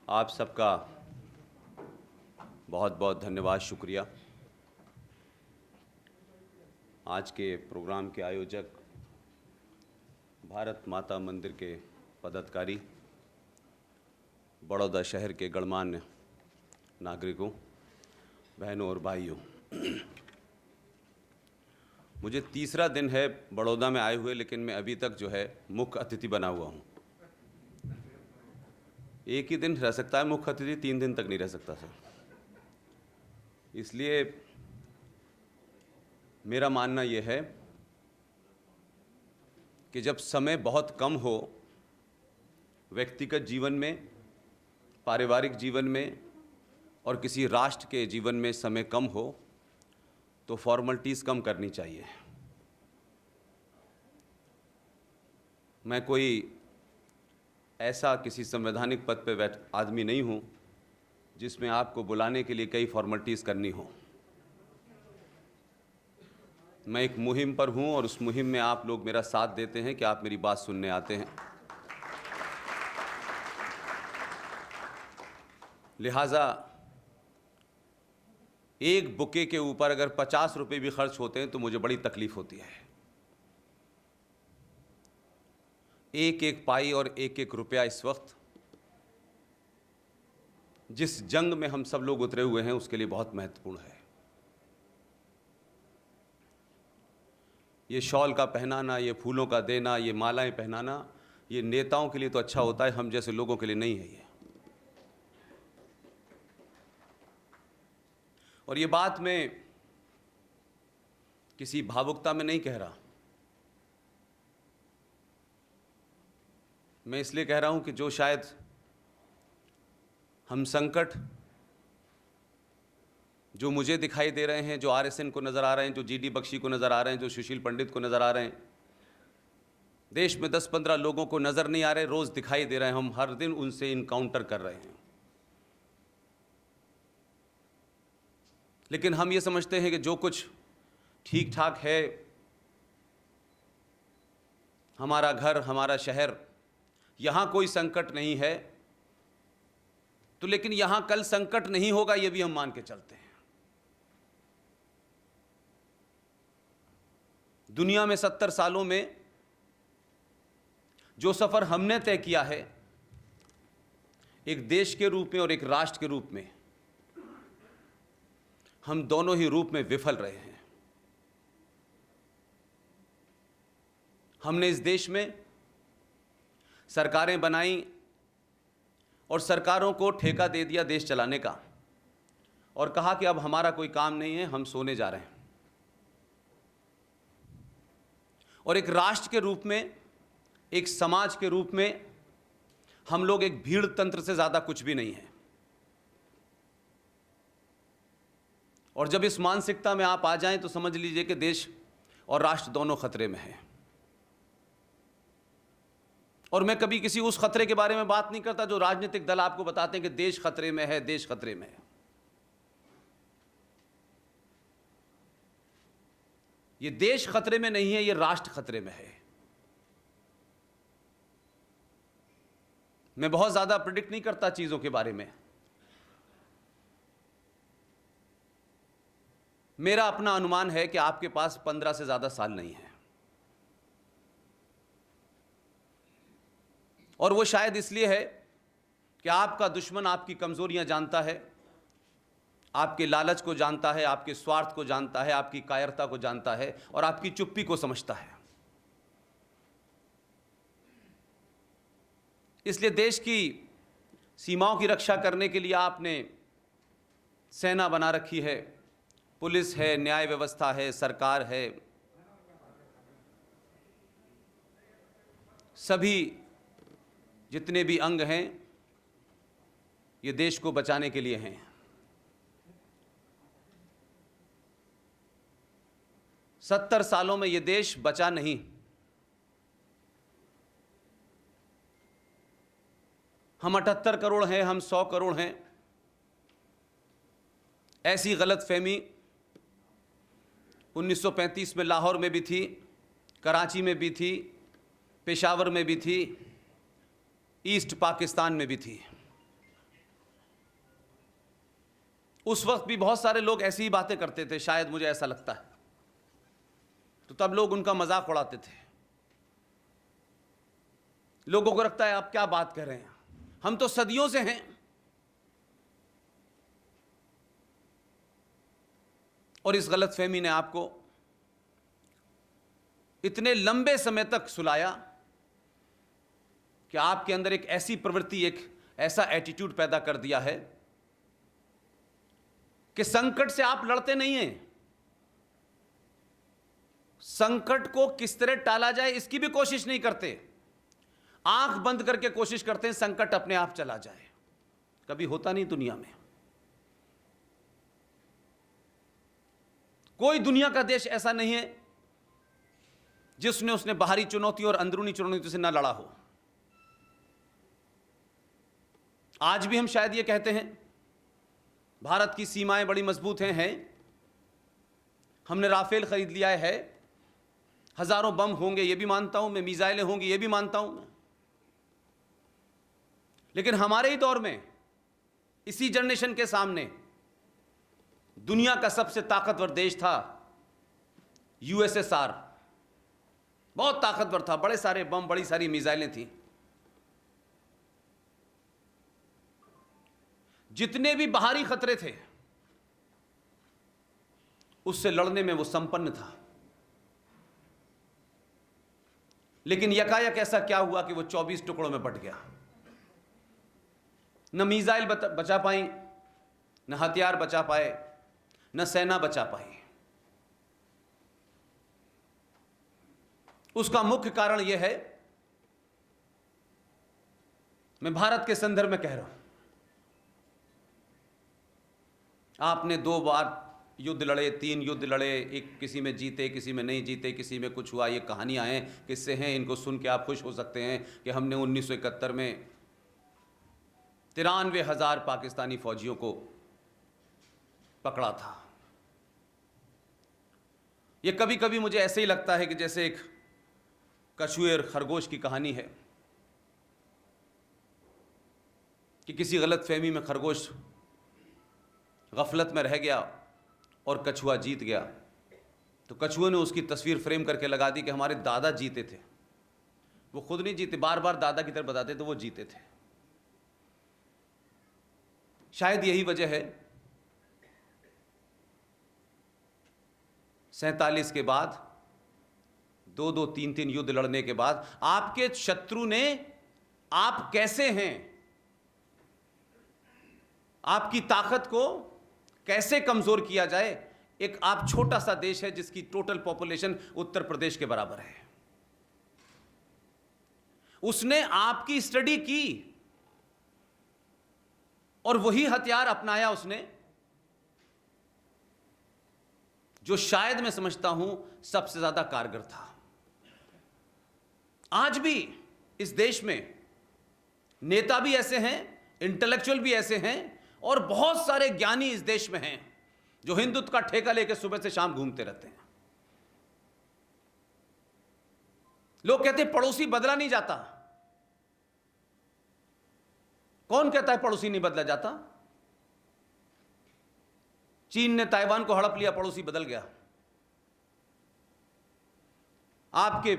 आप सबका बहुत बहुत धन्यवाद, शुक्रिया। आज के प्रोग्राम के आयोजक, भारत माता मंदिर के पदाधिकारी, बड़ौदा शहर के गणमान्य नागरिकों, बहनों और भाइयों, मुझे तीसरा दिन है बड़ौदा में आए हुए, लेकिन मैं अभी तक जो है मुख्य अतिथि बना हुआ हूँ। एक ही दिन रह सकता है मुख्य अतिथि, 3 दिन तक नहीं रह सकता सर। इसलिए मेरा मानना यह है कि जब समय बहुत कम हो, व्यक्तिगत जीवन में, पारिवारिक जीवन में और किसी राष्ट्र के जीवन में समय कम हो, तो फॉर्मेलिटीज़ कम करनी चाहिए। मैं कोई ऐसा किसी संवैधानिक पद पे आदमी नहीं हूँ जिसमें आपको बुलाने के लिए कई फॉर्मेलिटीज़ करनी हो। मैं एक मुहिम पर हूँ और उस मुहिम में आप लोग मेरा साथ देते हैं कि आप मेरी बात सुनने आते हैं। लिहाजा एक बुके के ऊपर अगर 50 रुपये भी खर्च होते हैं तो मुझे बड़ी तकलीफ होती है। एक एक पाई और एक एक रुपया इस वक्त जिस जंग में हम सब लोग उतरे हुए हैं उसके लिए बहुत महत्वपूर्ण है। ये शॉल का पहनाना, ये फूलों का देना, ये मालाएं पहनाना, ये नेताओं के लिए तो अच्छा होता है, हम जैसे लोगों के लिए नहीं है ये। और ये बात मैं किसी भावुकता में नहीं कह रहा, मैं इसलिए कह रहा हूं कि जो शायद हम संकट जो मुझे दिखाई दे रहे हैं, जो आरएसएन को नज़र आ रहे हैं, जो जीडी बख्शी को नज़र आ रहे हैं, जो सुशील पंडित को नज़र आ रहे हैं, देश में 10-15 लोगों को नज़र नहीं आ रहे, रोज़ दिखाई दे रहे हैं। हम हर दिन उनसे इनकाउंटर कर रहे हैं। लेकिन हम ये समझते हैं कि जो कुछ ठीक ठाक है, हमारा घर, हमारा शहर, यहाँ कोई संकट नहीं है, तो लेकिन यहाँ कल संकट नहीं होगा, ये भी हम मान के चलते हैं। दुनिया में 70 सालों में जो सफ़र हमने तय किया है, एक देश के रूप में और एक राष्ट्र के रूप में, हम दोनों ही रूप में विफल रहे हैं। हमने इस देश में सरकारें बनाई और सरकारों को ठेका दे दिया देश चलाने का और कहा कि अब हमारा कोई काम नहीं है, हम सोने जा रहे हैं। और एक राष्ट्र के रूप में, एक समाज के रूप में हम लोग एक भीड़ तंत्र से ज़्यादा कुछ भी नहीं है। और जब इस मानसिकता में आप आ जाएं तो समझ लीजिए कि देश और राष्ट्र दोनों खतरे में हैं। और मैं कभी किसी उस खतरे के बारे में बात नहीं करता जो राजनीतिक दल आपको बताते हैं कि देश खतरे में है, देश खतरे में है। ये देश खतरे में नहीं है, ये राष्ट्र खतरे में है। मैं बहुत ज्यादा प्रेडिक्ट नहीं करता चीजों के बारे में। मेरा अपना अनुमान है कि आपके पास 15 से ज्यादा साल नहीं है, और वो शायद इसलिए है कि आपका दुश्मन आपकी कमजोरियां जानता है, आपके लालच को जानता है, आपके स्वार्थ को जानता है, आपकी कायरता को जानता है और आपकी चुप्पी को समझता है। इसलिए देश की सीमाओं की रक्षा करने के लिए आपने सेना बना रखी है, पुलिस है, न्याय व्यवस्था है, सरकार है। सभी जितने भी अंग हैं ये देश को बचाने के लिए हैं। सत्तर सालों में ये देश बचा नहीं। हम 78 करोड़ हैं, हम 100 करोड़ हैं। ऐसी गलतफहमी 1935 में लाहौर में भी थी, कराची में भी थी, पेशावर में भी थी, ईस्ट पाकिस्तान में भी थी। उस वक्त भी बहुत सारे लोग ऐसी ही बातें करते थे, शायद मुझे ऐसा लगता है, तो तब लोग उनका मजाक उड़ाते थे। लोगों को लगता है आप क्या बात कर रहे हैं, हम तो सदियों से हैं। और इस गलतफहमी ने आपको इतने लंबे समय तक सुलाया कि आपके अंदर एक ऐसी प्रवृत्ति, एक ऐसा एटीट्यूड पैदा कर दिया है कि संकट से आप लड़ते नहीं हैं। संकट को किस तरह टाला जाए इसकी भी कोशिश नहीं करते, आंख बंद करके कोशिश करते हैं संकट अपने आप चला जाए। कभी होता नहीं दुनिया में। कोई दुनिया का देश ऐसा नहीं है जिसने उसने बाहरी चुनौतियों और अंदरूनी चुनौतियों से ना लड़ा हो। आज भी हम शायद ये कहते हैं भारत की सीमाएं बड़ी मजबूत हैं, हमने राफेल खरीद लिया है, हजारों बम होंगे ये भी मानता हूं मैं, मिसाइलें होंगी ये भी मानता हूं मैं। लेकिन हमारे ही दौर में, इसी जनरेशन के सामने दुनिया का सबसे ताकतवर देश था यूएसएसआर। बहुत ताकतवर था, बड़े सारे बम, बड़ी सारी मिसाइलें थी। जितने भी बाहरी खतरे थे उससे लड़ने में वो संपन्न था। लेकिन यकायक ऐसा क्या हुआ कि वो 24 टुकड़ों में बट गया। न मिसाइल बचा पाई, न हथियार बचा पाए, न सेना बचा पाई। उसका मुख्य कारण यह है, मैं भारत के संदर्भ में कह रहा हूं, आपने 2 बार युद्ध लड़े, 3 युद्ध लड़े, एक किसी में जीते, किसी में नहीं जीते, किसी में कुछ हुआ। ये कहानियां हैं, किस्से हैं, इनको सुन के आप खुश हो सकते हैं कि हमने 1971 में 93,000 पाकिस्तानी फौजियों को पकड़ा था। ये कभी कभी मुझे ऐसे ही लगता है कि जैसे एक कछुए और खरगोश की कहानी है कि किसी गलतफहमी में खरगोश गफलत में रह गया और कछुआ जीत गया। तो कछुए ने उसकी तस्वीर फ्रेम करके लगा दी कि हमारे दादा जीते थे। वो खुद नहीं जीते, बार बार दादा की तरफ बताते तो वो जीते थे। शायद यही वजह है 47 के बाद, 2-2, 3-3 युद्ध लड़ने के बाद आपके शत्रु ने आप कैसे हैं, आपकी ताकत को कैसे कमजोर किया जाए। एक आप छोटा सा देश है जिसकी टोटल पॉपुलेशन उत्तर प्रदेश के बराबर है। उसने आपकी स्टडी की और वही हथियार अपनाया उसने जो शायद मैं समझता हूं सबसे ज्यादा कारगर था। आज भी इस देश में नेता भी ऐसे हैं, इंटेलेक्चुअल भी ऐसे हैं, और बहुत सारे ज्ञानी इस देश में हैं जो हिंदुत्व का ठेका लेकर सुबह से शाम घूमते रहते हैं। लोग कहते हैं पड़ोसी बदला नहीं जाता। कौन कहता है पड़ोसी नहीं बदला जाता? चीन ने ताइवान को हड़प लिया, पड़ोसी बदल गया। आपके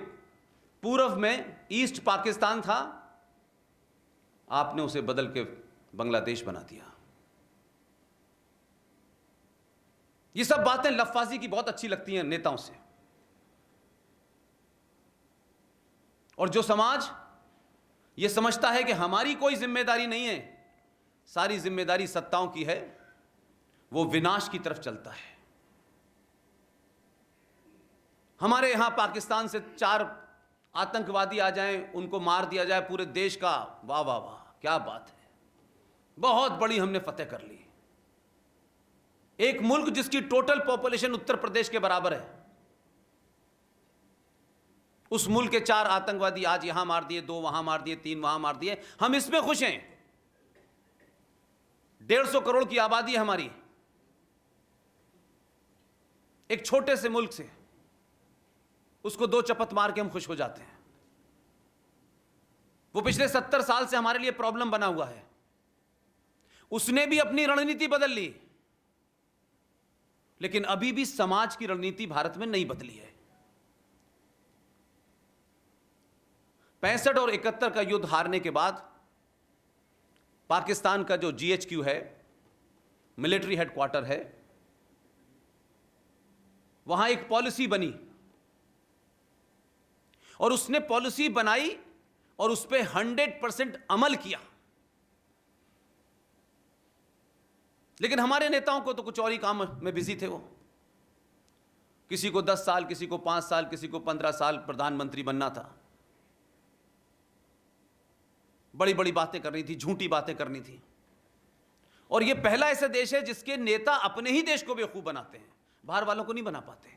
पूर्व में ईस्ट पाकिस्तान था, आपने उसे बदल के बांग्लादेश बना दिया। ये सब बातें लफ्फाजी की बहुत अच्छी लगती हैं नेताओं से। और जो समाज ये समझता है कि हमारी कोई जिम्मेदारी नहीं है, सारी जिम्मेदारी सत्ताओं की है, वो विनाश की तरफ चलता है। हमारे यहां पाकिस्तान से 4 आतंकवादी आ जाएं, उनको मार दिया जाए, पूरे देश का वाह वाह वाह क्या बात है, बहुत बड़ी हमने फतेह कर ली। एक मुल्क जिसकी टोटल पॉपुलेशन उत्तर प्रदेश के बराबर है, उस मुल्क के 4 आतंकवादी आज यहां मार दिए, 2 वहां मार दिए, 3 वहां मार दिए, हम इसमें खुश हैं। 150 करोड़ की आबादी है हमारी, एक छोटे से मुल्क से उसको 2 चपत मार के हम खुश हो जाते हैं। वो पिछले 70 साल से हमारे लिए प्रॉब्लम बना हुआ है। उसने भी अपनी रणनीति बदल ली। लेकिन अभी भी समाज की रणनीति भारत में नहीं बदली है। 65 और 71 का युद्ध हारने के बाद पाकिस्तान का जो GHQ है, मिलिट्री हेडक्वार्टर है, वहां एक पॉलिसी बनी और उसने पॉलिसी बनाई और उस पर 100% अमल किया। लेकिन हमारे नेताओं को तो कुछ और ही काम में बिजी थे। वो किसी को 10 साल, किसी को 5 साल, किसी को 15 साल प्रधानमंत्री बनना था। बड़ी बड़ी बातें करनी थी, झूठी बातें करनी थी। और यह पहला ऐसा देश है जिसके नेता अपने ही देश को बेवकूफ बनाते हैं, बाहर वालों को नहीं बना पाते।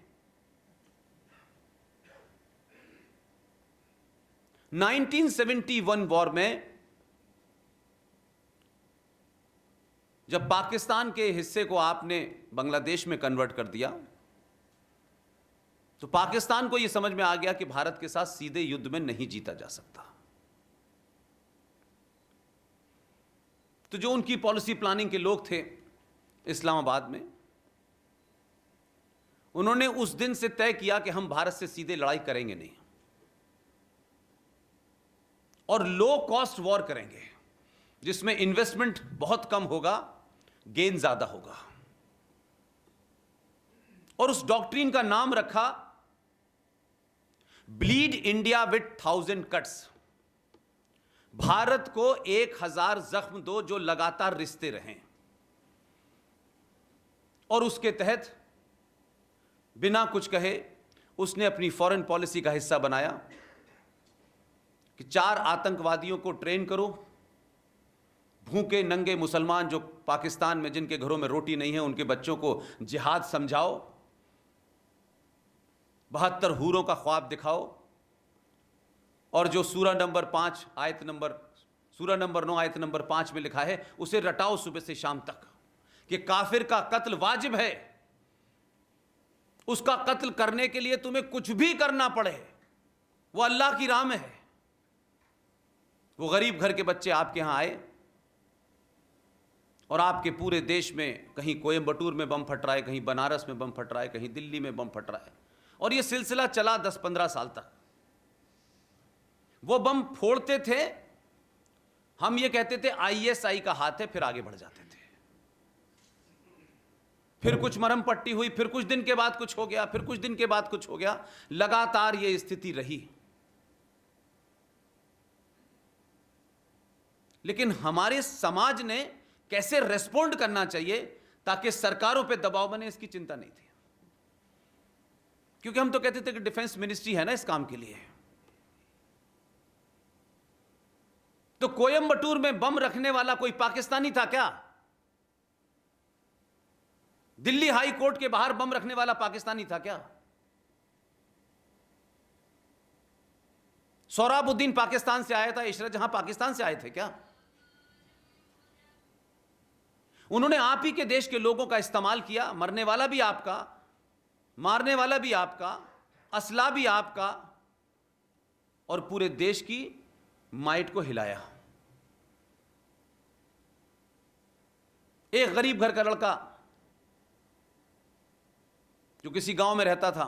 1971 वॉर में जब पाकिस्तान के हिस्से को आपने बांग्लादेश में कन्वर्ट कर दिया, तो पाकिस्तान को यह समझ में आ गया कि भारत के साथ सीधे युद्ध में नहीं जीता जा सकता। तो जो उनकी पॉलिसी प्लानिंग के लोग थे इस्लामाबाद में, उन्होंने उस दिन से तय किया कि हम भारत से सीधे लड़ाई करेंगे नहीं और लो कॉस्ट वॉर करेंगे, जिसमें इन्वेस्टमेंट बहुत कम होगा, गेन ज्यादा होगा। और उस डॉक्ट्रिन का नाम रखा bleed India with 1000 cuts. Bharat को 1000 जख्म दो जो लगातार रिश्ते रहें। और उसके तहत बिना कुछ कहे उसने अपनी फॉरेन पॉलिसी का हिस्सा बनाया कि 4 आतंकवादियों को ट्रेन करो, भूखे नंगे मुसलमान जो पाकिस्तान में जिनके घरों में रोटी नहीं है उनके बच्चों को जिहाद समझाओ, 72 हूरों का ख्वाब दिखाओ, और जो सूरा नंबर 9 आयत नंबर 5 में लिखा है उसे रटाओ सुबह से शाम तक कि काफिर का कत्ल वाजिब है, उसका कत्ल करने के लिए तुम्हें कुछ भी करना पड़े, वो अल्लाह की राह में है। वो गरीब घर के बच्चे आपके यहां आए और आपके पूरे देश में कहीं कोयंबटूर में बम फट रहा है, कहीं बनारस में बम फट रहा है, कहीं दिल्ली में बम फट रहा है, और यह सिलसिला चला 10-15 साल तक। वो बम फोड़ते थे, हम ये कहते थे ISI का हाथ है, फिर आगे बढ़ जाते थे। फिर कुछ मरहम पट्टी हुई, फिर कुछ दिन के बाद कुछ हो गया, फिर कुछ दिन के बाद कुछ हो गया, लगातार ये स्थिति रही। लेकिन हमारे समाज ने कैसे रेस्पोंड करना चाहिए ताकि सरकारों पे दबाव बने, इसकी चिंता नहीं थी। क्योंकि हम तो कहते थे कि डिफेंस मिनिस्ट्री है ना इस काम के लिए। तो कोयंबटूर में बम रखने वाला कोई पाकिस्तानी था क्या? दिल्ली हाई कोर्ट के बाहर बम रखने वाला पाकिस्तानी था क्या? सोहराबुद्दीन पाकिस्तान से आया था, इशरत जहां पाकिस्तान से आए थे क्या? उन्होंने आप ही के देश के लोगों का इस्तेमाल किया, मरने वाला भी आपका, मारने वाला भी आपका, असला भी आपका, और पूरे देश की माइट को हिलाया। एक गरीब घर का लड़का जो किसी गांव में रहता था,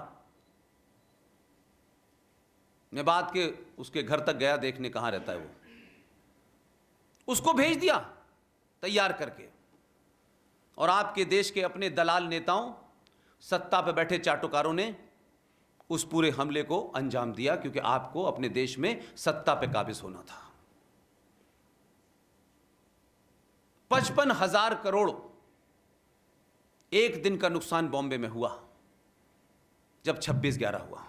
मैं बात के उसके घर तक गया देखने कहां रहता है वो, उसको भेज दिया तैयार करके, और आपके देश के अपने दलाल नेताओं, सत्ता पर बैठे चाटुकारों ने उस पूरे हमले को अंजाम दिया, क्योंकि आपको अपने देश में सत्ता पे काबिज होना था। 55,000 करोड़ एक दिन का नुकसान बॉम्बे में हुआ जब 26/11 हुआ।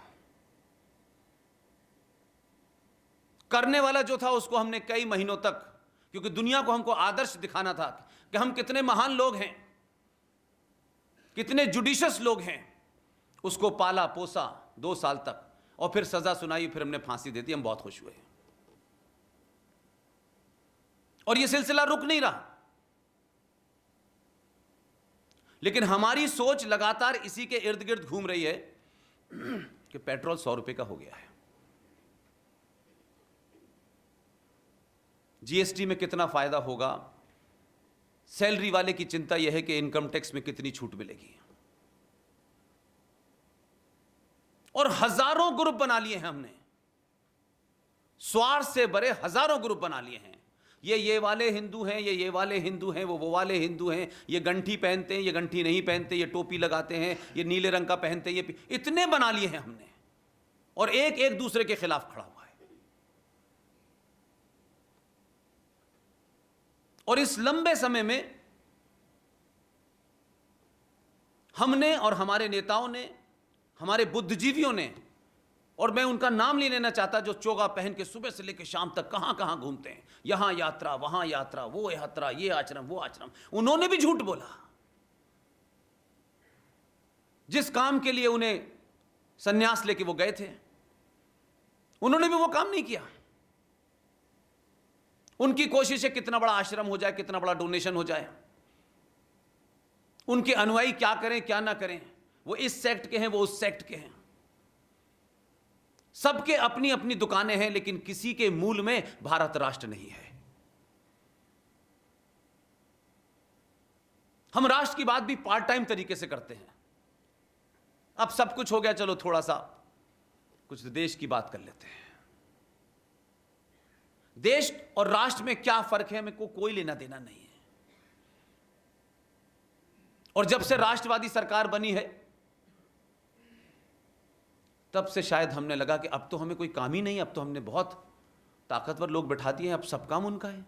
करने वाला जो था उसको हमने कई महीनों तक, क्योंकि दुनिया को हमको आदर्श दिखाना था कि हम कितने महान लोग हैं, कितने जुडिशियस लोग हैं, उसको पाला पोसा 2 साल तक, और फिर सजा सुनाई, फिर हमने फांसी दे दी। हम बहुत खुश हुए, और यह सिलसिला रुक नहीं रहा। लेकिन हमारी सोच लगातार इसी के इर्द गिर्द घूम रही है कि पेट्रोल 100 रुपए का हो गया है, GST में कितना फायदा होगा, सैलरी वाले की चिंता यह है कि इनकम टैक्स में कितनी छूट मिलेगी। और हजारों ग्रुप बना लिए हैं हमने, स्वार्थ से भरे हजारों ग्रुप बना लिए हैं। ये वाले हिंदू हैं, ये वाले हिंदू हैं, वो वाले हिंदू हैं, ये गंठी पहनते हैं, ये गंठी नहीं पहनते, ये टोपी लगाते हैं, ये नीले रंग का पहनते हैं, ये इतने बना लिए हैं हमने, और एक एक दूसरे के खिलाफ खड़ा हुआ है। और इस लंबे समय में हमने और हमारे नेताओं ने, हमारे बुद्धिजीवियों ने, और मैं उनका नाम नहीं लेना चाहता, जो चोगा पहन के सुबह से लेकर शाम तक कहां कहां घूमते हैं, यहां यात्रा, वहां यात्रा, वो यात्रा, ये आश्रम, वो आश्रम, उन्होंने भी झूठ बोला। जिस काम के लिए उन्हें सन्यास लेके वो गए थे, उन्होंने भी वो काम नहीं किया। उनकी कोशिश है कितना बड़ा आश्रम हो जाए, कितना बड़ा डोनेशन हो जाए, उनके अनुयायी क्या करें क्या ना करें, वो इस सेक्ट के हैं, वो उस सेक्ट के हैं, सबके अपनी अपनी दुकानें हैं, लेकिन किसी के मूल में भारत राष्ट्र नहीं है। हम राष्ट्र की बात भी पार्ट टाइम तरीके से करते हैं। अब सब कुछ हो गया, चलो थोड़ा सा कुछ देश की बात कर लेते हैं। देश और राष्ट्र में क्या फर्क है, मेरे को कोई लेना देना नहीं है। और जब से राष्ट्रवादी सरकार बनी है, तब से शायद हमने लगा कि अब तो हमें कोई काम ही नहीं, अब तो हमने बहुत ताकतवर लोग बैठा दिए हैं, अब सब काम उनका है।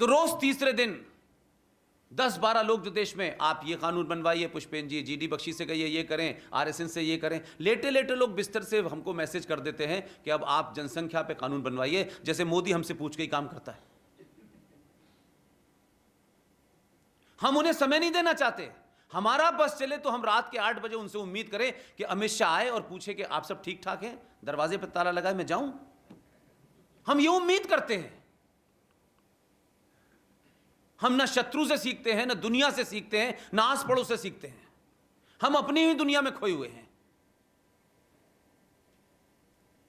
तो रोज तीसरे दिन 10-12 लोग जो देश में, आप ये कानून बनवाइए, पुष्पेन जी जीडी बख्शी से कहिए ये करें, आरएसएन से ये करें, लेटे लेटे लोग बिस्तर से हमको मैसेज कर देते हैं कि अब आप जनसंख्या पे कानून बनवाइए, जैसे मोदी हमसे पूछ के ही काम करता है। हम उन्हें समय नहीं देना चाहते। हमारा बस चले तो हम रात के 8 बजे उनसे उम्मीद करें कि अमित शाह आए और पूछे कि आप सब ठीक ठाक हैं, दरवाजे पर ताला लगा है, मैं जाऊं। हम ये उम्मीद करते हैं। हम ना शत्रु से सीखते हैं, ना दुनिया से सीखते हैं, ना आस पड़ोस से सीखते हैं। हम अपनी ही दुनिया में खोए हुए हैं।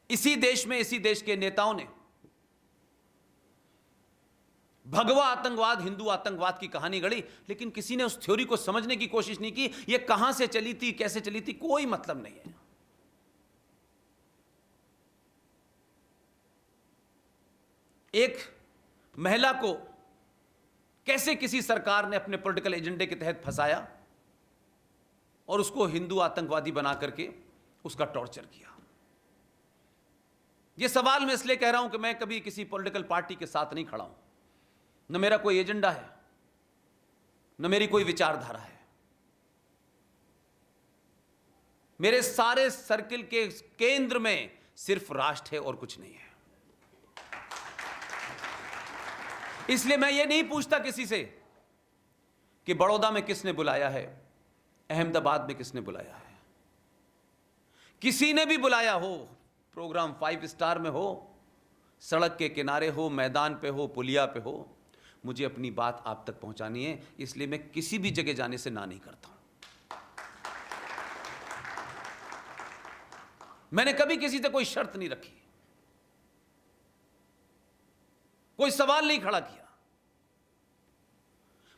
इसी देश में, इसी देश के नेताओं ने भगवा आतंकवाद, हिंदू आतंकवाद की कहानी गढ़ी, लेकिन किसी ने उस थ्योरी को समझने की कोशिश नहीं की। यह कहां से चली थी, कैसे चली थी, कोई मतलब नहीं है। एक महिला को कैसे किसी सरकार ने अपने पॉलिटिकल एजेंडे के तहत फंसाया और उसको हिंदू आतंकवादी बना करके उसका टॉर्चर किया। यह सवाल मैं इसलिए कह रहा हूं कि मैं कभी किसी पॉलिटिकल पार्टी के साथ नहीं खड़ा हूं, न मेरा कोई एजेंडा है, न मेरी कोई विचारधारा है। मेरे सारे सर्किल के केंद्र में सिर्फ राष्ट्र है और कुछ नहीं है। इसलिए मैं ये नहीं पूछता किसी से कि बड़ौदा में किसने बुलाया है, अहमदाबाद में किसने बुलाया है। किसी ने भी बुलाया हो, प्रोग्राम 5 स्टार में हो, सड़क के किनारे हो, मैदान पे हो, पुलिया पे हो, मुझे अपनी बात आप तक पहुंचानी है। इसलिए मैं किसी भी जगह जाने से ना नहीं करता हूं। मैंने कभी किसी से कोई शर्त नहीं रखी, कोई सवाल नहीं खड़ा किया।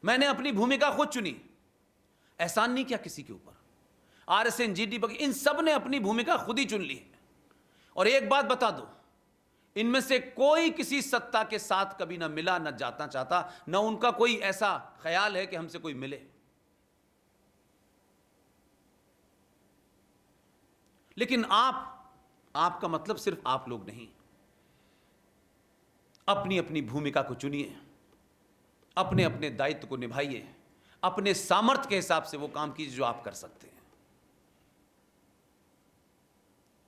मैंने अपनी भूमिका खुद चुनी, एहसान नहीं किया किसी के ऊपर। आरएसएन, जीडी बख्शी, इन सब ने अपनी भूमिका खुद ही चुन ली है। और एक बात बता दो, इनमें से कोई किसी सत्ता के साथ कभी ना मिला, ना जाता चाहता, ना उनका कोई ऐसा ख्याल है कि हमसे कोई मिले। लेकिन आपका मतलब सिर्फ आप लोग नहीं। अपनी अपनी भूमिका को चुनिए, अपने अपने दायित्व को निभाइए, अपने सामर्थ्य के हिसाब से वो काम कीजिए जो आप कर सकते हैं।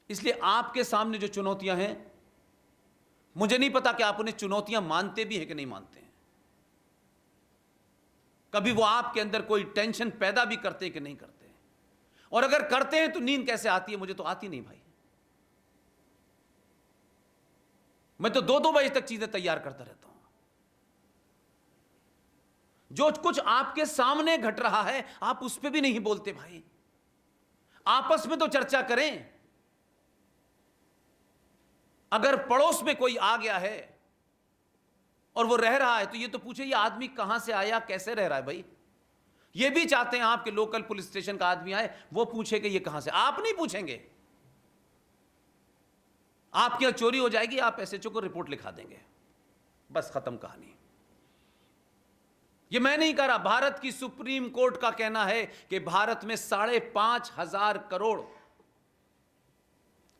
इसलिए आपके सामने जो चुनौतियां हैं, मुझे नहीं पता कि आप उन्हें चुनौतियां मानते भी हैं कि नहीं मानते हैं। कभी वो आपके अंदर कोई टेंशन पैदा भी करते हैं कि नहीं करते हैं। और अगर करते हैं तो नींद कैसे आती है? मुझे तो आती नहीं भाई। मैं तो 2-2 बजे तक चीजें तैयार करता रहता हूं। जो कुछ आपके सामने घट रहा है आप उस पर भी नहीं बोलते भाई। आपस में तो चर्चा करें। अगर पड़ोस में कोई आ गया है और वो रह रहा है तो ये तो पूछे ये आदमी कहां से आया, कैसे रह रहा है भाई। ये भी चाहते हैं आपके लोकल पुलिस स्टेशन का आदमी आए, वो पूछे कि ये कहां से। आप नहीं पूछेंगे, आपके यहां चोरी हो जाएगी, आप एसएचओ को रिपोर्ट लिखा देंगे, बस खत्म कहानी। ये मैं नहीं कह रहा, भारत की सुप्रीम कोर्ट का कहना है कि भारत में 5,500 करोड़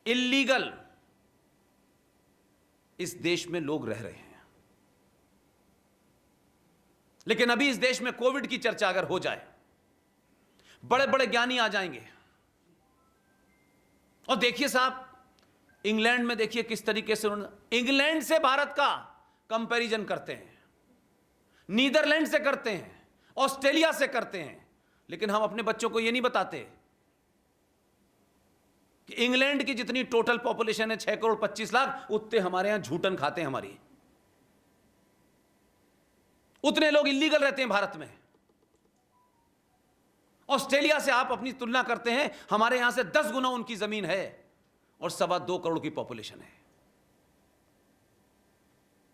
इल्लीगल इस देश में लोग रह रहे हैं। लेकिन अभी इस देश में कोविड की चर्चा अगर हो जाए, बड़े बड़े ज्ञानी आ जाएंगे। और देखिए साहब, इंग्लैंड में देखिए किस तरीके से उन्होंने इंग्लैंड से भारत का कंपैरिजन करते हैं, नीदरलैंड से करते हैं, ऑस्ट्रेलिया से करते हैं। लेकिन हम अपने बच्चों को यह नहीं बताते कि इंग्लैंड की जितनी टोटल पॉपुलेशन है 6 करोड़ 25 लाख, उतने हमारे यहां झूठन खाते हैं हमारी, उतने लोग इल्लीगल रहते हैं भारत में। ऑस्ट्रेलिया से आप अपनी तुलना करते हैं, हमारे यहां से 10 गुना उनकी जमीन है और 2.25 करोड़ की पॉपुलेशन है।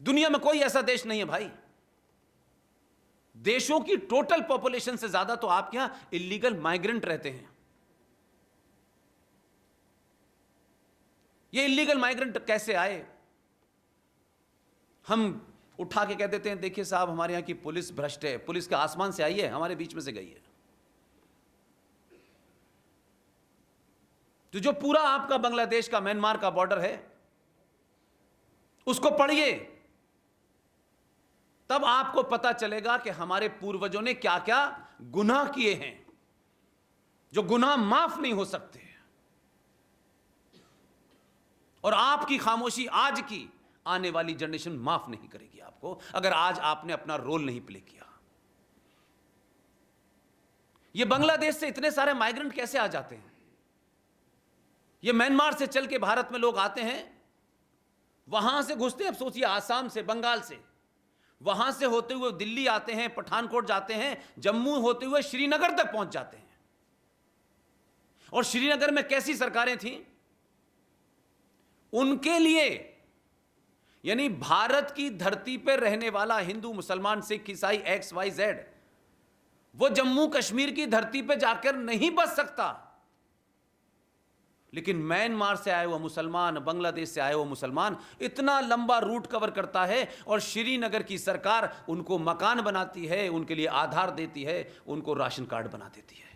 दुनिया में कोई ऐसा देश नहीं है भाई, देशों की टोटल पॉपुलेशन से ज्यादा तो आपके यहां इल्लीगल माइग्रेंट रहते हैं। ये इल्लीगल माइग्रेंट कैसे आए? हम उठा के कह देते हैं देखिए साहब हमारे यहां की पुलिस भ्रष्ट है, पुलिस के आसमान से आई है, हमारे बीच में से गई है। तो जो पूरा आपका बांग्लादेश का म्यांमार का बॉर्डर है उसको पढ़िए, तब आपको पता चलेगा कि हमारे पूर्वजों ने क्या क्या गुनाह किए हैं, जो गुनाह माफ नहीं हो सकते। और आपकी खामोशी आज की आने वाली जनरेशन माफ नहीं करेगी आपको, अगर आज आपने अपना रोल नहीं प्ले किया। ये बांग्लादेश से इतने सारे माइग्रेंट कैसे आ जाते हैं? ये म्यांमार से चल के भारत में लोग आते हैं, वहां से घुसते हैं। अब सोचिए, आसाम से, बंगाल से, वहां से होते हुए दिल्ली आते हैं, पठानकोट जाते हैं, जम्मू होते हुए श्रीनगर तक पहुंच जाते हैं। और श्रीनगर में कैसी सरकारें थीं? उनके लिए, यानी भारत की धरती पर रहने वाला हिंदू, मुसलमान, सिख, ईसाई, XYZ, वो जम्मू कश्मीर की धरती पर जाकर नहीं बच सकता। लेकिन म्यांमार से आए हुआ मुसलमान, बांग्लादेश से आए हुआ मुसलमान इतना लंबा रूट कवर करता है, और श्रीनगर की सरकार उनको मकान बनाती है, उनके लिए आधार देती है, उनको राशन कार्ड बना देती है।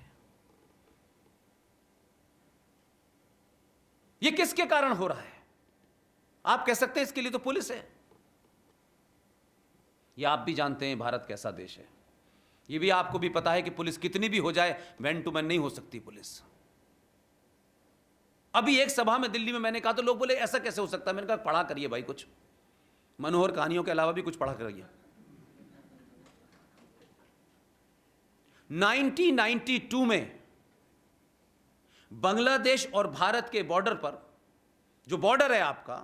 यह किसके कारण हो रहा है? आप कह सकते हैं इसके लिए तो पुलिस है। यह आप भी जानते हैं भारत कैसा देश है, यह भी आपको भी पता है कि पुलिस कितनी भी हो जाए, मैन टू मैन नहीं हो सकती पुलिस। अभी एक सभा में दिल्ली में मैंने कहा तो लोग बोले ऐसा कैसे हो सकता है? मैंने कहा पढ़ा करिए भाई, कुछ मनोहर कहानियों के अलावा भी कुछ पढ़ा करिए। 1992 में बांग्लादेश और भारत के बॉर्डर पर, जो बॉर्डर है आपका,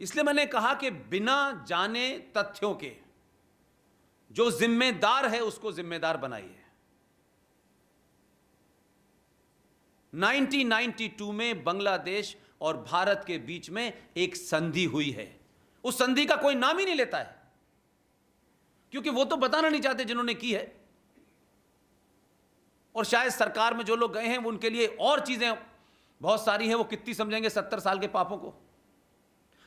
इसलिए मैंने कहा कि बिना जाने तथ्यों के जो जिम्मेदार है उसको जिम्मेदार बनाइए। 1992 में बांग्लादेश और भारत के बीच में एक संधि हुई है। उस संधि का कोई नाम ही नहीं लेता है, क्योंकि वो तो बताना नहीं चाहते जिन्होंने की है। और शायद सरकार में जो लोग गए हैं वो उनके लिए और चीजें बहुत सारी हैं, वो कितनी समझेंगे 70 साल के पापों को।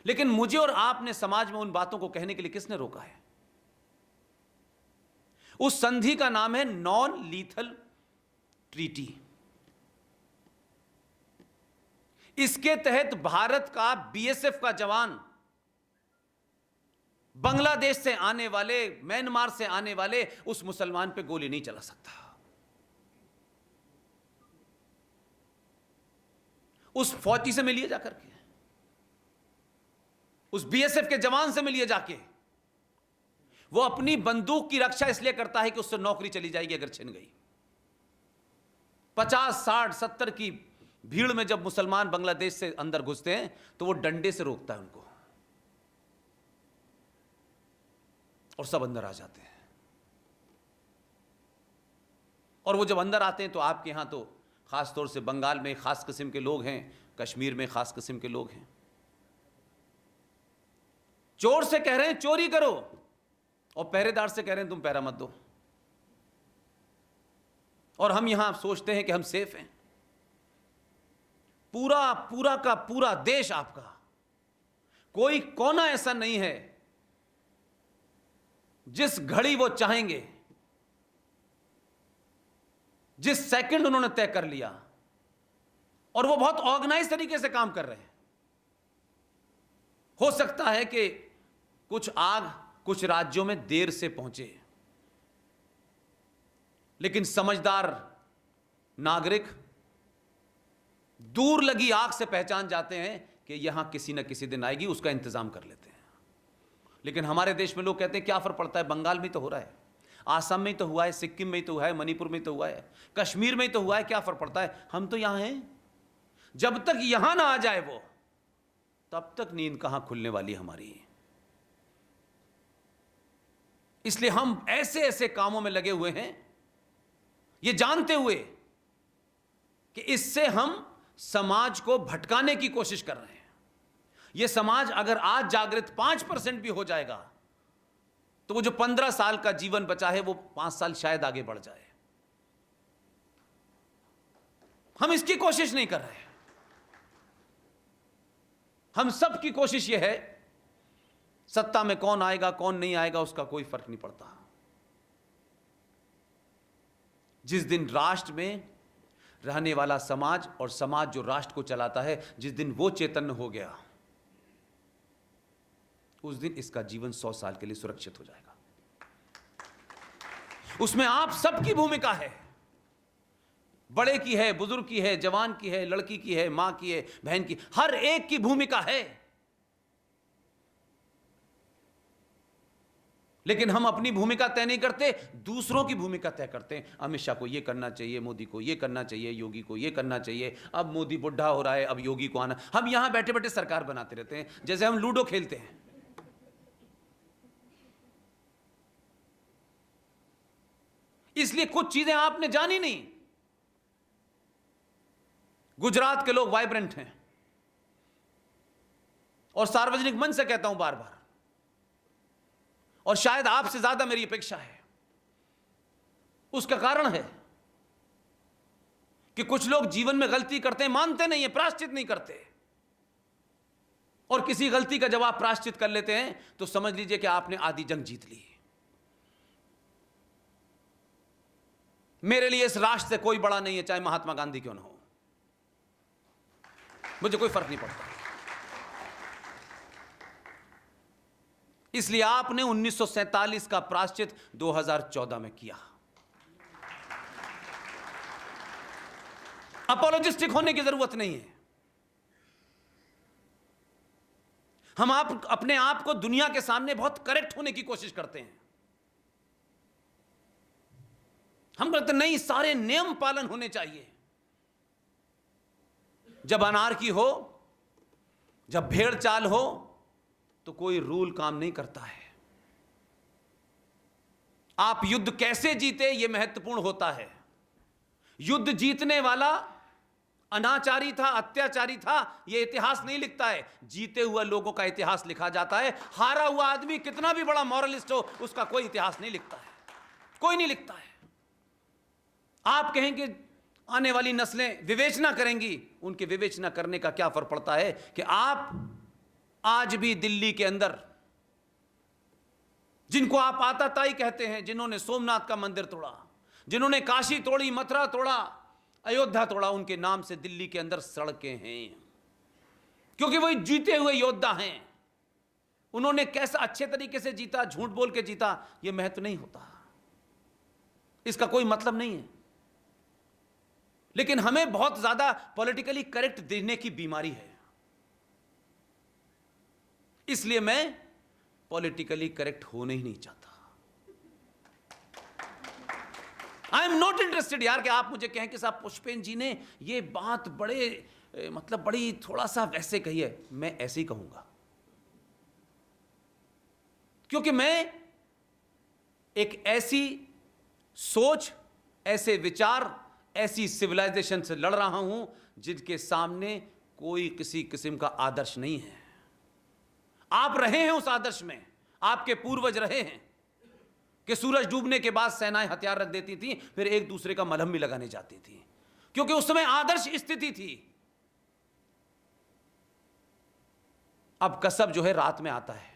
लेकिन मुझे और आपने समाज में उन बातों को कहने के लिए किसने रोका है? उस संधि का नाम है नॉन लीथल ट्रीटी। इसके तहत भारत का BSF का जवान बांग्लादेश से आने वाले, म्यांमार से आने वाले उस मुसलमान पे गोली नहीं चला सकता। उस फौजी से मिलिए जाकर के, उस BSF के जवान से मिलिए जाके। वो अपनी बंदूक की रक्षा इसलिए करता है कि उससे नौकरी चली जाएगी अगर छिन गई। 50, 60, 70 की भीड़ में जब मुसलमान बांग्लादेश से अंदर घुसते हैं तो वो डंडे से रोकता है उनको, और सब अंदर आ जाते हैं। और वो जब अंदर आते हैं तो आपके यहां तो खास तौर से बंगाल में खास किस्म के लोग हैं, कश्मीर में खास किस्म के लोग हैं, चोर से कह रहे हैं चोरी करो, और पहरेदार से कह रहे हैं तुम पहरा मत दो। और हम यहां सोचते हैं कि हम सेफ हैं। पूरा पूरा का पूरा देश आपका, कोई कोना ऐसा नहीं है जिस घड़ी वो चाहेंगे, जिस सेकंड उन्होंने तय कर लिया, और वो बहुत ऑर्गेनाइज तरीके से काम कर रहे हैं। हो सकता है कि कुछ आग कुछ राज्यों में देर से पहुंचे, लेकिन समझदार नागरिक दूर लगी आग से पहचान जाते हैं कि यहां किसी न किसी दिन आएगी, उसका इंतजाम कर लेते हैं। लेकिन हमारे देश में लोग कहते हैं क्या फर्क पड़ता है, बंगाल में तो हो रहा है, आसाम में तो हुआ है, सिक्किम में तो हुआ है, मणिपुर में तो हुआ है, कश्मीर में तो हुआ है, क्या फर्क पड़ता है, हम तो यहां हैं। जब तक यहां ना आ जाए वो, तब तक नींद कहां खुलने वाली हमारी। इसलिए हम ऐसे ऐसे कामों में लगे हुए हैं, ये जानते हुए कि इससे हम समाज को भटकाने की कोशिश कर रहे हैं। यह समाज अगर आज जागृत 5% भी हो जाएगा तो वो जो 15 साल का जीवन बचा है वो 5 साल शायद आगे बढ़ जाए। हम इसकी कोशिश नहीं कर रहे। हम सब की कोशिश यह है, सत्ता में कौन आएगा कौन नहीं आएगा उसका कोई फर्क नहीं पड़ता। जिस दिन राष्ट्र में रहने वाला समाज और समाज जो राष्ट्र को चलाता है, जिस दिन वो चैतन्य हो गया, उस दिन इसका जीवन 100 साल के लिए सुरक्षित हो जाएगा। उसमें आप सबकी भूमिका है, बड़े की है, बुजुर्ग की है, जवान की है, लड़की की है, मां की है, बहन की, हर एक की भूमिका है। लेकिन हम अपनी भूमिका तय नहीं करते, दूसरों की भूमिका तय करते हैं। अमित शाह को ये करना चाहिए, मोदी को ये करना चाहिए, योगी को ये करना चाहिए, अब मोदी बुढ़ा हो रहा है, अब योगी को आना। हम यहां बैठे बैठे सरकार बनाते रहते हैं, जैसे हम लूडो खेलते हैं। इसलिए कुछ चीजें आपने जानी नहीं। गुजरात के लोग वाइब्रेंट हैं, और सार्वजनिक मंच से कहता हूं बार बार, और शायद आपसे ज्यादा मेरी अपेक्षा है। उसका कारण है कि कुछ लोग जीवन में गलती करते हैं, मानते नहीं है, प्रायश्चित नहीं करते, और किसी गलती का जब आप प्रायश्चित कर लेते हैं तो समझ लीजिए कि आपने आधी जंग जीत ली। मेरे लिए इस राष्ट्र से कोई बड़ा नहीं है, चाहे महात्मा गांधी क्यों ना हो, मुझे कोई फर्क नहीं पड़ता। इसलिए आपने 1947 का प्रायश्चित 2014 में किया। अपोलोजिस्टिक होने की जरूरत नहीं है। हम अपने आप को दुनिया के सामने बहुत करेक्ट होने की कोशिश करते हैं। हम कहते नहीं, सारे नियम पालन होने चाहिए। जब अनार्की हो, जब भेड़ चाल हो, तो कोई रूल काम नहीं करता है। आप युद्ध कैसे जीते यह महत्वपूर्ण होता है। युद्ध जीतने वाला अनाचारी था, अत्याचारी था, यह इतिहास नहीं लिखता है। जीते हुए लोगों का इतिहास लिखा जाता है। हारा हुआ आदमी कितना भी बड़ा मॉरलिस्ट हो, उसका कोई इतिहास नहीं लिखता है, कोई नहीं लिखता है। आप कहेंगे आने वाली नस्लें विवेचना करेंगी, उनके विवेचना करने का क्या फर्क पड़ता है कि आप आज भी दिल्ली के अंदर जिनको आप आताताई कहते हैं, जिन्होंने सोमनाथ का मंदिर तोड़ा, जिन्होंने काशी तोड़ी, मथुरा तोड़ा, अयोध्या तोड़ा, उनके नाम से दिल्ली के अंदर सड़कें हैं, क्योंकि वही जीते हुए योद्धा हैं। उन्होंने कैसा अच्छे तरीके से जीता, झूठ बोल के जीता, यह महत्व नहीं होता, इसका कोई मतलब नहीं है। लेकिन हमें बहुत ज्यादा पॉलिटिकली करेक्ट देने की बीमारी है। इसलिए मैं पॉलिटिकली करेक्ट होने ही नहीं चाहता। आई एम नॉट इंटरेस्टेड यार कि आप मुझे कहें कि साहब पुष्पेन जी ने ये बात बड़ी थोड़ा सा वैसे कही है। मैं ऐसे ही कहूंगा, क्योंकि मैं एक ऐसी सोच, ऐसे विचार, ऐसी सिविलाइजेशन से लड़ रहा हूं जिनके सामने कोई किसी किस्म का आदर्श नहीं है। आप रहे हैं उस आदर्श में, आपके पूर्वज रहे हैं, कि सूरज डूबने के बाद सेनाएं हथियार रख देती थी, फिर एक दूसरे का मलहम भी लगाने जाती थी, क्योंकि उस समय आदर्श स्थिति थी। अब कसब जो है रात में आता है,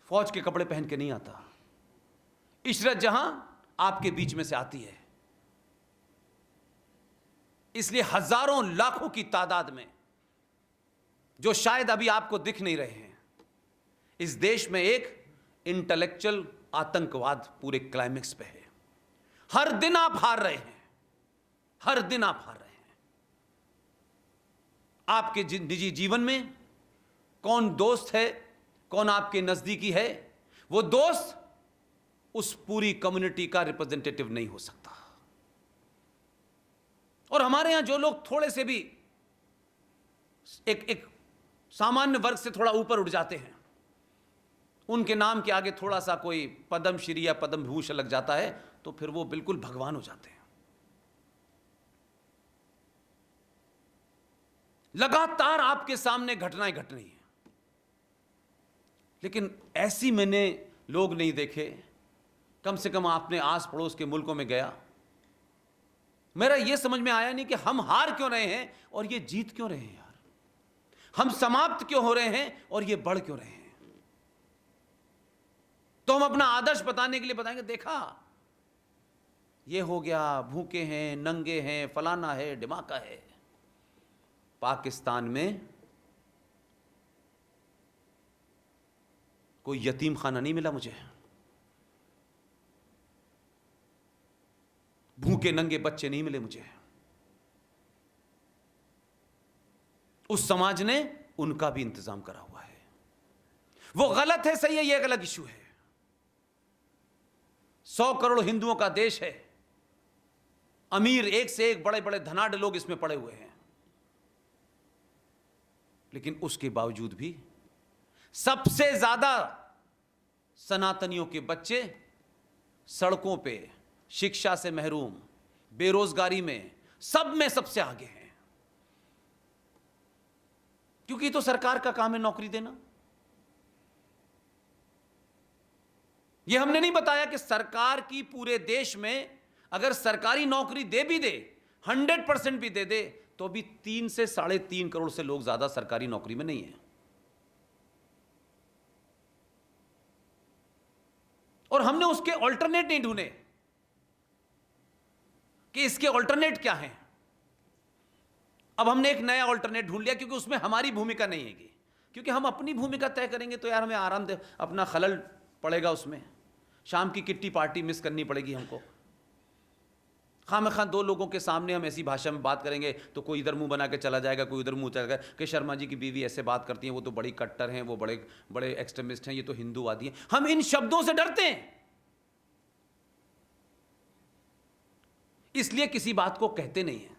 फौज के कपड़े पहन के नहीं आता। इशरत जहां आपके बीच में से आती है। इसलिए हजारों लाखों की तादाद में, जो शायद अभी आपको दिख नहीं रहे हैं, इस देश में एक इंटेलेक्चुअल आतंकवाद पूरे क्लाइमेक्स पे है। हर दिन आप हार रहे हैं, हर दिन आप हार रहे हैं। आपके निजी जीवन में कौन दोस्त है, कौन आपके नजदीकी है, वो दोस्त उस पूरी कम्युनिटी का रिप्रेजेंटेटिव नहीं हो सकता। और हमारे यहां जो लोग थोड़े से भी एक सामान्य वर्ग से थोड़ा ऊपर उठ जाते हैं, उनके नाम के आगे थोड़ा सा कोई पद्म श्री या पद्म भूषण लग जाता है, तो फिर वो बिल्कुल भगवान हो जाते हैं। लगातार आपके सामने घटनाएं घट रही हैं, लेकिन ऐसी मैंने लोग नहीं देखे। कम से कम आपने आस पड़ोस के मुल्कों में गया, मेरा यह समझ में आया नहीं कि हम हार क्यों रहे हैं और ये जीत क्यों रहे हैं यार। हम समाप्त क्यों हो रहे हैं और ये बढ़ क्यों रहे हैं। तो हम अपना आदर्श बताने के लिए बताएंगे, देखा ये हो गया, भूखे हैं, नंगे हैं, फलाना है, ढिमाका है। पाकिस्तान में कोई यतीम खाना नहीं मिला मुझे, भूखे नंगे बच्चे नहीं मिले मुझे। उस समाज ने उनका भी इंतजाम करा हुआ है। वो गलत है, सही है, यह एक अलग इशू है। 100 करोड़ हिंदुओं का देश है, अमीर एक से एक बड़े बड़े धनाढ़ लोग इसमें पड़े हुए हैं, लेकिन उसके बावजूद भी सबसे ज्यादा सनातनियों के बच्चे सड़कों पे, शिक्षा से महरूम, बेरोजगारी में, सब में सबसे आगे हैं। क्योंकि तो सरकार का काम है नौकरी देना। यह हमने नहीं बताया कि सरकार की पूरे देश में अगर सरकारी नौकरी दे भी दे, 100% भी दे दे, तो भी 3 से 3.5 करोड़ से लोग ज्यादा सरकारी नौकरी में नहीं है। और हमने उसके ऑल्टरनेट नहीं ढूंढे कि इसके ऑल्टरनेट क्या हैं। अब हमने एक नया ऑल्टरनेट ढूंढ लिया, क्योंकि उसमें हमारी भूमिका नहीं है। क्योंकि हम अपनी भूमिका तय करेंगे तो यार हमें आराम दे, अपना खलल पड़ेगा उसमें। शाम की किट्टी पार्टी मिस करनी पड़ेगी हमको। खामखा 2 लोगों के सामने हम ऐसी भाषा में बात करेंगे तो कोई इधर मुंह बना के चला जाएगा, कोई उधर मुंह चला जाएगा कि शर्मा जी की बीवी ऐसे बात करती हैं, वो तो बड़ी कट्टर हैं, वो बड़े बड़े एक्सट्रीमिस्ट हैं, ये तो हिंदूवादी हैं। हम इन शब्दों से डरते हैं, इसलिए किसी बात को कहते नहीं हैं।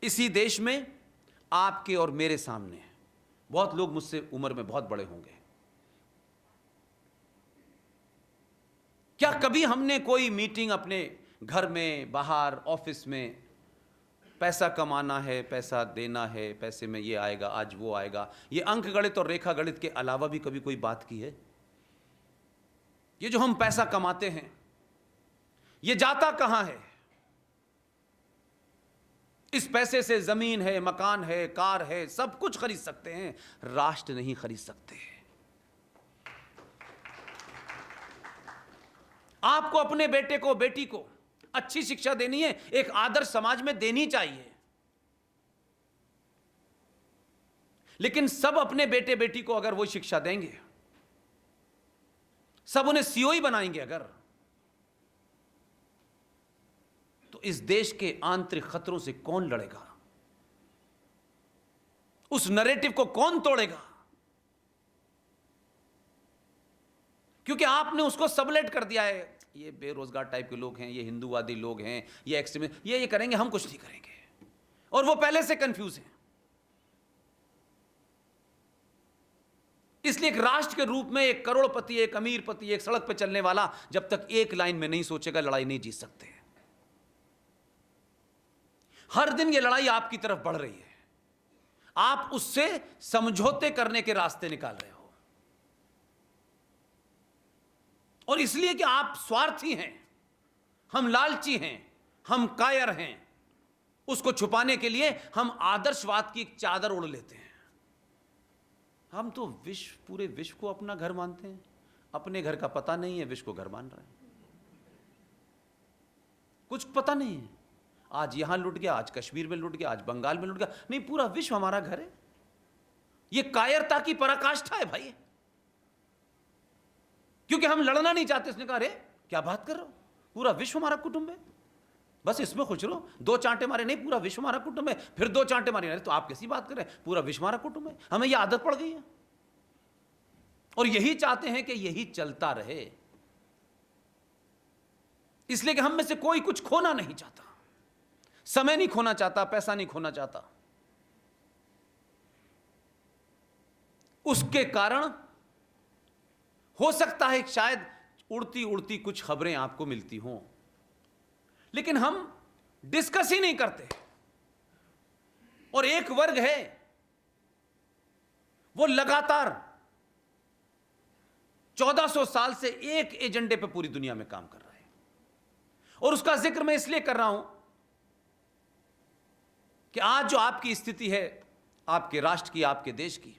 इसी देश में आपके और मेरे सामने बहुत लोग मुझसे उम्र में बहुत बड़े होंगे। क्या कभी हमने कोई मीटिंग अपने घर में, बाहर, ऑफिस में, पैसा कमाना है, पैसा देना है, पैसे में ये आएगा, आज वो आएगा, ये अंक गणित और रेखा गणित के अलावा भी कभी कोई बात की है? ये जो हम पैसा कमाते हैं, ये जाता कहां है? इस पैसे से जमीन है, मकान है, कार है, सब कुछ खरीद सकते हैं, राष्ट्र नहीं खरीद सकते। आपको अपने बेटे को, बेटी को अच्छी शिक्षा देनी है, एक आदर्श समाज में देनी चाहिए, लेकिन सब अपने बेटे बेटी को अगर वो शिक्षा देंगे, सब उन्हें सीओई बनाएंगे अगर, तो इस देश के आंतरिक खतरों से कौन लड़ेगा? उस नैरेटिव को कौन तोड़ेगा? क्योंकि आपने उसको सबलेट कर दिया है, ये बेरोजगार टाइप के लोग हैं, ये हिंदूवादी लोग हैं, ये एक्सट्रीमिस्ट, ये करेंगे, हम कुछ नहीं करेंगे, और वो पहले से कंफ्यूज हैं। इसलिए एक राष्ट्र के रूप में एक करोड़पति, एक अमीरपति, एक सड़क पर चलने वाला जब तक एक लाइन में नहीं सोचेगा, लड़ाई नहीं जीत सकते। हर दिन ये लड़ाई आपकी तरफ बढ़ रही है। आप उससे समझौते करने के रास्ते निकाल रहे हो, और इसलिए कि आप स्वार्थी हैं, हम लालची हैं, हम कायर हैं, उसको छुपाने के लिए हम आदर्शवाद की एक चादर ओढ़ लेते हैं। हम तो पूरे विश्व को अपना घर मानते हैं, अपने घर का पता नहीं है, विश्व को घर मान रहे हैं। कुछ पता नहीं है, आज यहां लुट गया, आज कश्मीर में लुट गया, आज बंगाल में लुट गया, नहीं पूरा विश्व हमारा घर है। यह कायरता की पराकाष्ठा है भाई, क्योंकि हम लड़ना नहीं चाहते। इसने कहा अरे क्या बात कर रहे हो, पूरा विश्व हमारा कुटुंब है, बस इसमें खुश रहो। दो चांटे मारे, नहीं पूरा विश्व हमारा कुटुंब है, फिर दो चांटे मारे, अरे तो आप कैसी बात कर रहे हैं, पूरा विश्व हमारा कुटुंब है। हमें यह आदत पड़ गई है और यही चाहते हैं कि यही चलता रहे, इसलिए कि हम में से कोई कुछ खोना नहीं चाहता, समय नहीं खोना चाहता, पैसा नहीं खोना चाहता। उसके कारण हो सकता है शायद उड़ती उड़ती कुछ खबरें आपको मिलती हों, लेकिन हम डिस्कस ही नहीं करते। और एक वर्ग है वो लगातार 1400 साल से एक एजेंडे पे पूरी दुनिया में काम कर रहा है, और उसका जिक्र मैं इसलिए कर रहा हूं कि आज जो आपकी स्थिति है, आपके राष्ट्र की, आपके देश की,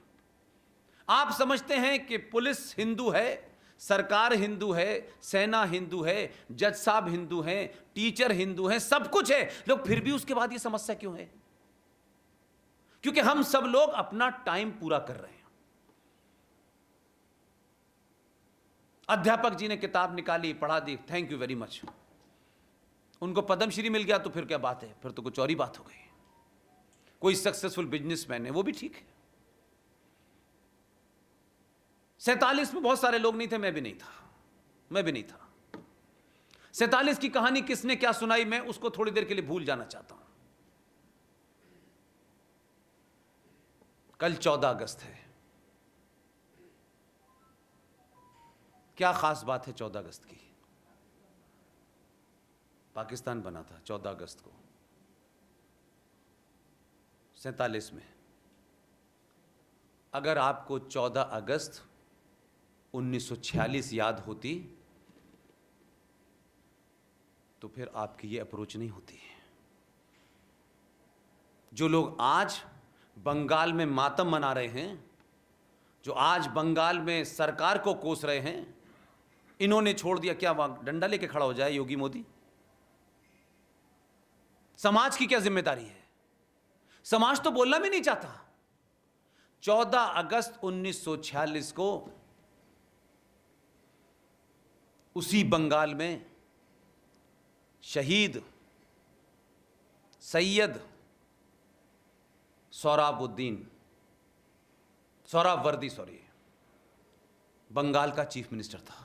आप समझते हैं कि पुलिस हिंदू है, सरकार हिंदू है, सेना हिंदू है, जज साहब हिंदू हैं, टीचर हिंदू हैं, सब कुछ है, लोग फिर भी उसके बाद ये समस्या क्यों है? क्योंकि हम सब लोग अपना टाइम पूरा कर रहे हैं। अध्यापक जी ने किताब निकाली, पढ़ा दी, थैंक यू वेरी मच, उनको पद्मश्री मिल गया तो फिर क्या बात है, फिर तो कुछ और ही बात हो गई। कोई सक्सेसफुल बिजनेसमैन है, वो भी ठीक है। 47 में बहुत सारे लोग नहीं थे, मैं भी नहीं था। 47 की कहानी किसने क्या सुनाई, मैं उसको थोड़ी देर के लिए भूल जाना चाहता हूं। कल 14 अगस्त है, क्या खास बात है 14 अगस्त की? पाकिस्तान बना था 14 अगस्त को 47 में। अगर आपको 14 अगस्त 1946 याद होती तो फिर आपकी ये अप्रोच नहीं होती। जो लोग आज बंगाल में मातम मना रहे हैं, जो आज बंगाल में सरकार को कोस रहे हैं, इन्होंने छोड़ दिया, क्या वहां डंडा लेके खड़ा हो जाए योगी मोदी? समाज की क्या जिम्मेदारी है? समाज तो बोलना भी नहीं चाहता। 14 अगस्त 1946 को उसी बंगाल में शहीद सैयद सोहरावर्दी बंगाल का चीफ मिनिस्टर था।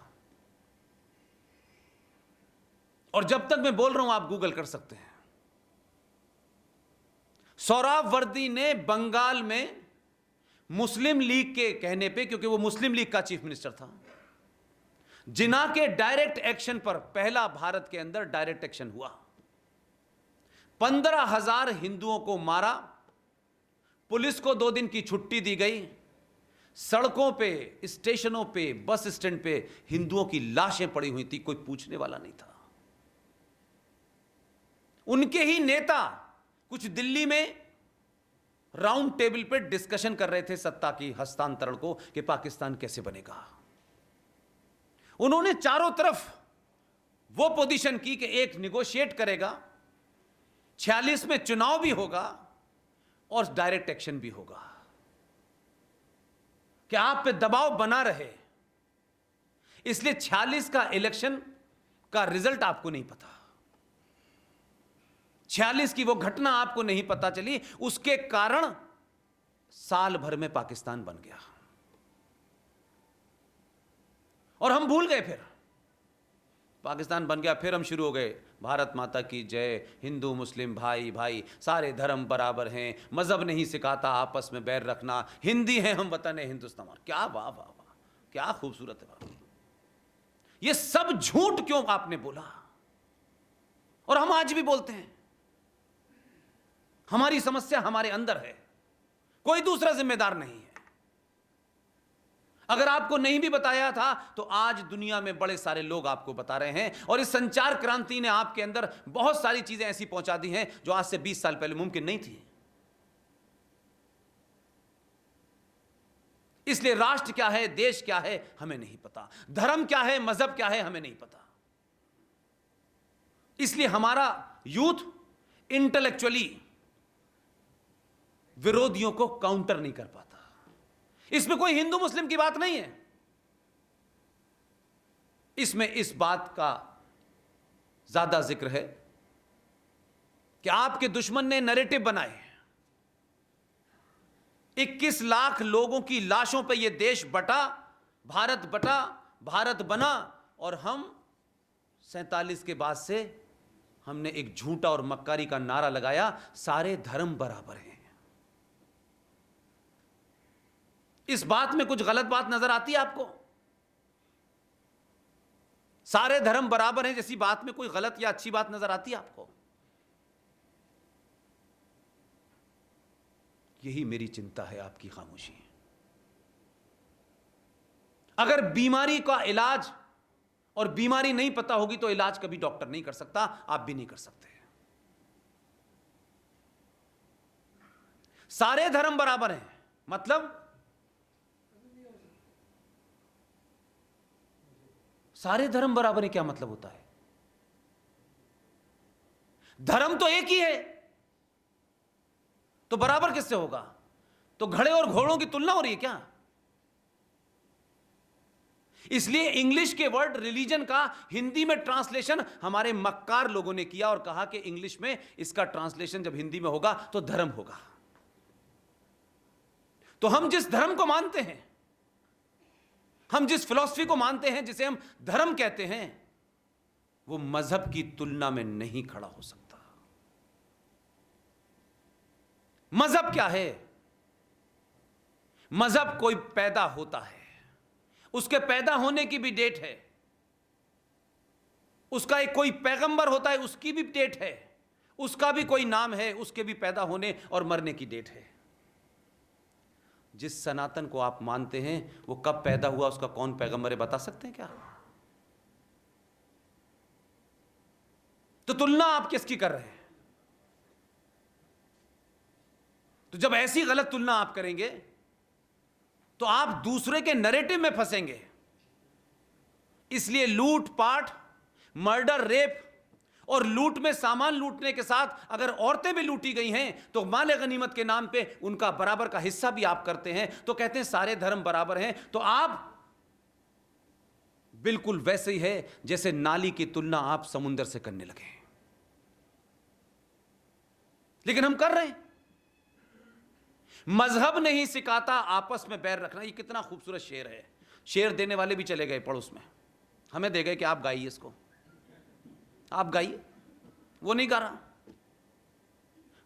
और जब तक मैं बोल रहा हूं आप गूगल कर सकते हैं। सोहरावर्दी ने बंगाल में मुस्लिम लीग के कहने पे, क्योंकि वो मुस्लिम लीग का चीफ मिनिस्टर था, जिन्ना के डायरेक्ट एक्शन पर पहला भारत के अंदर डायरेक्ट एक्शन हुआ। 15,000 हिंदुओं को मारा, पुलिस को 2 दिन की छुट्टी दी गई, सड़कों पे, स्टेशनों पे, बस स्टैंड पे हिंदुओं की लाशें पड़ी हुई थी, कोई पूछने वाला नहीं था। उनके ही नेता कुछ दिल्ली में राउंड टेबल पे डिस्कशन कर रहे थे सत्ता की हस्तांतरण को, कि पाकिस्तान कैसे बनेगा। उन्होंने चारों तरफ वो पोजीशन की कि एक निगोशिएट करेगा, 46 में चुनाव भी होगा और डायरेक्ट एक्शन भी होगा, कि आप पे दबाव बना रहे। इसलिए 46 का इलेक्शन का रिजल्ट आपको नहीं पता, 46 की वो घटना आपको नहीं पता चली, उसके कारण साल भर में पाकिस्तान बन गया और हम भूल गए। फिर पाकिस्तान बन गया, फिर हम शुरू हो गए, भारत माता की जय, हिंदू मुस्लिम भाई भाई, सारे धर्म बराबर हैं, मजहब नहीं सिखाता आपस में बैर रखना, हिंदी हैं हम, वतन है हिंदुस्तान। क्या वाह वाह वाह, क्या खूबसूरत है बात। ये सब झूठ क्यों आपने बोला? और हम आज भी बोलते हैं। हमारी समस्या हमारे अंदर है, कोई दूसरा जिम्मेदार नहीं है। अगर आपको नहीं भी बताया था तो आज दुनिया में बड़े सारे लोग आपको बता रहे हैं, और इस संचार क्रांति ने आपके अंदर बहुत सारी चीजें ऐसी पहुंचा दी हैं जो आज से 20 साल पहले मुमकिन नहीं थी। इसलिए राष्ट्र क्या है, देश क्या है, हमें नहीं पता। धर्म क्या है, मजहब क्या है, हमें नहीं पता। इसलिए हमारा यूथ इंटेलेक्चुअली विरोधियों को काउंटर नहीं कर पाता। इसमें कोई हिंदू मुस्लिम की बात नहीं है। इसमें इस बात का ज्यादा जिक्र है कि आपके दुश्मन ने नैरेटिव बनाए, 21 लाख लोगों की लाशों पे यह देश बटा, भारत बना, और हम 47 के बाद से हमने एक झूठा और मक्कारी का नारा लगाया, सारे धर्म बराबर हैं। इस बात में कुछ गलत बात नजर आती है आपको? सारे धर्म बराबर हैं जैसी बात में कोई गलत या अच्छी बात नजर आती है आपको? यही मेरी चिंता है, आपकी खामोशी। अगर बीमारी का इलाज और बीमारी नहीं पता होगी तो इलाज कभी डॉक्टर नहीं कर सकता, आप भी नहीं कर सकते। सारे धर्म बराबर हैं मतलब सारे धर्म बराबर है, क्या मतलब होता है? धर्म तो एक ही है, तो बराबर किससे होगा? तो घड़े और घोड़ों की तुलना हो रही है क्या? इसलिए इंग्लिश के वर्ड रिलीजन का हिंदी में ट्रांसलेशन हमारे मक्कार लोगों ने किया और कहा कि इंग्लिश में इसका ट्रांसलेशन जब हिंदी में होगा तो धर्म होगा। तो हम जिस धर्म को मानते हैं, हम जिस फिलॉसफी को मानते हैं, जिसे हम धर्म कहते हैं, वो मजहब की तुलना में नहीं खड़ा हो सकता। मजहब क्या है? मजहब कोई पैदा होता है, उसके पैदा होने की भी डेट है, उसका एक कोई पैगंबर होता है, उसकी भी डेट है, उसका भी कोई नाम है, उसके भी पैदा होने और मरने की डेट है। जिस सनातन को आप मानते हैं वो कब पैदा हुआ, उसका कौन पैगंबर है, बता सकते हैं क्या? तो तुलना आप किसकी कर रहे हैं? तो जब ऐसी गलत तुलना आप करेंगे तो आप दूसरे के नैरेटिव में फंसेंगे। इसलिए लूट पाट, मर्डर, रेप और लूट में सामान लूटने के साथ अगर औरतें भी लूटी गई हैं तो माले गनीमत के नाम पे उनका बराबर का हिस्सा भी आप करते हैं, तो कहते हैं सारे धर्म बराबर हैं। तो आप बिल्कुल वैसे ही है जैसे नाली की तुलना आप समुंदर से करने लगे। लेकिन हम कर रहे हैं। मजहब नहीं सिखाता आपस में बैर रखना। ये कितना खूबसूरत शेर है। शेर देने वाले भी चले गए पड़ोस में, हमें दे गए कि आप गाइए इसको, आप गाइए। वो नहीं गा रहा।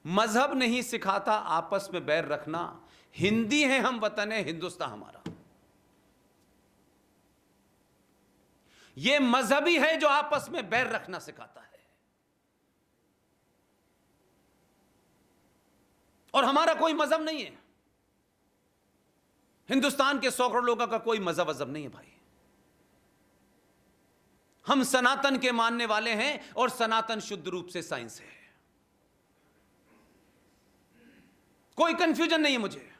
मजहब नहीं सिखाता आपस में बैर रखना, हिंदी है हम, वतन है हिंदुस्तान हमारा। यह मजहबी है जो आपस में बैर रखना सिखाता है। और हमारा कोई मजहब नहीं है। हिंदुस्तान के 100 करोड़ लोगों का कोई मजहब वजहब नहीं है भाई। हम सनातन के मानने वाले हैं और सनातन शुद्ध रूप से साइंस है। कोई कंफ्यूजन नहीं है मुझे।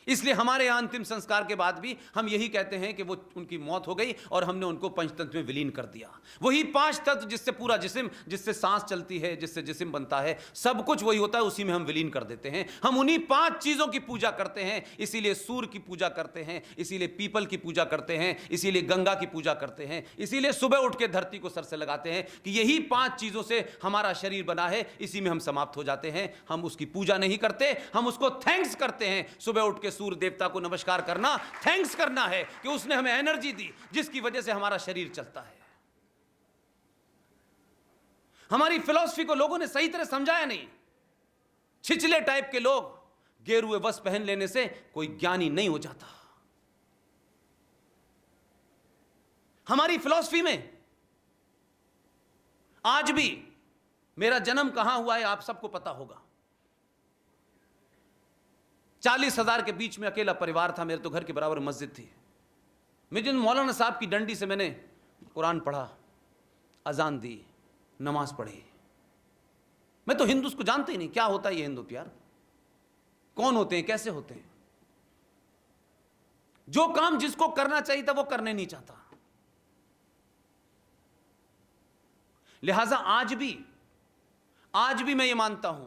इसलिए हमारे यहां अंतिम संस्कार के बाद भी हम यही कहते हैं कि वो उनकी मौत हो गई और हमने उनको पंचतत्व में विलीन कर दिया। वही 5 तत्व जिससे पूरा जिस्म, जिससे सांस चलती है, जिससे जिस्म बनता है, सब कुछ वही होता है, उसी में हम विलीन कर देते हैं। हम उन्हीं 5 चीजों की पूजा करते हैं। इसीलिए सूर्य की पूजा करते हैं, इसीलिए पीपल की पूजा करते हैं, इसीलिए गंगा की पूजा करते हैं, इसीलिए सुबह उठ के धरती को सर से लगाते हैं कि यही 5 चीजों से हमारा शरीर बना है। इसी में हम समाप्त हो जाते हैं। हम उसकी पूजा नहीं करते, हम उसको थैंक्स करते हैं। सुबह उठ के सूर्य देवता को नमस्कार करना, थैंक्स करना है कि उसने हमें एनर्जी दी जिसकी वजह से हमारा शरीर चलता है। हमारी फिलॉसफी को लोगों ने सही तरह समझाया नहीं। छिछले टाइप के लोग, गेरुए वस्त्र पहन लेने से कोई ज्ञानी नहीं हो जाता। हमारी फिलॉसफी में आज भी, मेरा जन्म कहां हुआ है आप सबको पता होगा, 40,000 के बीच में अकेला परिवार था, मेरे तो घर के बराबर मस्जिद थी। मैं जिन मौलाना साहब की डंडी से मैंने कुरान पढ़ा, अजान दी, नमाज पढ़ी। मैं तो हिंदू को जानते ही नहीं, क्या होता है ये हिंदू यार, कौन होते हैं, कैसे होते हैं। जो काम जिसको करना चाहिए था वो करने नहीं चाहता। लिहाजा आज भी मैं ये मानता हूं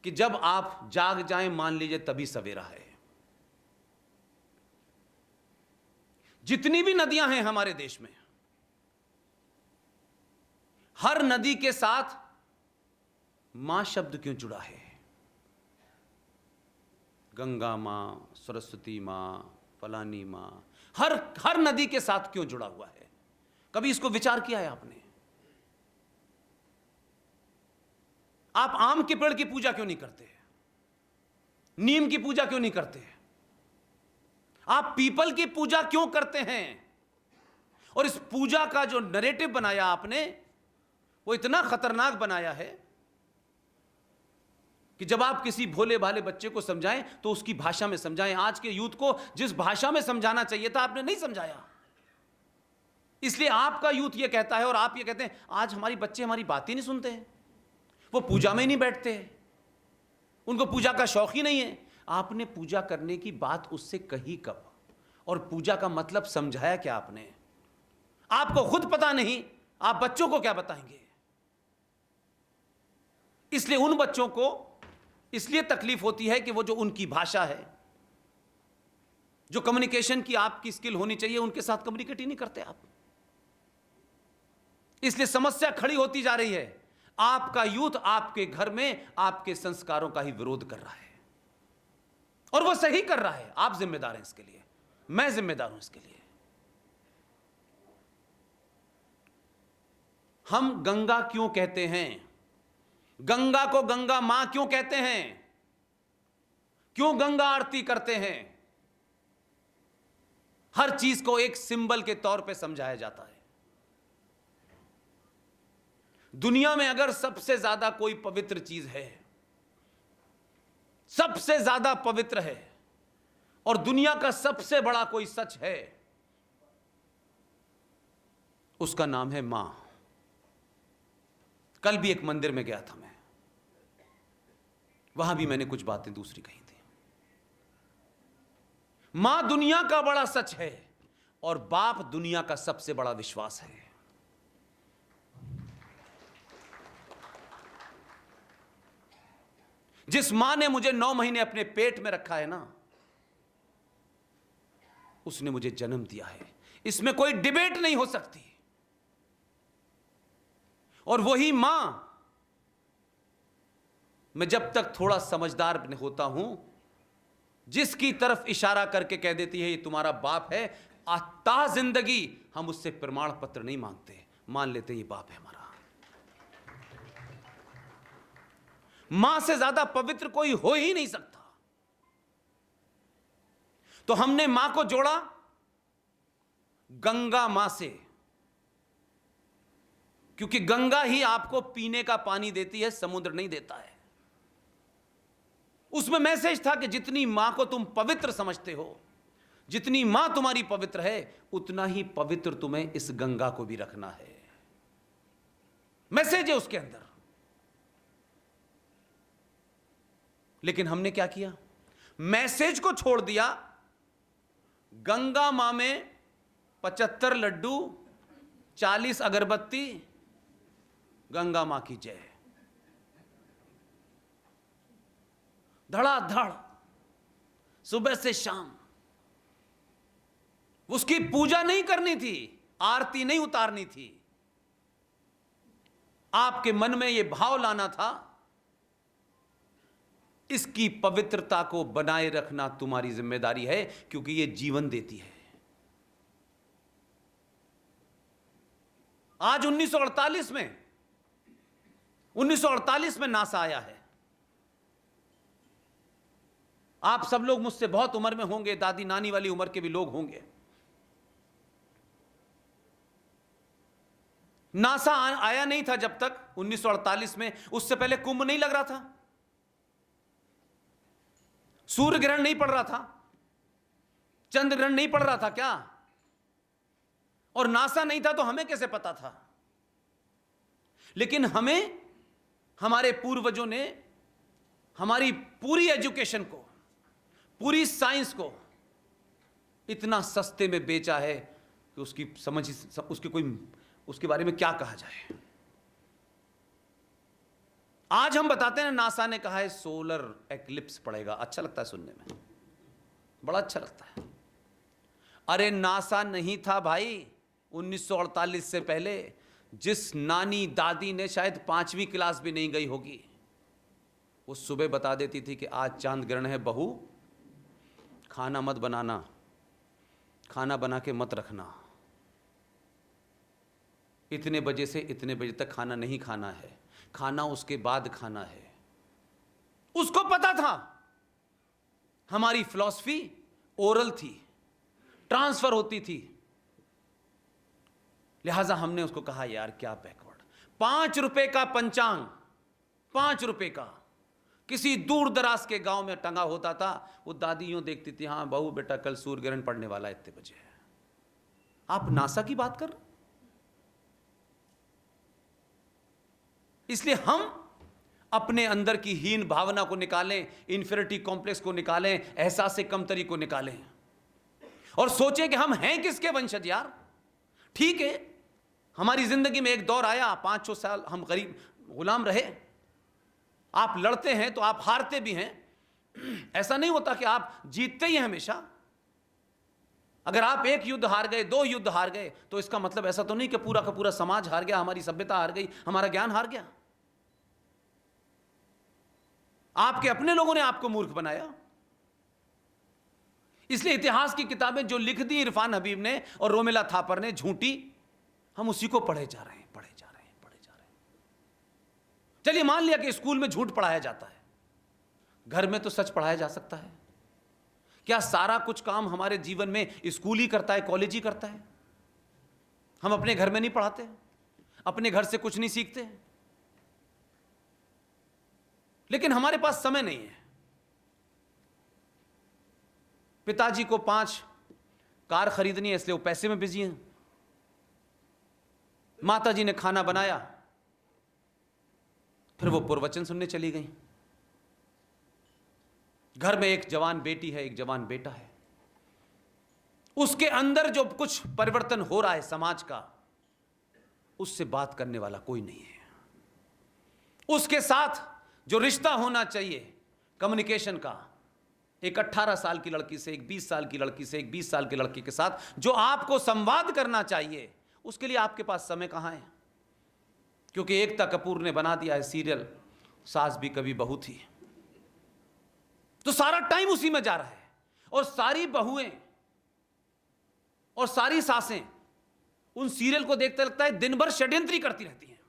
कि जब आप जाग जाएं, मान लीजिए तभी सवेरा है। जितनी भी नदियां हैं हमारे देश में, हर नदी के साथ मां शब्द क्यों जुड़ा है? गंगा मां, सरस्वती मां, फलानी मां, हर नदी के साथ क्यों जुड़ा हुआ है? कभी इसको विचार किया है आपने? आप आम के पेड़ की पूजा क्यों नहीं करते? नीम की पूजा क्यों नहीं करते? आप पीपल की पूजा क्यों करते हैं? और इस पूजा का जो नैरेटिव बनाया आपने, वो इतना खतरनाक बनाया है कि जब आप किसी भोले भाले बच्चे को समझाएं तो उसकी भाषा में समझाएं। आज के यूथ को जिस भाषा में समझाना चाहिए था आपने नहीं समझाया, इसलिए आपका यूथ ये कहता है और आप ये कहते हैं आज हमारी बच्चे हमारी बात ही नहीं सुनते हैं, वो पूजा में ही नहीं बैठते, उनको पूजा का शौक ही नहीं है। आपने पूजा करने की बात उससे कही कब? और पूजा का मतलब समझाया क्या आपने? आपको खुद पता नहीं, आप बच्चों को क्या बताएंगे? इसलिए उन बच्चों को इसलिए तकलीफ होती है कि वो जो उनकी भाषा है, जो कम्युनिकेशन की आपकी स्किल होनी चाहिए, उनके साथ कम्युनिकेट ही नहीं करते आप। इसलिए समस्या खड़ी होती जा रही है। आपका यूथ आपके घर में आपके संस्कारों का ही विरोध कर रहा है और वो सही कर रहा है। आप जिम्मेदार हैं इसके लिए, मैं जिम्मेदार हूं इसके लिए। हम गंगा क्यों कहते हैं? गंगा को गंगा मां क्यों कहते हैं? क्यों गंगा आरती करते हैं? हर चीज को एक सिंबल के तौर पे समझाया जाता है। दुनिया में अगर सबसे ज्यादा कोई पवित्र चीज है, सबसे ज्यादा पवित्र है, और दुनिया का सबसे बड़ा कोई सच है, उसका नाम है मां। कल भी एक मंदिर में गया था मैं, वहां भी मैंने कुछ बातें दूसरी कही थी। मां दुनिया का बड़ा सच है और बाप दुनिया का सबसे बड़ा विश्वास है। जिस मां ने मुझे 9 महीने अपने पेट में रखा है ना, उसने मुझे जन्म दिया है, इसमें कोई डिबेट नहीं हो सकती। और वही मां, मैं जब तक थोड़ा समझदार होता हूं, जिसकी तरफ इशारा करके कह देती है ये तुम्हारा बाप है, आता जिंदगी हम उससे प्रमाण पत्र नहीं मांगते, मान लेते ये बाप है हमारा। मां से ज्यादा पवित्र कोई हो ही नहीं सकता। तो हमने मां को जोड़ा गंगा मां से, क्योंकि गंगा ही आपको पीने का पानी देती है, समुद्र नहीं देता है। उसमें मैसेज था कि जितनी मां को तुम पवित्र समझते हो, जितनी मां तुम्हारी पवित्र है, उतना ही पवित्र तुम्हें इस गंगा को भी रखना है। मैसेज है उसके अंदर। लेकिन हमने क्या किया? मैसेज को छोड़ दिया। गंगा मां में 75 लड्डू, 40 अगरबत्ती, गंगा मां की जय, धड़ाधड़ सुबह से शाम। उसकी पूजा नहीं करनी थी, आरती नहीं उतारनी थी, आपके मन में यह भाव लाना था, इसकी पवित्रता को बनाए रखना तुम्हारी जिम्मेदारी है, क्योंकि यह जीवन देती है। आज 1948 में नासा आया है। आप सब लोग मुझसे बहुत उम्र में होंगे, दादी नानी वाली उम्र के भी लोग होंगे। नासा आया नहीं था जब तक 1948 में, उससे पहले कुंभ नहीं लग रहा था। सूर्य ग्रहण नहीं पड़ रहा था, चंद्र ग्रहण नहीं पड़ रहा था क्या? और नासा नहीं था तो हमें कैसे पता था? लेकिन हमें हमारे पूर्वजों ने हमारी पूरी एजुकेशन को, पूरी साइंस को इतना सस्ते में बेचा है कि उसकी समझ, उसके बारे में क्या कहा जाए। आज हम बताते हैं नासा ने कहा है सोलर एक्लिप्स पड़ेगा, अच्छा लगता है सुनने में, बड़ा अच्छा लगता है। अरे नासा नहीं था भाई 1948 से पहले। जिस नानी दादी ने शायद 5वीं क्लास भी नहीं गई होगी, वो सुबह बता देती थी कि आज चांद ग्रहण है, बहू खाना मत बनाना, खाना बना के मत रखना, इतने बजे से इतने बजे तक खाना नहीं खाना है, खाना उसके बाद खाना है। उसको पता था। हमारी फिलॉसफी ओरल थी, ट्रांसफर होती थी, लिहाजा हमने उसको कहा यार क्या बैकवर्ड। 5 रुपए का पंचांग, 5 रुपए का किसी दूर दराज के गांव में टंगा होता था। वो दादी यूं देखती थी, हाँ बहू बेटा कल सूर्य ग्रहण पड़ने वाला है इतने बजे है। आप नासा की बात कर रहे? इसलिए हम अपने अंदर की हीन भावना को निकालें, इंफीरियरिटी कॉम्प्लेक्स को निकालें, एहसास कमतरी को निकालें और सोचें कि हम हैं किसके वंशज यार। ठीक है, हमारी जिंदगी में एक दौर आया, 5-6 साल हम गरीब गुलाम रहे। आप लड़ते हैं तो आप हारते भी हैं, ऐसा नहीं होता कि आप जीतते ही हैं हमेशा। अगर आप एक युद्ध हार गए, 2 युद्ध हार गए, तो इसका मतलब ऐसा तो नहीं कि पूरा का पूरा समाज हार गया, हमारी सभ्यता हार गई, हमारा ज्ञान हार गया। आपके अपने लोगों ने आपको मूर्ख बनाया। इसलिए इतिहास की किताबें जो लिख दी इरफान हबीब ने और रोमिला थापर ने झूठी, हम उसी को पढ़े जा रहे हैं, पढ़े जा रहे हैं, पढ़े जा रहे हैं। चलिए मान लिया कि स्कूल में झूठ पढ़ाया जाता है, घर में तो सच पढ़ाया जा सकता है। क्या सारा कुछ काम हमारे जीवन में स्कूल ही करता है, कॉलेज ही करता है? हम अपने घर में नहीं पढ़ाते, अपने घर से कुछ नहीं सीखते। लेकिन हमारे पास समय नहीं है। पिताजी को 5 कार खरीदनी है, इसलिए वो पैसे में बिजी हैं। माताजी ने खाना बनाया, फिर वो प्रवचन सुनने चली गई। घर में एक जवान बेटी है, एक जवान बेटा है। उसके अंदर जो कुछ परिवर्तन हो रहा है समाज का, उससे बात करने वाला कोई नहीं है। उसके साथ जो रिश्ता होना चाहिए कम्युनिकेशन का, एक 18 साल की लड़की से, एक 20 साल की लड़की से, एक 20 साल के लड़के के साथ जो आपको संवाद करना चाहिए, उसके लिए आपके पास समय कहां है? क्योंकि एकता कपूर ने बना दिया है सीरियल सास भी कभी बहू थी, तो सारा टाइम उसी में जा रहा है। और सारी बहुएं और सारी सासें उन सीरियल को देखते लगता है दिन भर षड्यंत्री करती रहती हैं,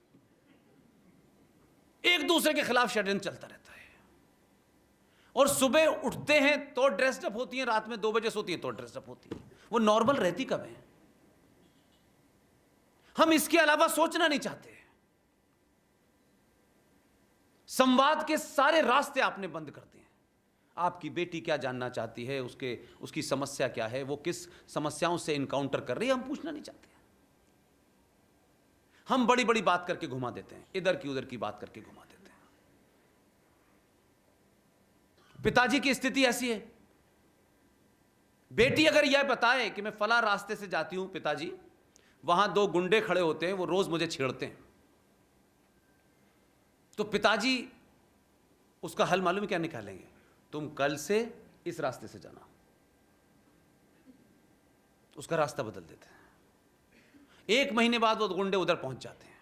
एक दूसरे के खिलाफ षड्यंत्र चलता रहता है। और सुबह उठते हैं तो ड्रेसअप होती हैं, रात में 2 बजे सोती हैं तो ड्रेसअप होती हैं। वो नॉर्मल रहती कब है? हम इसके अलावा सोचना नहीं चाहते। संवाद के सारे रास्ते आपने बंद कर दिए। आपकी बेटी क्या जानना चाहती है, उसकी समस्या क्या है, वो किस समस्याओं से इनकाउंटर कर रही है, हम पूछना नहीं चाहते। हम बड़ी बड़ी बात करके घुमा देते हैं, इधर की उधर की बात करके घुमा देते हैं। पिताजी की स्थिति ऐसी है, बेटी अगर यह बताए कि मैं फला रास्ते से जाती हूं पिताजी, वहां 2 गुंडे खड़े होते हैं, वो रोज मुझे छेड़ते हैं, तो पिताजी उसका हल मालूम क्या निकालेंगे? तुम कल से इस रास्ते से जाना। उसका रास्ता बदल देते हैं। 1 महीने बाद वो गुंडे उधर पहुंच जाते हैं।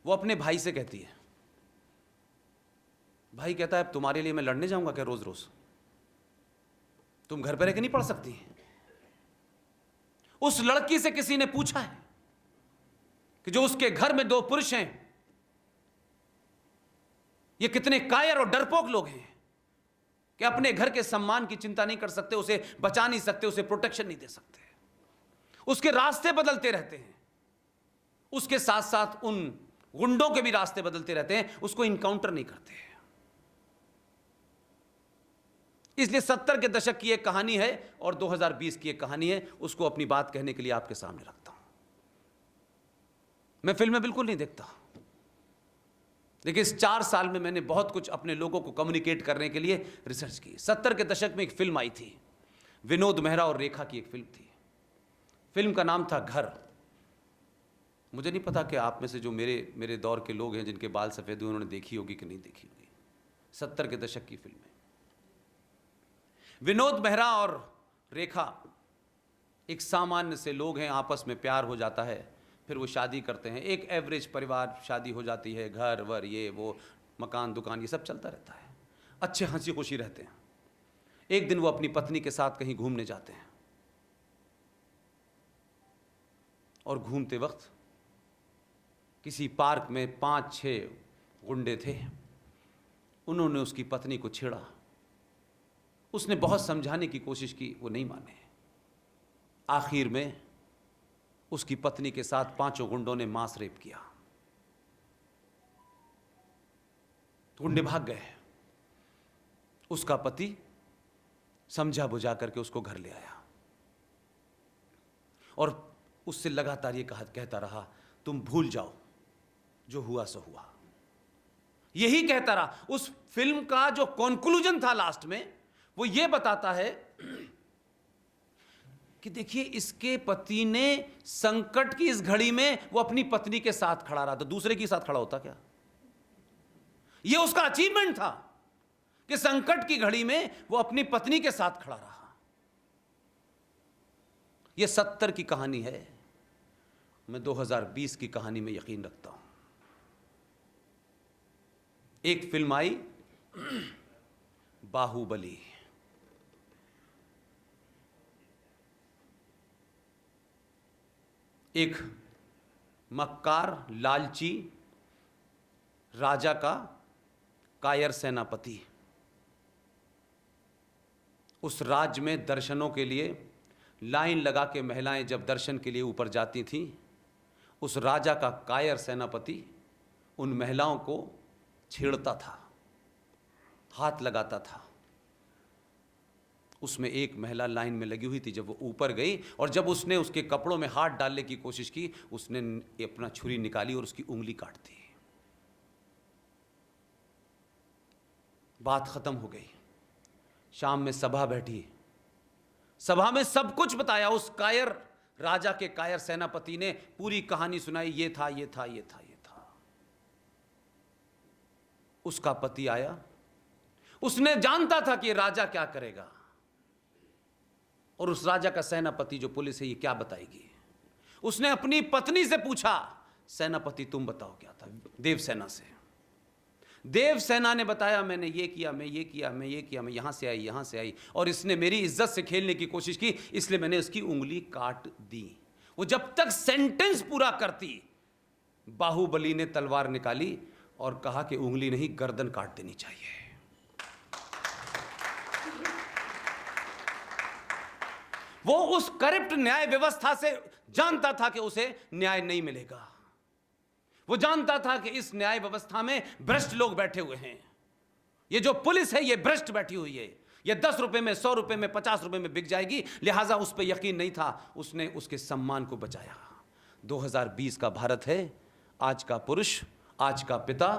वो अपने भाई से कहती है, भाई कहता है अब तुम्हारे लिए मैं लड़ने जाऊंगा क्या रोज रोज? तुम घर पर रह के नहीं पढ़ सकती? उस लड़की से किसी ने पूछा है कि जो उसके घर में 2 पुरुष हैं, ये कितने कायर और डरपोक लोग हैं कि अपने घर के सम्मान की चिंता नहीं कर सकते, उसे बचा नहीं सकते, उसे प्रोटेक्शन नहीं दे सकते, उसके रास्ते बदलते रहते हैं। उसके साथ साथ उन गुंडों के भी रास्ते बदलते रहते हैं, उसको इनकाउंटर नहीं करते। इसलिए 70 के दशक की एक कहानी है और 2020 की एक कहानी है, उसको अपनी बात कहने के लिए आपके सामने रखता हूं। मैं फिल्में बिल्कुल नहीं देखता, लेकिन इस 4 साल में मैंने बहुत कुछ अपने लोगों को कम्युनिकेट करने के लिए रिसर्च की। 70 के दशक में एक फिल्म आई थी, विनोद मेहरा और रेखा की एक फिल्म थी। फिल्म का नाम था घर। मुझे नहीं पता कि आप में से जो मेरे दौर के लोग हैं जिनके बाल सफ़ेद हुए, उन्होंने देखी होगी कि नहीं देखी होगी। 70 के दशक की फिल्म है। विनोद मेहरा और रेखा एक सामान्य से लोग हैं, आपस में प्यार हो जाता है, फिर वो शादी करते हैं। एक एवरेज परिवार, शादी हो जाती है, घर वर ये वो, मकान दुकान ये सब चलता रहता है, अच्छे हंसी खुशी रहते हैं। एक दिन वो अपनी पत्नी के साथ कहीं घूमने जाते हैं और घूमते वक्त किसी पार्क में 5-6 गुंडे थे। उन्होंने उसकी पत्नी को छेड़ा। उसने बहुत समझाने की कोशिश की, वो नहीं माने। आखिर में उसकी पत्नी के साथ 5 गुंडों ने मांस रेप किया। गुंडे भाग गए। उसका पति समझा बुझा करके उसको घर ले आया और उससे लगातार ये कहता रहा, तुम भूल जाओ, जो हुआ सो हुआ। यही कहता रहा। उस फिल्म का जो कंक्लूजन था लास्ट में, वो ये बताता है कि देखिए, इसके पति ने संकट की इस घड़ी में वो अपनी पत्नी के साथ खड़ा रहा, तो दूसरे के साथ खड़ा होता क्या? ये उसका अचीवमेंट था कि संकट की घड़ी में वो अपनी पत्नी के साथ खड़ा रहा। ये 70 की कहानी है। मैं 2020 की कहानी में यकीन रखता हूं। एक फिल्म आई बाहुबली। एक मक्कार लालची राजा का कायर सेनापति, उस राज्य में दर्शनों के लिए लाइन लगा के महिलाएं जब दर्शन के लिए ऊपर जाती थीं, उस राजा का कायर सेनापति उन महिलाओं को छेड़ता था, हाथ लगाता था। उसमें एक महिला लाइन में लगी हुई थी। जब वो ऊपर गई और जब उसने उसके कपड़ों में हाथ डालने की कोशिश की, उसने अपना छुरी निकाली और उसकी उंगली काट दी। बात खत्म हो गई। शाम में सभा बैठी। सभा में सब कुछ बताया। उस कायर राजा के कायर सेनापति ने पूरी कहानी सुनाई। ये था, ये था, ये था, ये था। उसका पति आया। उसने जानता था कि राजा क्या करेगा, और उस राजा का सेनापति जो पुलिस है, ये क्या बताएगी। उसने अपनी पत्नी से पूछा, सेनापति तुम बताओ क्या था। देवसेना से। देवसेना ने बताया, मैंने ये किया, मैं ये किया, मैं ये किया, मैं यहां से आई, यहां से आई, और इसने मेरी इज्जत से खेलने की कोशिश की, इसलिए मैंने उसकी उंगली काट दी। वो जब तक सेंटेंस पूरा करती, बाहुबली ने तलवार निकाली और कहा कि उंगली नहीं, गर्दन काट देनी चाहिए। वो उस करप्ट न्याय व्यवस्था से जानता था कि उसे न्याय नहीं मिलेगा। वो जानता था कि इस न्याय व्यवस्था में भ्रष्ट लोग बैठे हुए हैं। ये जो पुलिस है, ये भ्रष्ट बैठी हुई है। ये 10 रुपए में, 100 रुपए में, 50 रुपए में बिक जाएगी। लिहाजा उस पर यकीन नहीं था। उसने उसके सम्मान को बचाया। 2020 का भारत है। आज का पुरुष, आज का पिता,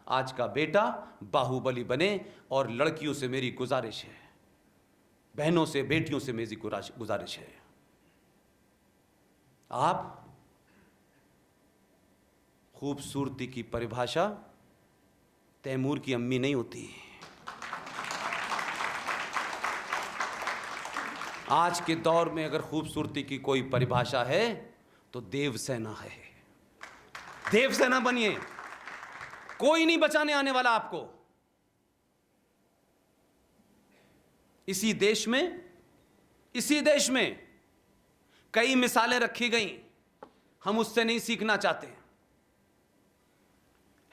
आज का बेटा बाहुबली बने। और लड़कियों से मेरी गुजारिश है, बहनों से, बेटियों से मेरी गुजारिश है, आप खूबसूरती की परिभाषा तैमूर की अम्मी नहीं होती। आज के दौर में अगर खूबसूरती की कोई परिभाषा है तो देवसेना है। देवसेना बनिए, कोई नहीं बचाने आने वाला आपको। इसी देश में कई मिसालें रखी गई, हम उससे नहीं सीखना चाहते।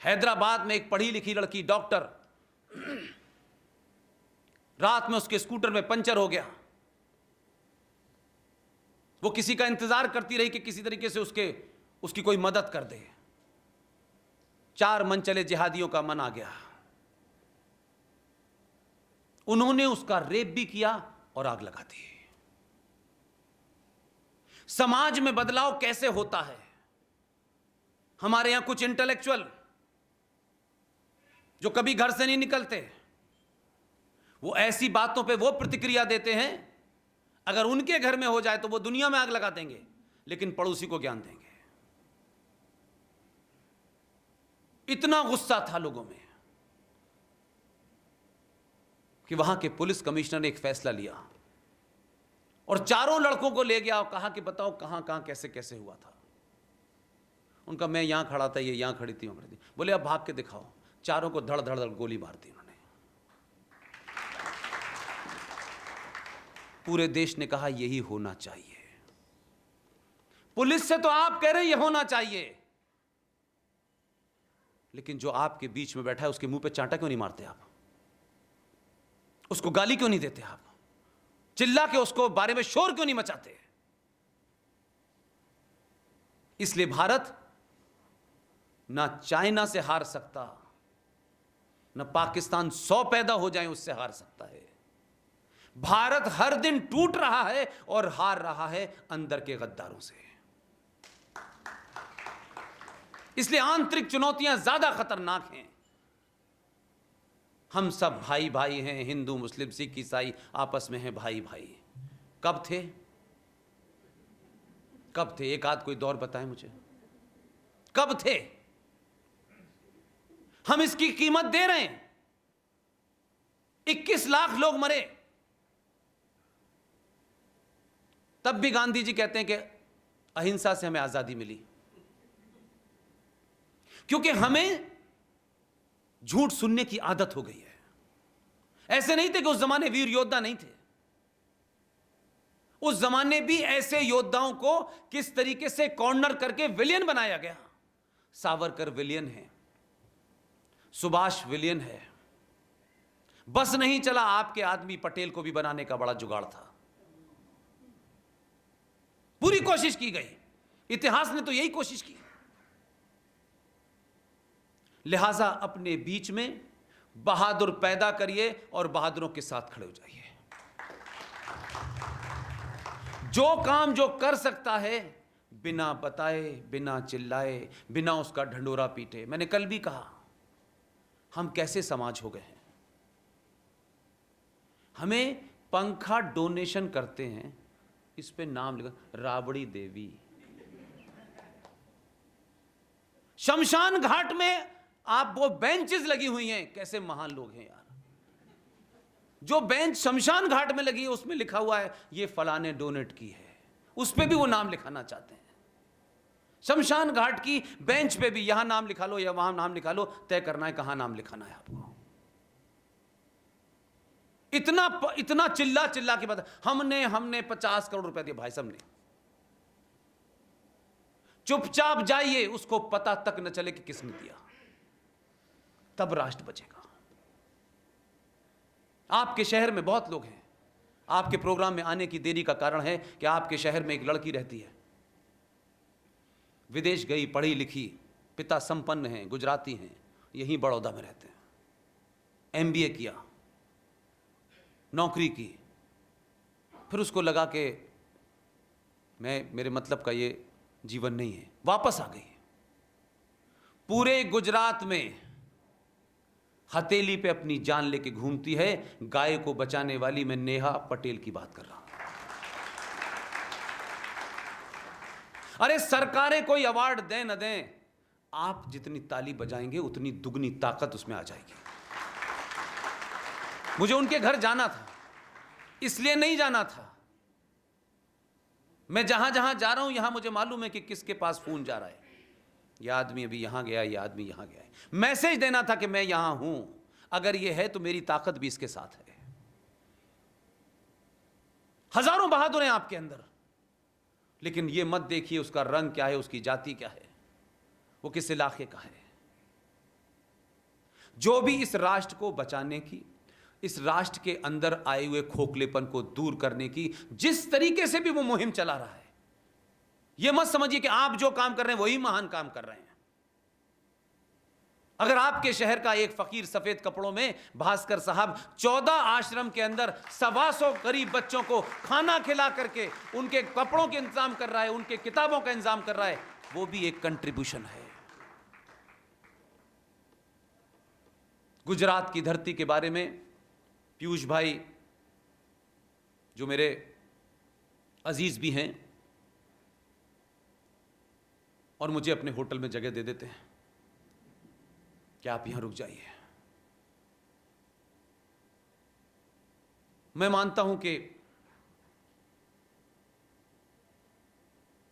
हैदराबाद में एक पढ़ी लिखी लड़की डॉक्टर, रात में उसके स्कूटर में पंचर हो गया। वो किसी का इंतजार करती रही कि किसी तरीके से उसकी कोई मदद कर दे। 4 मनचले जिहादियों का मन आ गया। उन्होंने उसका रेप भी किया और आग लगा दी। समाज में बदलाव कैसे होता है? हमारे यहां कुछ इंटेलेक्चुअल जो कभी घर से नहीं निकलते, वो ऐसी बातों पे वो प्रतिक्रिया देते हैं, अगर उनके घर में हो जाए तो वो दुनिया में आग लगा देंगे, लेकिन पड़ोसी को ज्ञान देंगे। इतना गुस्सा था लोगों में कि वहां के पुलिस कमिश्नर ने एक फैसला लिया और चारों लड़कों को ले गया और कहा कि बताओ कहां कहां कैसे कैसे हुआ था। उनका मैं यहां खड़ा था, ये यहां खड़ी थी, वहां खड़ी थी। बोले अब भाग के दिखाओ। चारों को धड़ धड़ धड़ गोली मार दी उन्होंने। पूरे देश ने कहा यही होना चाहिए। पुलिस से तो आप कह रहे हैं ये होना चाहिए, लेकिन जो आपके बीच में बैठा है उसके मुंह पे चांटा क्यों नहीं मारते आप? उसको गाली क्यों नहीं देते आप? चिल्ला के उसको बारे में शोर क्यों नहीं मचाते? इसलिए भारत ना चाइना से हार सकता, ना पाकिस्तान 100 पैदा हो जाए उससे हार सकता है। भारत हर दिन टूट रहा है और हार रहा है अंदर के गद्दारों से। इसलिए आंतरिक चुनौतियां ज्यादा खतरनाक हैं। हम सब भाई भाई हैं, हिंदू मुस्लिम सिख ईसाई आपस में हैं भाई भाई। कब थे? कब थे? एक आध कोई दौर बताएं मुझे, कब थे? हम इसकी कीमत दे रहे हैं। 21 लाख लोग मरे, तब भी गांधी जी कहते हैं कि अहिंसा से हमें आजादी मिली, क्योंकि हमें झूठ सुनने की आदत हो गई है। ऐसे नहीं थे कि उस जमाने वीर योद्धा नहीं थे। उस जमाने भी ऐसे योद्धाओं को किस तरीके से कॉर्नर करके विलियन बनाया गया। सावरकर विलियन है, सुभाष विलियन है। बस नहीं चला, आपके आदमी पटेल को भी बनाने का बड़ा जुगाड़ था। पूरी कोशिश की गई, इतिहास ने तो यही कोशिश की। लिहाजा अपने बीच में बहादुर पैदा करिए और बहादुरों के साथ खड़े हो जाइए। जो काम जो कर सकता है, बिना बताए, बिना चिल्लाए, बिना उसका ढंडोरा पीटे। मैंने कल भी कहा, हम कैसे समाज हो गए हैं। हमें पंखा डोनेशन करते हैं, इस पे नाम लिखा राबड़ी देवी। शमशान घाट में आप वो बेंचेस लगी हुई हैं, कैसे महान लोग हैं यार। जो बेंच शमशान घाट में लगी है उसमें लिखा हुआ है ये फलाने डोनेट की है, उस पे भी वो नाम लिखाना चाहते हैं। शमशान घाट की बेंच पे भी यहां नाम लिखा लो या वहां नाम लिखा लो, तय करना है कहां नाम लिखाना है आपको। इतना चिल्ला चिल्ला के बाद हमने 50 करोड़ रुपए दिए। भाई साहब ने चुपचाप जाइए, उसको पता तक न चले कि किसने दिया, तब राष्ट्र बचेगा। आपके शहर में बहुत लोग हैं, आपके प्रोग्राम में आने की देरी का कारण है कि आपके शहर में एक लड़की रहती है, विदेश गई, पढ़ी लिखी, पिता संपन्न हैं, गुजराती हैं, यहीं बड़ौदा में रहते हैं, MBA किया, नौकरी की, फिर उसको लगा कि मेरे मतलब का ये जीवन नहीं है, वापस आ गई। पूरे गुजरात में हथेली पे अपनी जान लेके घूमती है। गाय को बचाने वाली मैं नेहा पटेल की बात कर रहा हूं। अरे सरकारें कोई अवार्ड दें न दें, आप जितनी ताली बजाएंगे उतनी दुगनी ताकत उसमें आ जाएगी। मुझे उनके घर जाना था, इसलिए नहीं जाना था। मैं जहां जहां जा रहा हूं यहां मुझे मालूम है कि किसके पास फोन जा रहा है। यह आदमी अभी यहां गया, यह आदमी यहां गया है। मैसेज देना था कि मैं यहां हूं, अगर यह है तो मेरी ताकत भी इसके साथ है। हजारों बहादुर हैं आपके अंदर, लेकिन यह मत देखिए उसका रंग क्या है, उसकी जाति क्या है, वो किस इलाके का है। जो भी इस राष्ट्र को बचाने की, इस राष्ट्र के अंदर आए हुए खोखलेपन को दूर करने की जिस तरीके से भी वो मुहिम चला रहा है, यह मत समझिए कि आप जो काम कर रहे हैं वही महान काम कर रहे हैं। अगर आपके शहर का एक फकीर सफेद कपड़ों में भास्कर साहब 14 आश्रम के अंदर 125 गरीब बच्चों को खाना खिला करके उनके कपड़ों के इंतजाम कर रहा है, उनके किताबों का इंतजाम कर रहा है, वो भी एक कंट्रीब्यूशन है। गुजरात की धरती के बारे में पीयूष भाई जो मेरे अजीज भी हैं और मुझे अपने होटल में जगह दे देते हैं कि आप यहां रुक जाइए। मैं मानता हूं कि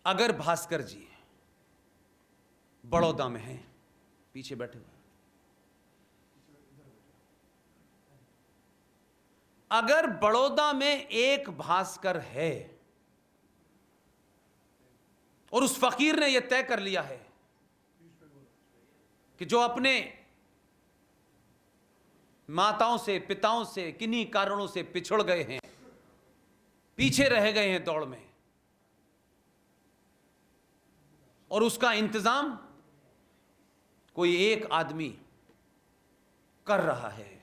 अगर भास्कर जी बड़ौदा में हैं, पीछे बैठे हुए, अगर बड़ौदा में एक भास्कर है और उस फकीर ने यह तय कर लिया है कि जो अपने माताओं से पिताओं से किन्हीं कारणों से पिछड़ गए हैं, पीछे रह गए हैं दौड़ में, और उसका इंतजाम कोई एक आदमी कर रहा है,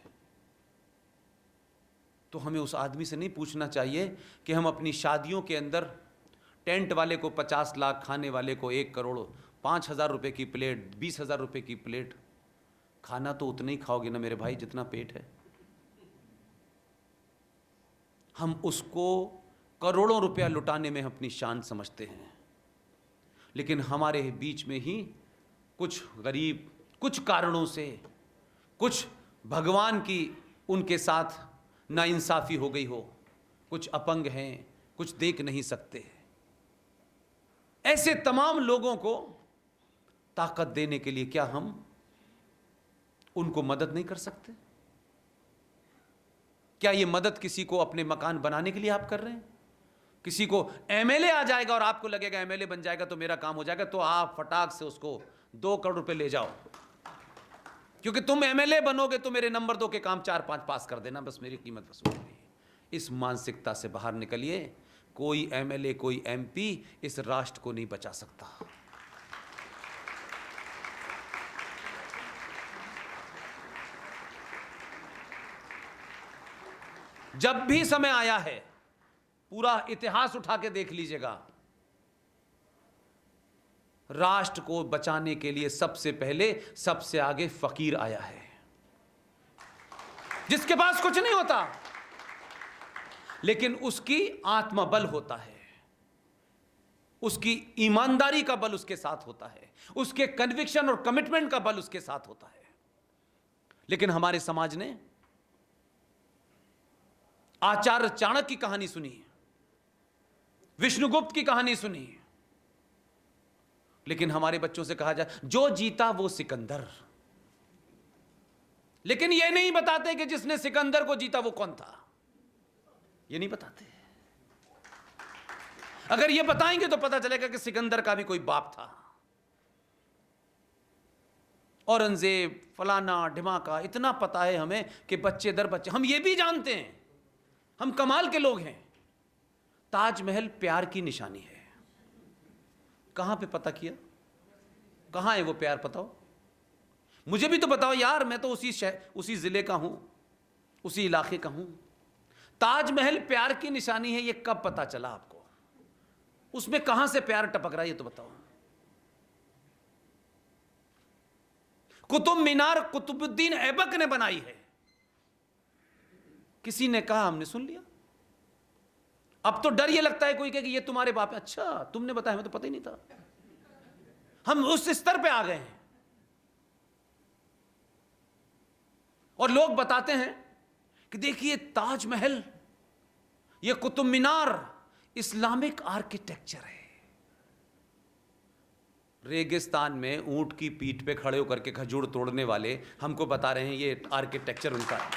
तो हमें उस आदमी से नहीं पूछना चाहिए कि हम अपनी शादियों के अंदर टेंट वाले को 50 लाख, खाने वाले को 1 करोड़, 5,000 रुपए की प्लेट, 20,000 रुपए की प्लेट, खाना तो उतना ही खाओगे ना मेरे भाई जितना पेट है। हम उसको करोड़ों रुपया लुटाने में अपनी शान समझते हैं, लेकिन हमारे बीच में ही कुछ गरीब कुछ कारणों से, कुछ भगवान की उनके साथ नाइंसाफी हो गई हो, कुछ अपंग हैं, कुछ देख नहीं सकते, ऐसे तमाम लोगों को ताकत देने के लिए क्या हम उनको मदद नहीं कर सकते? क्या ये मदद किसी को अपने मकान बनाने के लिए आप कर रहे हैं? किसी को एमएलए आ जाएगा और आपको लगेगा एमएलए बन जाएगा तो मेरा काम हो जाएगा, तो आप फटाक से उसको 2 करोड़ रुपए ले जाओ, क्योंकि तुम एमएलए बनोगे तो मेरे नंबर 2 के काम 4-5 पास कर देना, बस मेरी कीमत वसूल होगी। इस मानसिकता से बाहर निकलिए। कोई एमएलए, कोई एमपी इस राष्ट्र को नहीं बचा सकता। जब भी समय आया है, पूरा इतिहास उठा के देख लीजिएगा, राष्ट्र को बचाने के लिए सबसे पहले सबसे आगे फकीर आया है, जिसके पास कुछ नहीं होता लेकिन उसकी आत्मा बल होता है, उसकी ईमानदारी का बल उसके साथ होता है, उसके कन्विक्शन और कमिटमेंट का बल उसके साथ होता है। लेकिन हमारे समाज ने आचार्य चाणक्य की कहानी सुनी, विष्णुगुप्त की कहानी सुनी, लेकिन हमारे बच्चों से कहा जाए जो जीता वो सिकंदर, लेकिन यह नहीं बताते कि जिसने सिकंदर को जीता वो कौन था, ये नहीं बताते। अगर ये बताएंगे तो पता चलेगा कि सिकंदर का भी कोई बाप था, औरंगजेब, फलाना ढिमाका, इतना पता है हमें कि बच्चे दर बच्चे हम ये भी जानते हैं, हम कमाल के लोग हैं। ताजमहल प्यार की निशानी है, कहां पे पता किया, कहां है वो प्यार, बताओ मुझे भी तो बताओ यार, मैं तो उसी जिले का हूं, उसी इलाके का हूं। ताजमहल प्यार की निशानी है, ये कब पता चला आपको? उसमें कहां से प्यार टपक रहा है ये तो बताओ। कुतुब मीनार कुतुबुद्दीन ऐबक ने बनाई है, किसी ने कहा हमने सुन लिया। अब तो डर ये लगता है कोई कहे कि ये तुम्हारे बाप है, अच्छा तुमने बताया, हमें तो पता ही नहीं था। हम उस स्तर पे आ गए हैं और लोग बताते हैं कि देखिए ताजमहल, ये कुतुब मीनार इस्लामिक आर्किटेक्चर है। रेगिस्तान में ऊंट की पीठ पे खड़े होकर के खजूर तोड़ने वाले हमको बता रहे हैं ये आर्किटेक्चर उनका है,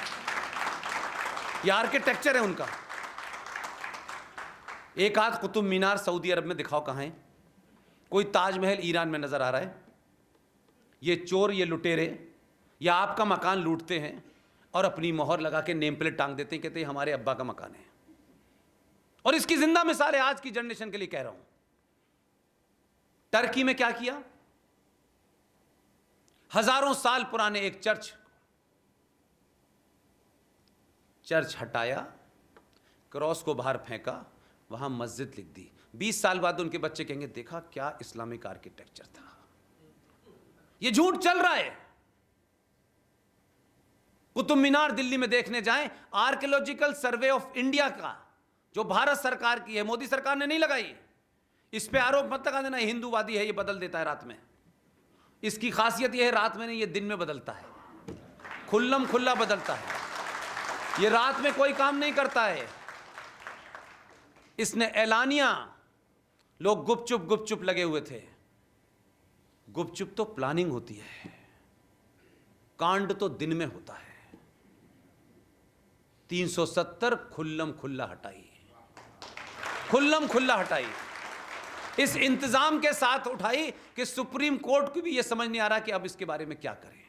ये आर्किटेक्चर है उनका। एक आध कुतुब मीनार सऊदी अरब में दिखाओ कहां है, कोई ताजमहल ईरान में नजर आ रहा है? ये चोर, ये लुटेरे या आपका मकान लूटते हैं और अपनी मोहर लगा के नेम प्लेट टांग देते हैं, कहते हैं हमारे अब्बा का मकान है। और इसकी जिंदा मिसाल है, आज की जनरेशन के लिए कह रहा हूं। टर्की में क्या किया? हजारों साल पुराने एक चर्च हटाया, क्रॉस को बाहर फेंका, वहां मस्जिद लिख दी। 20 साल बाद उनके बच्चे कहेंगे देखा क्या इस्लामिक आर्किटेक्चर था। यह झूठ चल रहा है। कुतुब मीनार दिल्ली में देखने जाएं, आर्कियोलॉजिकल सर्वे ऑफ इंडिया का, जो भारत सरकार की है, मोदी सरकार ने नहीं लगाई। इस पे आरोप मत लगा देना हिंदूवादी है, ये बदल देता है रात में। इसकी खासियत यह है रात में नहीं, ये दिन में बदलता है, खुल्लम खुल्ला बदलता है। ये रात में कोई काम नहीं करता है। इसने ऐलानिया, लोग गुपचुप लगे हुए थे। गुपचुप तो प्लानिंग होती है, कांड तो दिन में होता है। 370 खुल्लम खुल्ला हटाई, खुल्लम खुल्ला हटाई। इस इंतजाम के साथ उठाई कि सुप्रीम कोर्ट को भी यह समझ नहीं आ रहा कि अब इसके बारे में क्या करें।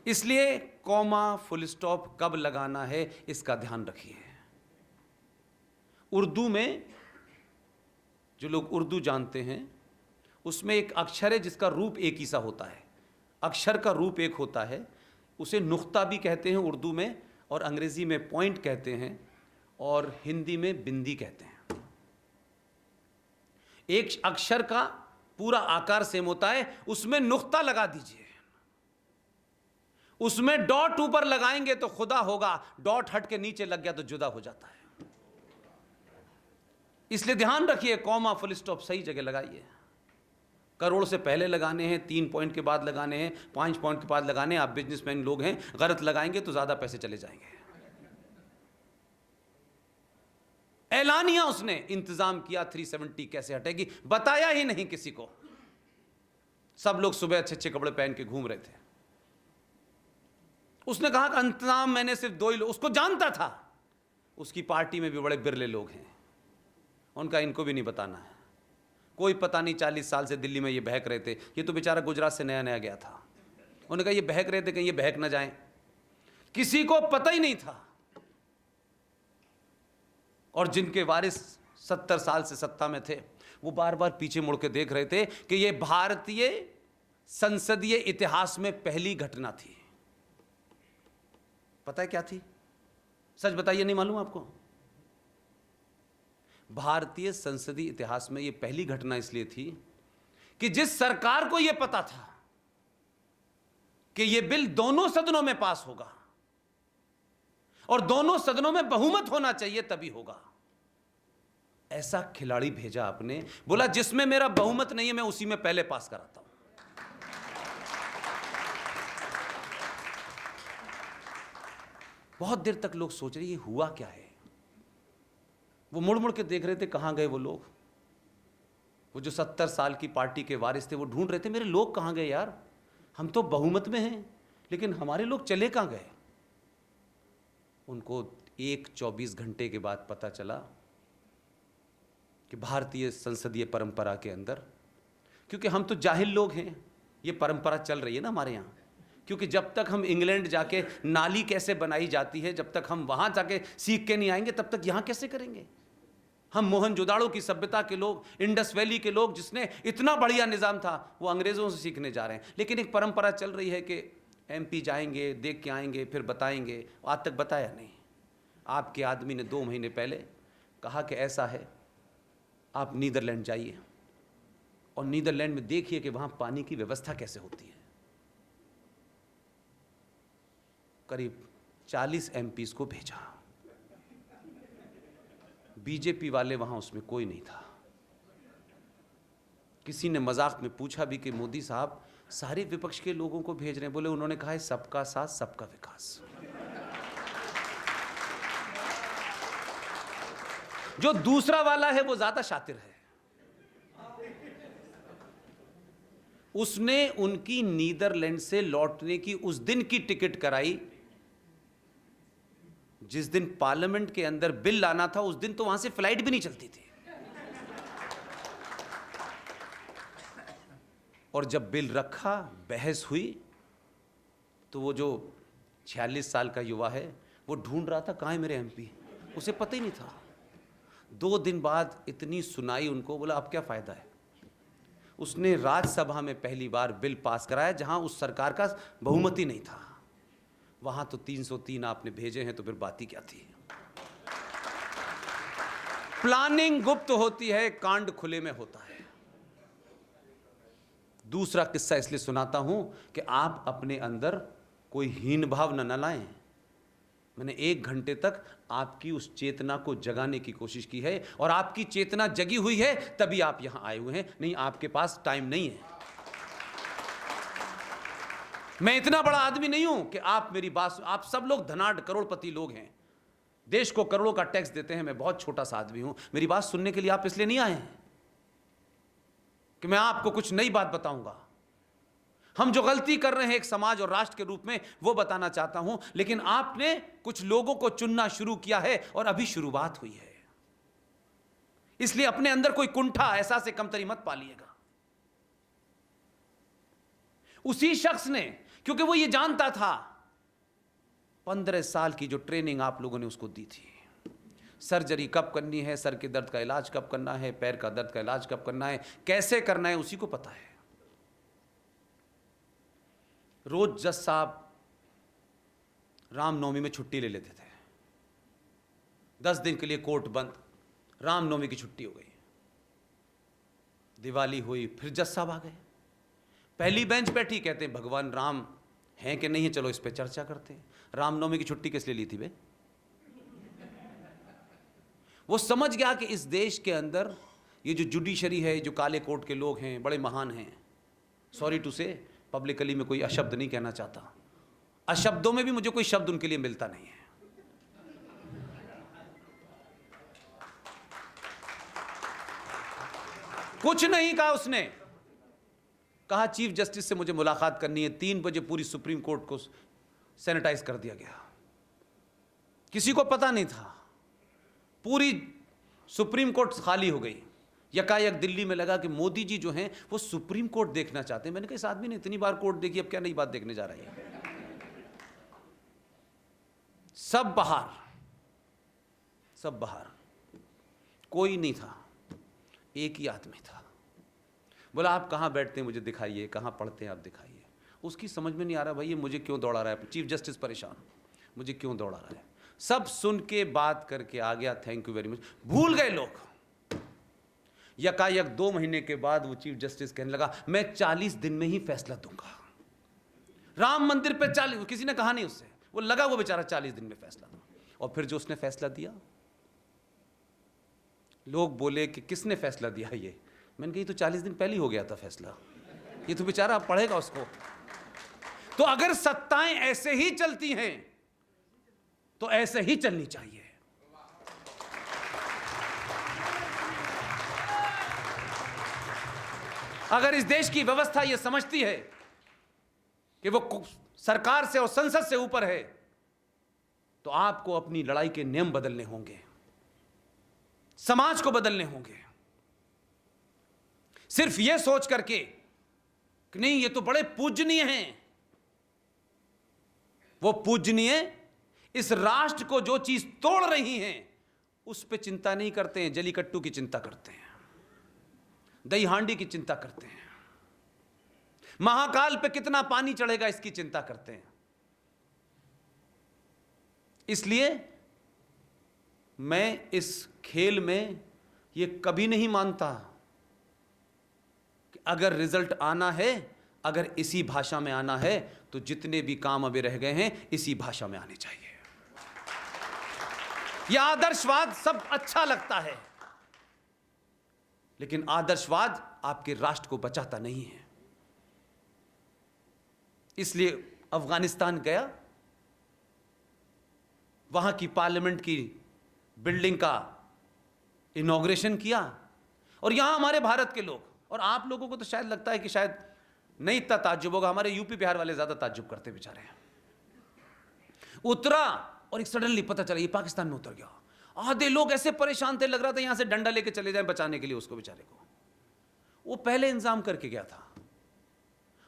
इसलिए कॉमा फुल स्टॉप कब लगाना है इसका ध्यान रखिए। उर्दू में, जो लोग उर्दू जानते हैं, उसमें एक अक्षर है जिसका रूप एक ही सा होता है। अक्षर का रूप एक होता है, उसे नुक्ता भी कहते हैं उर्दू में, और अंग्रेजी में पॉइंट कहते हैं, और हिंदी में बिंदी कहते हैं। एक अक्षर का पूरा आकार सेम होता है, उसमें नुक्ता लगा दीजिए। उसमें डॉट ऊपर लगाएंगे तो खुदा होगा, डॉट हट के नीचे लग गया तो जुदा हो जाता है। इसलिए ध्यान रखिए, कॉमा फुल स्टॉप सही जगह लगाइए। करोड़ से पहले लगाने हैं, 3 पॉइंट के बाद लगाने हैं, 5 पॉइंट के बाद लगाने हैं। आप बिजनेसमैन लोग हैं, गलत लगाएंगे तो ज्यादा पैसे चले जाएंगे। ऐलानिया उसने इंतजाम किया, 370 कैसे हटेगी बताया ही नहीं किसी को। सब लोग सुबह अच्छे अच्छे कपड़े पहन के घूम रहे थे। उसने कहा कि इंतजाम मैंने सिर्फ 2 ही लोग, उसको जानता था। उसकी पार्टी में भी बड़े बिरले लोग हैं, उनका इनको भी नहीं बताना है। कोई पता नहीं 40 साल से दिल्ली में ये बहक रहे थे। ये तो बेचारा गुजरात से नया नया गया था। उन्होंने कहा ये बहक रहे थे, कहीं ये बहक ना जाएं। किसी को पता ही नहीं था। और जिनके वारिस 70 साल से सत्ता में थे, वो बार बार पीछे मुड़ के देख रहे थे कि ये भारतीय संसदीय इतिहास में पहली घटना थी। पता है क्या थी? सच बताइए, नहीं मालूम आपको? भारतीय संसदीय इतिहास में यह पहली घटना इसलिए थी कि जिस सरकार को यह पता था कि यह बिल दोनों सदनों में पास होगा और दोनों सदनों में बहुमत होना चाहिए तभी होगा, ऐसा खिलाड़ी भेजा आपने। बोला जिसमें मेरा बहुमत नहीं है मैं उसी में पहले पास कराता हूं। बहुत देर तक लोग सोच रहे ये हुआ क्या है। वो मुड़ मुड़ के देख रहे थे कहां गए वो लोग। वो जो 70 साल की पार्टी के वारिस थे वो ढूंढ रहे थे मेरे लोग कहां गए यार, हम तो बहुमत में हैं लेकिन हमारे लोग चले कहां गए। उनको 24 घंटे के बाद पता चला कि भारतीय संसदीय परंपरा के अंदर, क्योंकि हम तो जाहिल लोग हैं, ये परंपरा चल रही है ना हमारे यहाँ। क्योंकि जब तक हम इंग्लैंड जाके नाली कैसे बनाई जाती है, जब तक हम वहां जाके सीख के नहीं आएंगे तब तक यहां कैसे करेंगे। हम मोहनजोदाड़ो की सभ्यता के लोग, इंडस वैली के लोग, जिसने इतना बढ़िया निज़ाम था, वो अंग्रेज़ों से सीखने जा रहे हैं। लेकिन एक परंपरा चल रही है कि MP जाएंगे, देख के आएंगे, फिर बताएंगे। आज तक बताया नहीं। आपके आदमी ने 2 महीने पहले कहा कि ऐसा है, आप नीदरलैंड जाइए और नीदरलैंड में देखिए कि वहाँ पानी की व्यवस्था कैसे होती है। करीब 40 MPs को भेजा। बीजेपी वाले वहां उसमें कोई नहीं था। किसी ने मजाक में पूछा भी कि मोदी साहब सारे विपक्ष के लोगों को भेज रहे हैं। बोले उन्होंने कहा है सबका साथ सबका विकास। जो दूसरा वाला है वो ज्यादा शातिर है। उसने उनकी नीदरलैंड से लौटने की उस दिन की टिकट कराई जिस दिन पार्लियामेंट के अंदर बिल लाना था। उस दिन तो वहां से फ्लाइट भी नहीं चलती थी। और जब बिल रखा, बहस हुई, तो वो जो 46 साल का युवा है वो ढूंढ रहा था कहां है मेरे MP, उसे पता ही नहीं था। 2 दिन बाद इतनी सुनाई उनको, बोला अब क्या फायदा है। उसने राज्यसभा में पहली बार बिल पास कराया जहां उस सरकार का बहुमति नहीं था। वहां तो 303 आपने भेजे हैं, तो फिर बात ही क्या थी। प्लानिंग गुप्त होती है, कांड खुले में होता है। दूसरा किस्सा इसलिए सुनाता हूं कि आप अपने अंदर कोई हीन भाव न लाएं। मैंने 1 घंटे तक आपकी उस चेतना को जगाने की कोशिश की है, और आपकी चेतना जगी हुई है तभी आप यहां आए हुए हैं, नहीं आपके पास टाइम नहीं है। मैं इतना बड़ा आदमी नहीं हूं कि आप मेरी बात, आप सब लोग धनाढ़ करोड़पति लोग हैं, देश को करोड़ों का टैक्स देते हैं। मैं बहुत छोटा सा आदमी हूं। मेरी बात सुनने के लिए आप इसलिए नहीं आए हैं कि मैं आपको कुछ नई बात बताऊंगा। हम जो गलती कर रहे हैं एक समाज और राष्ट्र के रूप में, वो बताना चाहता हूं। लेकिन आपने कुछ लोगों को चुनना शुरू किया है और अभी शुरुआत हुई है, इसलिए अपने अंदर कोई कुंठा, एहसास से कमतरी मत पालिएगा। उसी शख्स ने, क्योंकि वो ये जानता था, 15 साल की जो ट्रेनिंग आप लोगों ने उसको दी थी, सर्जरी कब करनी है, सर के दर्द का इलाज कब करना है, पैर का दर्द का इलाज कब करना है, कैसे करना है, उसी को पता है। रोज जज साहब रामनवमी में छुट्टी ले लेते थे। 10 दिन के लिए कोर्ट बंद, रामनवमी की छुट्टी हो गई, दिवाली हुई, फिर जज साहब आ गए, पहली बेंच बैठी, कहते हैं भगवान राम हैं कि नहीं है, चलो इस पे चर्चा करते हैं। रामनवमी की छुट्टी किस लिए ली थी बे? वो समझ गया कि इस देश के अंदर ये जो जुडिशरी है, जो काले कोट के लोग हैं, बड़े महान हैं। सॉरी टू से, पब्लिकली में कोई अशब्द नहीं कहना चाहता, अशब्दों में भी मुझे कोई शब्द उनके लिए मिलता नहीं है। कुछ नहीं कहा उसने, कहा चीफ जस्टिस से मुझे मुलाकात करनी है। 3 बजे पूरी सुप्रीम कोर्ट को सैनिटाइज कर दिया गया, किसी को पता नहीं था, पूरी सुप्रीम कोर्ट खाली हो गई। यकायक दिल्ली में लगा कि मोदी जी जो हैं वो सुप्रीम कोर्ट देखना चाहते हैं। मैंने कहा इस आदमी ने इतनी बार कोर्ट देखी, अब क्या नई बात देखने जा रही है। सब बाहर, सब बाहर, कोई नहीं था, एक ही आदमी था। बोला आप कहाँ बैठते हैं मुझे दिखाइए, कहाँ पढ़ते हैं आप दिखाइए। उसकी समझ में नहीं आ रहा भाई ये मुझे क्यों दौड़ा रहा है। चीफ जस्टिस परेशान, मुझे क्यों दौड़ा रहा है। सब सुन के बात करके आ गया, थैंक यू वेरी मच। भूल गए लोग। यकायक 2 महीने के बाद वो चीफ जस्टिस कहने लगा मैं 40 दिन में ही फैसला दूंगा राम मंदिर पे। 40, किसी ने कहा नहीं उससे, वो लगा वो बेचारा 40 दिन में फैसला दूंगा। और फिर जो उसने फैसला दिया, लोग बोले कि किसने फैसला दिया ये। मैंने कहा ये तो 40 दिन पहले ही हो गया था फैसला, ये तो बेचारा पढ़ेगा उसको। तो अगर सत्ताएं ऐसे ही चलती हैं तो ऐसे ही चलनी चाहिए। अगर इस देश की व्यवस्था यह समझती है कि वो सरकार से और संसद से ऊपर है, तो आपको अपनी लड़ाई के नियम बदलने होंगे, समाज को बदलने होंगे। सिर्फ यह सोच करके कि नहीं ये तो बड़े पूजनीय हैं, वो पूजनीय इस राष्ट्र को जो चीज तोड़ रही हैं उस पे चिंता नहीं करते हैं, जलीकट्टू की चिंता करते हैं, दही हांडी की चिंता करते हैं, महाकाल पे कितना पानी चढ़ेगा इसकी चिंता करते हैं। इसलिए मैं इस खेल में ये कभी नहीं मानता कि अगर रिजल्ट आना है, अगर इसी भाषा में आना है, तो जितने भी काम अभी रह गए हैं इसी भाषा में आने चाहिए। यह आदर्शवाद सब अच्छा लगता है, लेकिन आदर्शवाद आपके राष्ट्र को बचाता नहीं है। इसलिए अफगानिस्तान गया, वहां की पार्लियामेंट की बिल्डिंग का इनॉग्रेशन किया, और यहां हमारे भारत के लोग, और आप लोगों को तो शायद लगता है कि शायद नहीं इतना ताज्जुब होगा, हमारे यूपी बिहार वाले ज्यादा ताज्जुब करते बेचारे। उतरा और एक सडनली पता चला ये पाकिस्तान में उतर गया। आधे लोग ऐसे परेशान थे, लग रहा था यहां से डंडा लेके चले जाएं बचाने के लिए उसको बेचारे को। वो पहले इंतजाम करके गया था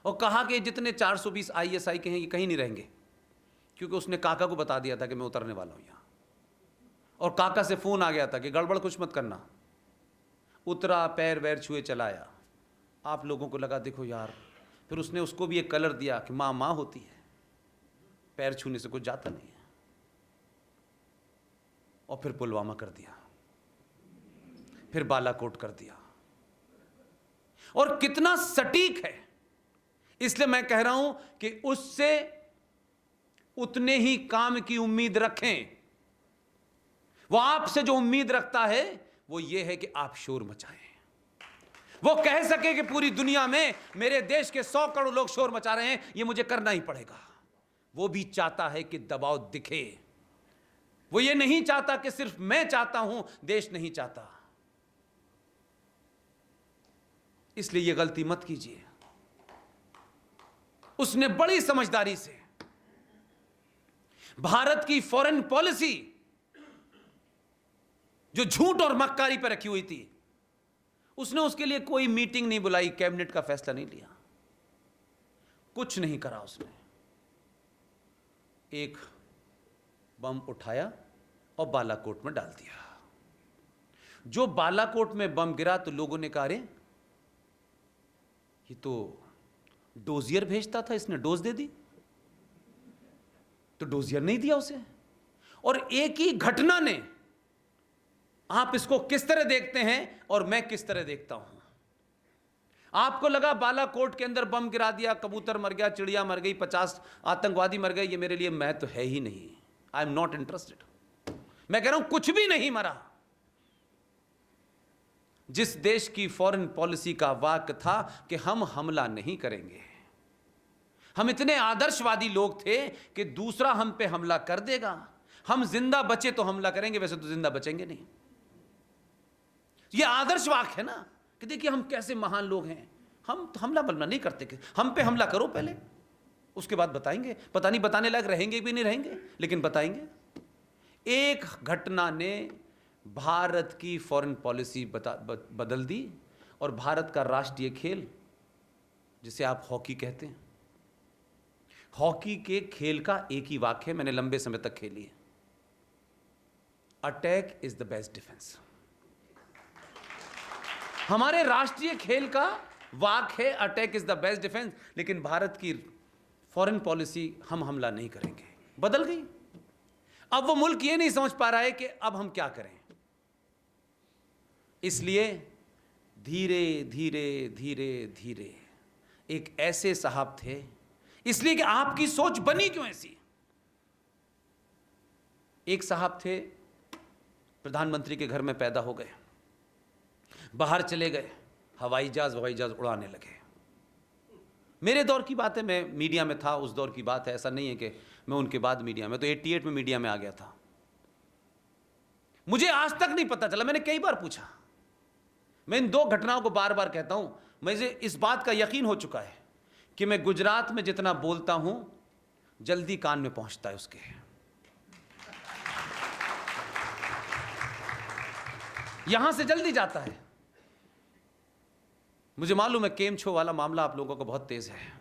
और कहा कि जितने 420 ISI के हैं ये कहीं नहीं रहेंगे, क्योंकि उसने काका को बता दिया था कि मैं उतरने वाला हूं यहां, और काका से फोन आ गया था कि गड़बड़ कुछ मत करना। उतरा, पैर वैर छुए चला आया, आप लोगों को लगा देखो यार, फिर उसने उसको भी एक कलर दिया कि माँ माँ होती है, पैर छूने से कुछ जाता नहीं है, और फिर पुलवामा कर दिया, फिर बालाकोट कर दिया। और कितना सटीक है, इसलिए मैं कह रहा हूं कि उससे उतने ही काम की उम्मीद रखें। वो आपसे जो उम्मीद रखता है वो ये है कि आप शोर मचाएं, वो कह सके कि पूरी दुनिया में मेरे देश के 100 करोड़ लोग शोर मचा रहे हैं, ये मुझे करना ही पड़ेगा। वो भी चाहता है कि दबाव दिखे, वो ये नहीं चाहता कि सिर्फ मैं चाहता हूं, देश नहीं चाहता। इसलिए ये गलती मत कीजिए। उसने बड़ी समझदारी से भारत की फॉरेन पॉलिसी जो झूठ और मक्कारी पर रखी हुई थी, उसने उसके लिए कोई मीटिंग नहीं बुलाई, कैबिनेट का फैसला नहीं लिया, कुछ नहीं करा। उसने एक बम उठाया और बालाकोट में डाल दिया। जो बालाकोट में बम गिरा तो लोगों ने कहा, अरे ये तो डोजियर भेजता था, इसने डोज दे दी। तो डोजियर नहीं दिया उसे। और एक ही घटना ने, आप इसको किस तरह देखते हैं और मैं किस तरह देखता हूं। आपको लगा बालाकोट के अंदर बम गिरा दिया, कबूतर मर गया, चिड़िया मर गई, 50 आतंकवादी मर गए, ये मेरे लिए महत्व है ही नहीं। I am not interested. मैं कह रहा हूं कुछ भी नहीं मरा। जिस देश की फॉरेन पॉलिसी का वाक्य था कि हम हमला नहीं करेंगे, हम इतने आदर्शवादी लोग थे कि दूसरा हम पे हमला कर देगा, हम जिंदा बचे तो हमला करेंगे, वैसे तो जिंदा बचेंगे नहीं। ये आदर्श वाक्य है ना कि देखिए हम कैसे महान लोग हैं, हम हमला बलना नहीं करते, हम पे हमला करो पहले, उसके बाद बताएंगे। पता नहीं बताने लायक रहेंगे भी नहीं रहेंगे, लेकिन बताएंगे। एक घटना ने भारत की फॉरेन पॉलिसी बदल दी, और भारत का राष्ट्रीय खेल जिसे आप हॉकी कहते हैं, हॉकी के खेल का एक ही वाक्य मैंने लंबे समय तक खेली है, attack is the best defence. हमारे राष्ट्रीय खेल का वाक्य है attack is the best defence, लेकिन भारत की फॉरेन पॉलिसी हम हमला नहीं करेंगे बदल गई। अब वो मुल्क ये नहीं समझ पा रहा है कि अब हम क्या करें। इसलिए धीरे धीरे धीरे धीरे एक ऐसे साहब थे, इसलिए कि आपकी सोच बनी क्यों ऐसी। एक साहब थे, प्रधानमंत्री के घर में पैदा हो गए, बाहर चले गए, हवाई जहाज उड़ाने लगे। मेरे दौर की बात है, मैं मीडिया में था, उस दौर की बात है, ऐसा नहीं है कि मैं उनके बाद मीडिया में, तो 88 में मीडिया में आ गया था। मुझे आज तक नहीं पता चला, मैंने कई बार पूछा। मैं इन दो घटनाओं को बार बार कहता हूं, मुझे इस बात का यकीन हो चुका है कि मैं गुजरात में जितना बोलता हूं जल्दी कान में पहुंचता है उसके। यहां से जल्दी जाता है। मुझे मालूम है केम छो वाला मामला आप लोगों को बहुत तेज है,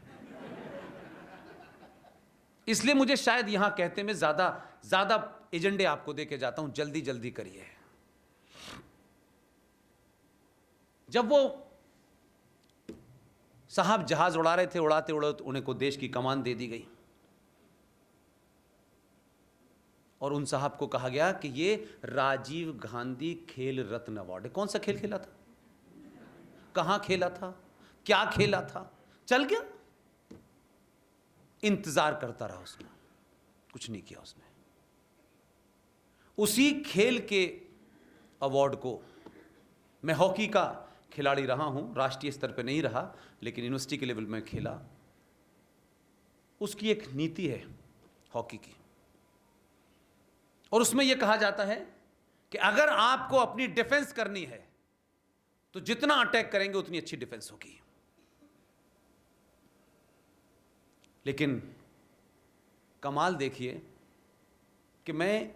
इसलिए मुझे शायद यहां कहते में ज्यादा एजेंडे आपको देके जाता हूं, जल्दी जल्दी करिए। जब वो साहब जहाज उड़ा रहे थे, उड़ाते उड़ाते उन्हें को देश की कमान दे दी गई, और उन साहब को कहा गया कि ये राजीव गांधी खेल रत्न अवार्ड है। कौन सा खेल खेला था, कहां खेला था, क्या खेला था, चल गया। इंतजार करता रहा उसने, कुछ नहीं किया उसने। उसी खेल के अवार्ड को, मैं हॉकी का खिलाड़ी रहा हूं, राष्ट्रीय स्तर पे नहीं रहा लेकिन यूनिवर्सिटी के लेवल में खेला। उसकी एक नीति है हॉकी की, और उसमें यह कहा जाता है कि अगर आपको अपनी डिफेंस करनी है तो जितना अटैक करेंगे उतनी अच्छी डिफेंस होगी। लेकिन कमाल देखिए कि मैं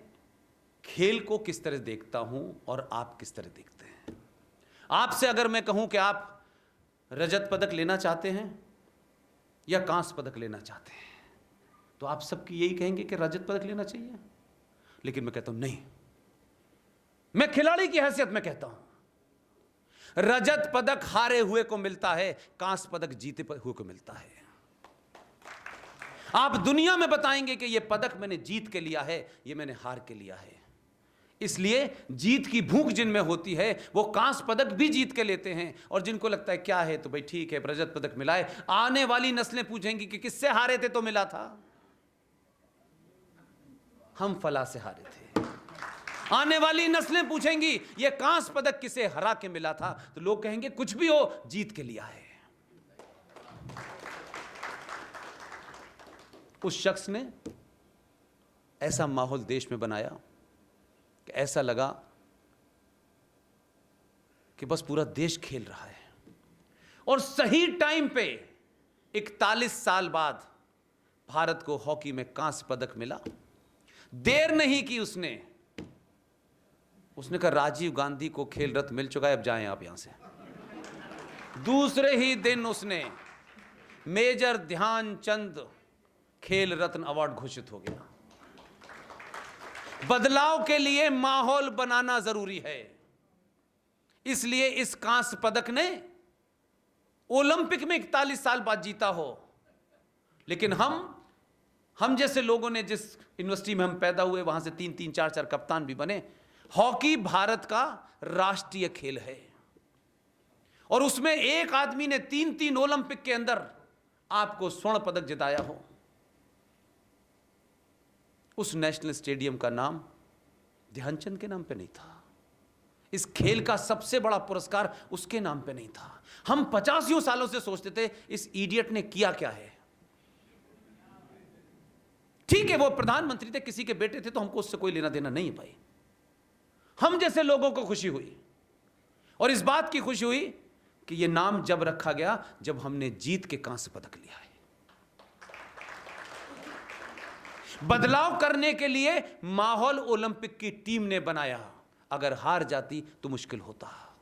खेल को किस तरह देखता हूं और आप किस तरह देखते हैं। आपसे अगर मैं कहूं कि आप रजत पदक लेना चाहते हैं या कांस्य पदक लेना चाहते हैं, तो आप सबकी यही कहेंगे कि रजत पदक लेना चाहिए। लेकिन मैं कहता हूं नहीं, मैं खिलाड़ी की हैसियत में कहता हूं रजत पदक हारे हुए को मिलता है, कांस्य पदक जीते हुए को मिलता है। आप दुनिया में बताएंगे कि यह पदक मैंने जीत के लिया है, यह मैंने हार के लिया है। इसलिए जीत की भूख जिनमें होती है वो कांस्य पदक भी जीत के लेते हैं, और जिनको लगता है क्या है तो भाई ठीक है रजत पदक मिला है, आने वाली नस्लें पूछेंगी कि किससे हारे थे तो मिला था। हम फला से हारे थे। आने वाली नस्लें पूछेंगी ये कांस्य पदक किसे हरा के मिला था, तो लोग कहेंगे कुछ भी हो जीत के लिया है। उस शख्स ने ऐसा माहौल देश में बनाया कि ऐसा लगा कि बस पूरा देश खेल रहा है। और सही टाइम पे 41 साल बाद भारत को हॉकी में कांस्य पदक मिला। देर नहीं की उसने कहा राजीव गांधी को खेल रत्न मिल चुका है, अब जाएं आप यहां से। दूसरे ही दिन उसने मेजर ध्यानचंद खेल रत्न अवार्ड घोषित हो गया। बदलाव के लिए माहौल बनाना जरूरी है। इसलिए इस कांस्य पदक ने ओलंपिक में 41 साल बाद जीता हो, लेकिन हम जैसे लोगों ने जिस यूनिवर्सिटी में हम पैदा हुए वहां से 3-3, 4-4 कप्तान भी बने। हॉकी भारत का राष्ट्रीय खेल है, और उसमें एक आदमी ने 3-3 ओलंपिक के अंदर आपको स्वर्ण पदक जिताया हो। उस नेशनल स्टेडियम का नाम ध्यानचंद के नाम पे नहीं था। इस खेल का सबसे बड़ा पुरस्कार उसके नाम पे नहीं था। हम 50 सालों से सोचते थे इस इडियट ने किया क्या है। ठीक है वो प्रधानमंत्री थे, किसी के बेटे थे, तो हमको उससे कोई लेना देना नहीं पाई। हम जैसे लोगों को खुशी हुई, और इस बात की खुशी हुई कि यह नाम जब रखा गया जब हमने जीत के कांस्य पदक लिया है। बदलाव करने के लिए माहौल ओलंपिक की टीम ने बनाया। अगर हार जाती तो मुश्किल होता।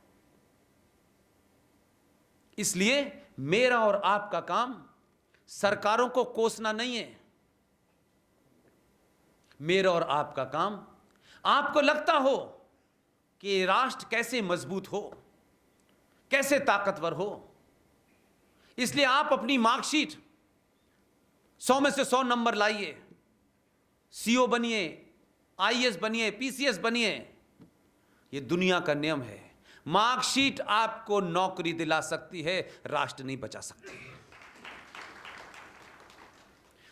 इसलिए मेरा और आपका काम सरकारों को कोसना नहीं है। मेरा और आपका काम, आपको लगता हो कि राष्ट्र कैसे मजबूत हो, कैसे ताकतवर हो, इसलिए आप अपनी मार्कशीट 100 में से 100 नंबर लाइए, सीओ बनिए, आईएएस बनिए, पीसीएस बनिए। यह दुनिया का नियम है। मार्कशीट आपको नौकरी दिला सकती है, राष्ट्र नहीं बचा सकती।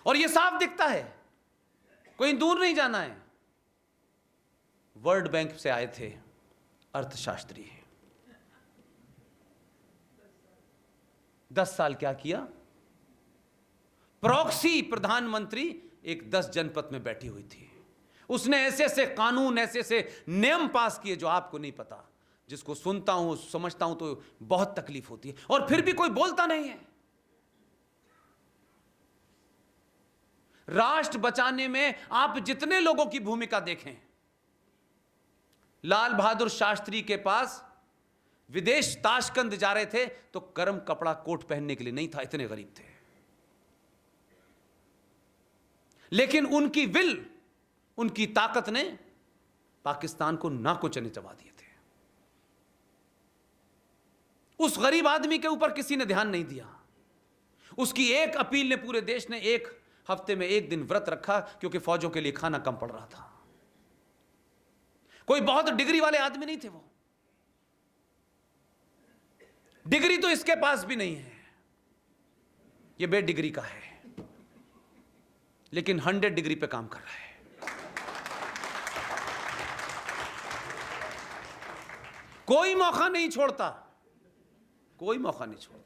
और यह साफ दिखता है, कोई दूर नहीं जाना है। वर्ल्ड बैंक से आए थे अर्थशास्त्री, 10 साल क्या किया। प्रॉक्सी प्रधानमंत्री एक 10 जनपद में बैठी हुई थी। उसने ऐसे ऐसे कानून, ऐसे ऐसे नियम पास किए जो आपको नहीं पता, जिसको सुनता हूं समझता हूं तो बहुत तकलीफ होती है, और फिर भी कोई बोलता नहीं है। राष्ट्र बचाने में आप जितने लोगों की भूमिका देखें, लाल बहादुर शास्त्री के पास विदेश ताशकंद जा रहे थे तो गर्म कपड़ा कोट पहनने के लिए नहीं था, इतने गरीब थे। लेकिन उनकी विल, उनकी ताकत ने पाकिस्तान को नाकों चने चबा दिए थे। उस गरीब आदमी के ऊपर किसी ने ध्यान नहीं दिया। उसकी एक अपील ने पूरे देश ने एक हफ्ते में एक दिन व्रत रखा, क्योंकि फौजों के लिए खाना कम पड़ रहा था। कोई बहुत डिग्री वाले आदमी नहीं थे वो। डिग्री तो इसके पास भी नहीं है, ये बेडिग्री का है, लेकिन 100 डिग्री पे काम कर रहा है। कोई मौका नहीं छोड़ता, कोई मौका नहीं छोड़ता।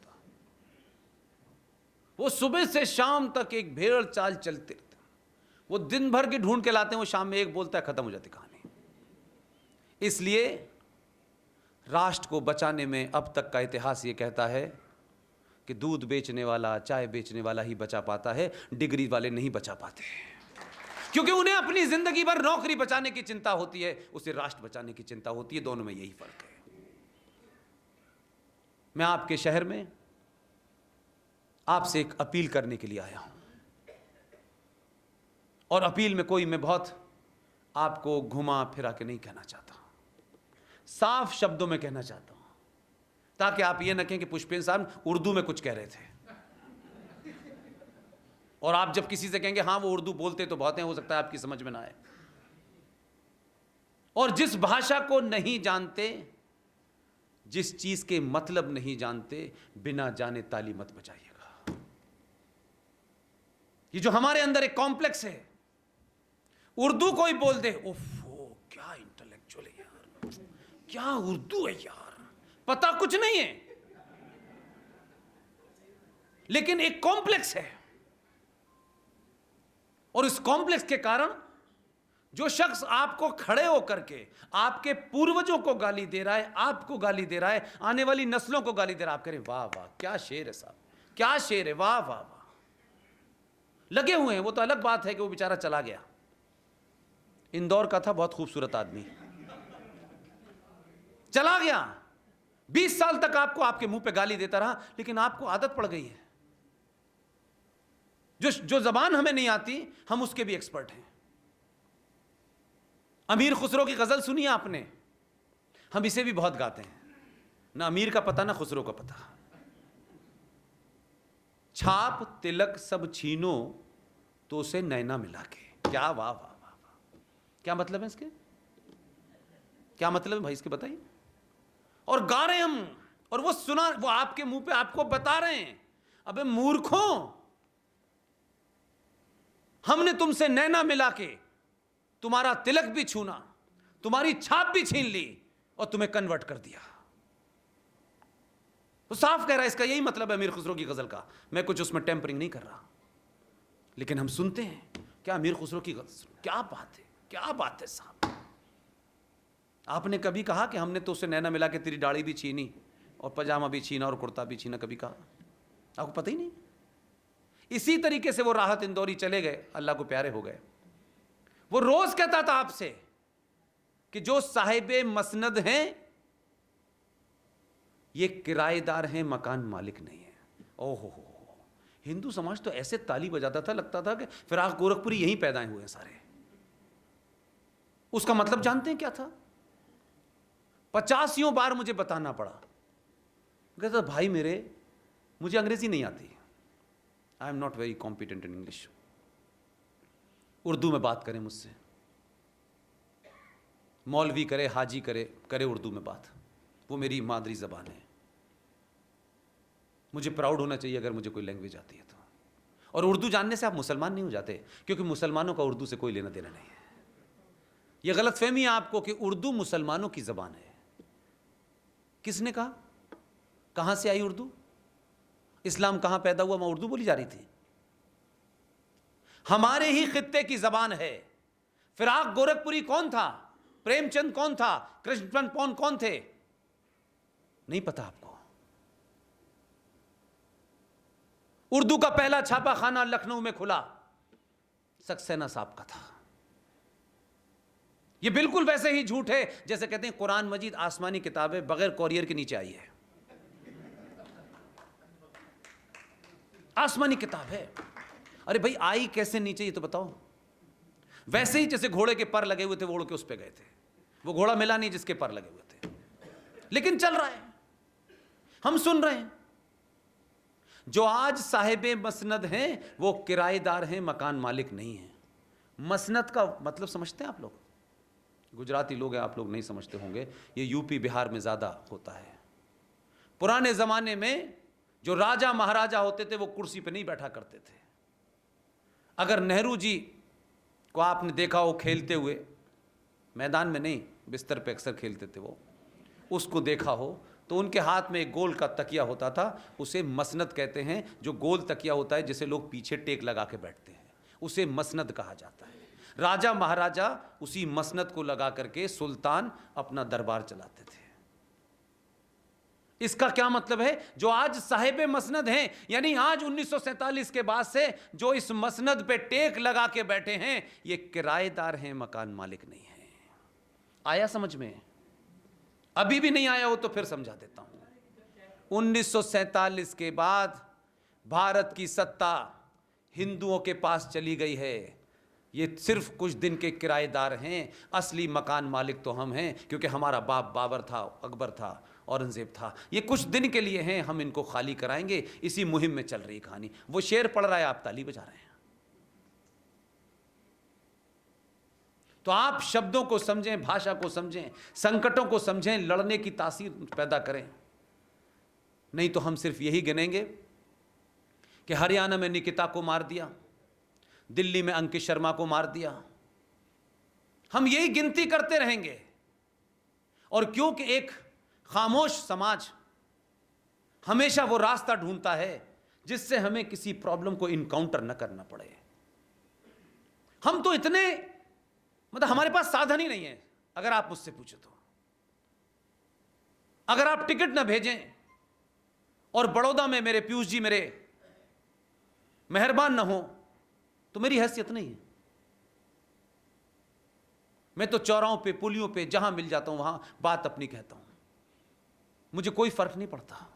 वो सुबह से शाम तक एक भेड़ चाल चलते रहते। वो दिन भर की ढूंढ के लाते हैं, वो शाम में एक बोलता है, खत्म हो जाती कहानी। इसलिए राष्ट्र को बचाने में अब तक का इतिहास ये कहता है कि दूध बेचने वाला, चाय बेचने वाला ही बचा पाता है, डिग्री वाले नहीं बचा पाते, क्योंकि उन्हें अपनी जिंदगी भर नौकरी बचाने की चिंता होती है, उसे राष्ट्र बचाने की चिंता होती है। दोनों में यही फर्क है। मैं आपके शहर में आपसे एक अपील करने के लिए आया हूं, और अपील में कोई मैं बहुत आपको घुमा फिरा के नहीं कहना चाहता, साफ शब्दों में कहना चाहता हूं। ताकि आप ये न कहें कि पुष्पेंद्र साहब उर्दू में कुछ कह रहे थे। और आप जब किसी से कहेंगे हाँ वो उर्दू बोलते तो बहुत हैं, हो सकता है आपकी समझ में ना आए। और जिस भाषा को नहीं जानते, जिस चीज के मतलब नहीं जानते, बिना जाने ताली मत बजाइएगा। ये जो हमारे अंदर एक कॉम्प्लेक्स है, उर्दू कोई बोल दे, ओफो क्या इंटेलेक्चुअल है यार, क्या उर्दू है यार, पता कुछ नहीं है, लेकिन एक कॉम्प्लेक्स है। और इस कॉम्प्लेक्स के कारण जो शख्स आपको खड़े होकर के आपके पूर्वजों को गाली दे रहा है, आपको गाली दे रहा है, आने वाली नस्लों को गाली दे रहा है, आप करें वाह वाह क्या शेर है साहब, क्या शेर है, वाह वाह वाह। लगे हुए हैं। वो तो अलग बात है कि वो बेचारा चला गया, इंदौर का था, बहुत खूबसूरत आदमी, चला गया। 20 साल तक आपको आपके मुंह पे गाली देता रहा, लेकिन आपको आदत पड़ गई है। जो जबान हमें नहीं आती, हम उसके भी एक्सपर्ट हैं। अमीर खुसरो की गजल सुनी आपने, हम इसे भी बहुत गाते हैं। ना अमीर का पता ना खुसरो का पता। छाप तिलक सब छीनो तो उसे नैना मिला के, क्या वाह वाह वाह वाह। क्या मतलब है इसके, क्या मतलब है भाई इसके बताइए। और गा रहे हम, और वो सुना, वो आपके मुंह पे आपको बता रहे हैं, अबे मूर्खों, हमने तुमसे नैना मिला के तुम्हारा तिलक भी छूना, तुम्हारी छाप भी छीन ली और तुम्हें कन्वर्ट कर दिया। तो साफ कह रहा है, इसका यही मतलब है अमीर खुसरो की गजल का। मैं कुछ उसमें टेम्परिंग नहीं कर रहा, लेकिन हम सुनते हैं क्या अमीर खुसरो की गजल, क्या बात है, क्या बात है साहब। आपने कभी कहा कि हमने तो उससे नैना मिला के तेरी दाढ़ी भी छीनी और पजामा भी छीना और कुर्ता भी छीना, कभी कहा? आपको पता ही नहीं। इसी तरीके से वो राहत इंदौरी चले गए, अल्लाह को प्यारे हो गए। वो रोज कहता था आपसे कि जो साहिबे मसनद हैं ये किराएदार हैं, मकान मालिक नहीं है। ओहो हो, हिंदू समाज तो ऐसे ताली बजाता था, लगता था कि फिराक गोरखपुरी यहीं पैदा हुए हैं सारे। उसका मतलब जानते हैं क्या था? 50 बार मुझे बताना पड़ा। कहता भाई मेरे, मुझे अंग्रेजी नहीं आती, I am not very competent in English, Urdu में बात करें मुझसे। मौलवी करे, हाजी करे उर्दू में बात, वो मेरी मादरी ज़बान है। मुझे प्राउड होना चाहिए अगर मुझे कोई लैंग्वेज आती है तो। और उर्दू जानने से आप मुसलमान नहीं हो जाते, क्योंकि मुसलमानों का उर्दू से कोई लेना देना नहीं है। यह गलतफहमी है आपको कि उर्दू मुसलमानों की ज़बान है। किसने कहा? कहां से आई उर्दू? इस्लाम कहां पैदा हुआ, वहां उर्दू बोली जा रही थी? हमारे ही खित्ते की जबान है। फिराक गोरखपुरी कौन था? प्रेमचंद कौन था? कृष्णचंद्र कौन थे? नहीं पता आपको? उर्दू का पहला छापा खाना लखनऊ में खुला, सक्सेना साहब का था। यह बिल्कुल वैसे ही झूठ है जैसे कहते हैं कुरान मजीद आसमानी किताब है, बगैर कॉरियर के नीचे आई है। आसमानी किताब है। अरे भाई आई कैसे नीचे, ये तो बताओ। वैसे ही जैसे घोड़े के पर लगे हुए थे, वो उड़ के उस पे गए थे। वो घोड़ा मिला नहीं जिसके पर लगे हुए थे, लेकिन चल रहा है, हम सुन रहे हैं। जो आज साहिबे मसनद हैं वो किराएदार हैं, मकान मालिक नहीं हैं। मसनद का मतलब समझते हैं आप लोग? गुजराती लोग हैं, आप लोग नहीं समझते होंगे, ये यूपी बिहार में ज़्यादा होता है। पुराने ज़माने में जो राजा महाराजा होते थे वो कुर्सी पे नहीं बैठा करते थे। अगर नेहरू जी को आपने देखा हो खेलते हुए, मैदान में नहीं, बिस्तर पे अक्सर खेलते थे वो, उसको देखा हो तो उनके हाथ में एक गोल का तकिया होता था, उसे मसनद कहते हैं। जो गोल तकिया होता है जिसे लोग पीछे टेक लगा के बैठते हैं, उसे मसनद कहा जाता है। राजा महाराजा उसी मसनद को लगा करके सुल्तान अपना दरबार चलाते थे। इसका क्या मतलब है? जो आज साहिबे मसनद हैं, यानी आज 1947 के बाद से जो इस मसनद पे टेक लगा के बैठे हैं, ये किराएदार हैं, मकान मालिक नहीं है। आया समझ में? अभी भी नहीं आया हो तो फिर समझा देता हूं। 1947 के बाद भारत की सत्ता हिंदुओं के पास चली गई है। ये सिर्फ कुछ दिन के किराएदार हैं, असली मकान मालिक तो हम हैं, क्योंकि हमारा बाप बाबर था, अकबर था, औरंगजेब था। ये कुछ दिन के लिए हैं, हम इनको खाली कराएंगे। इसी मुहिम में चल रही कहानी। वो शेर पढ़ रहा है, आप ताली बजा रहे हैं। तो आप शब्दों को समझें, भाषा को समझें, संकटों को समझें, लड़ने की तासीर पैदा करें। नहीं तो हम सिर्फ यही गिनेंगे कि हरियाणा में निकिता को मार दिया, दिल्ली में अंकित शर्मा को मार दिया। हम यही गिनती करते रहेंगे। और क्योंकि एक खामोश समाज हमेशा वो रास्ता ढूंढता है जिससे हमें किसी प्रॉब्लम को इनकाउंटर न करना पड़े। हम तो इतने, मतलब हमारे पास साधन ही नहीं है। अगर आप मुझसे पूछे तो, अगर आप टिकट न भेजें और बड़ौदा में मेरे पीयूष जी मेरे मेहरबान न हो तो मेरी हैसियत नहीं है। मैं तो चौराहों पे, पुलियों पे, जहां मिल जाता हूं वहां बात अपनी कहता हूं। मुझे कोई फर्क नहीं पड़ता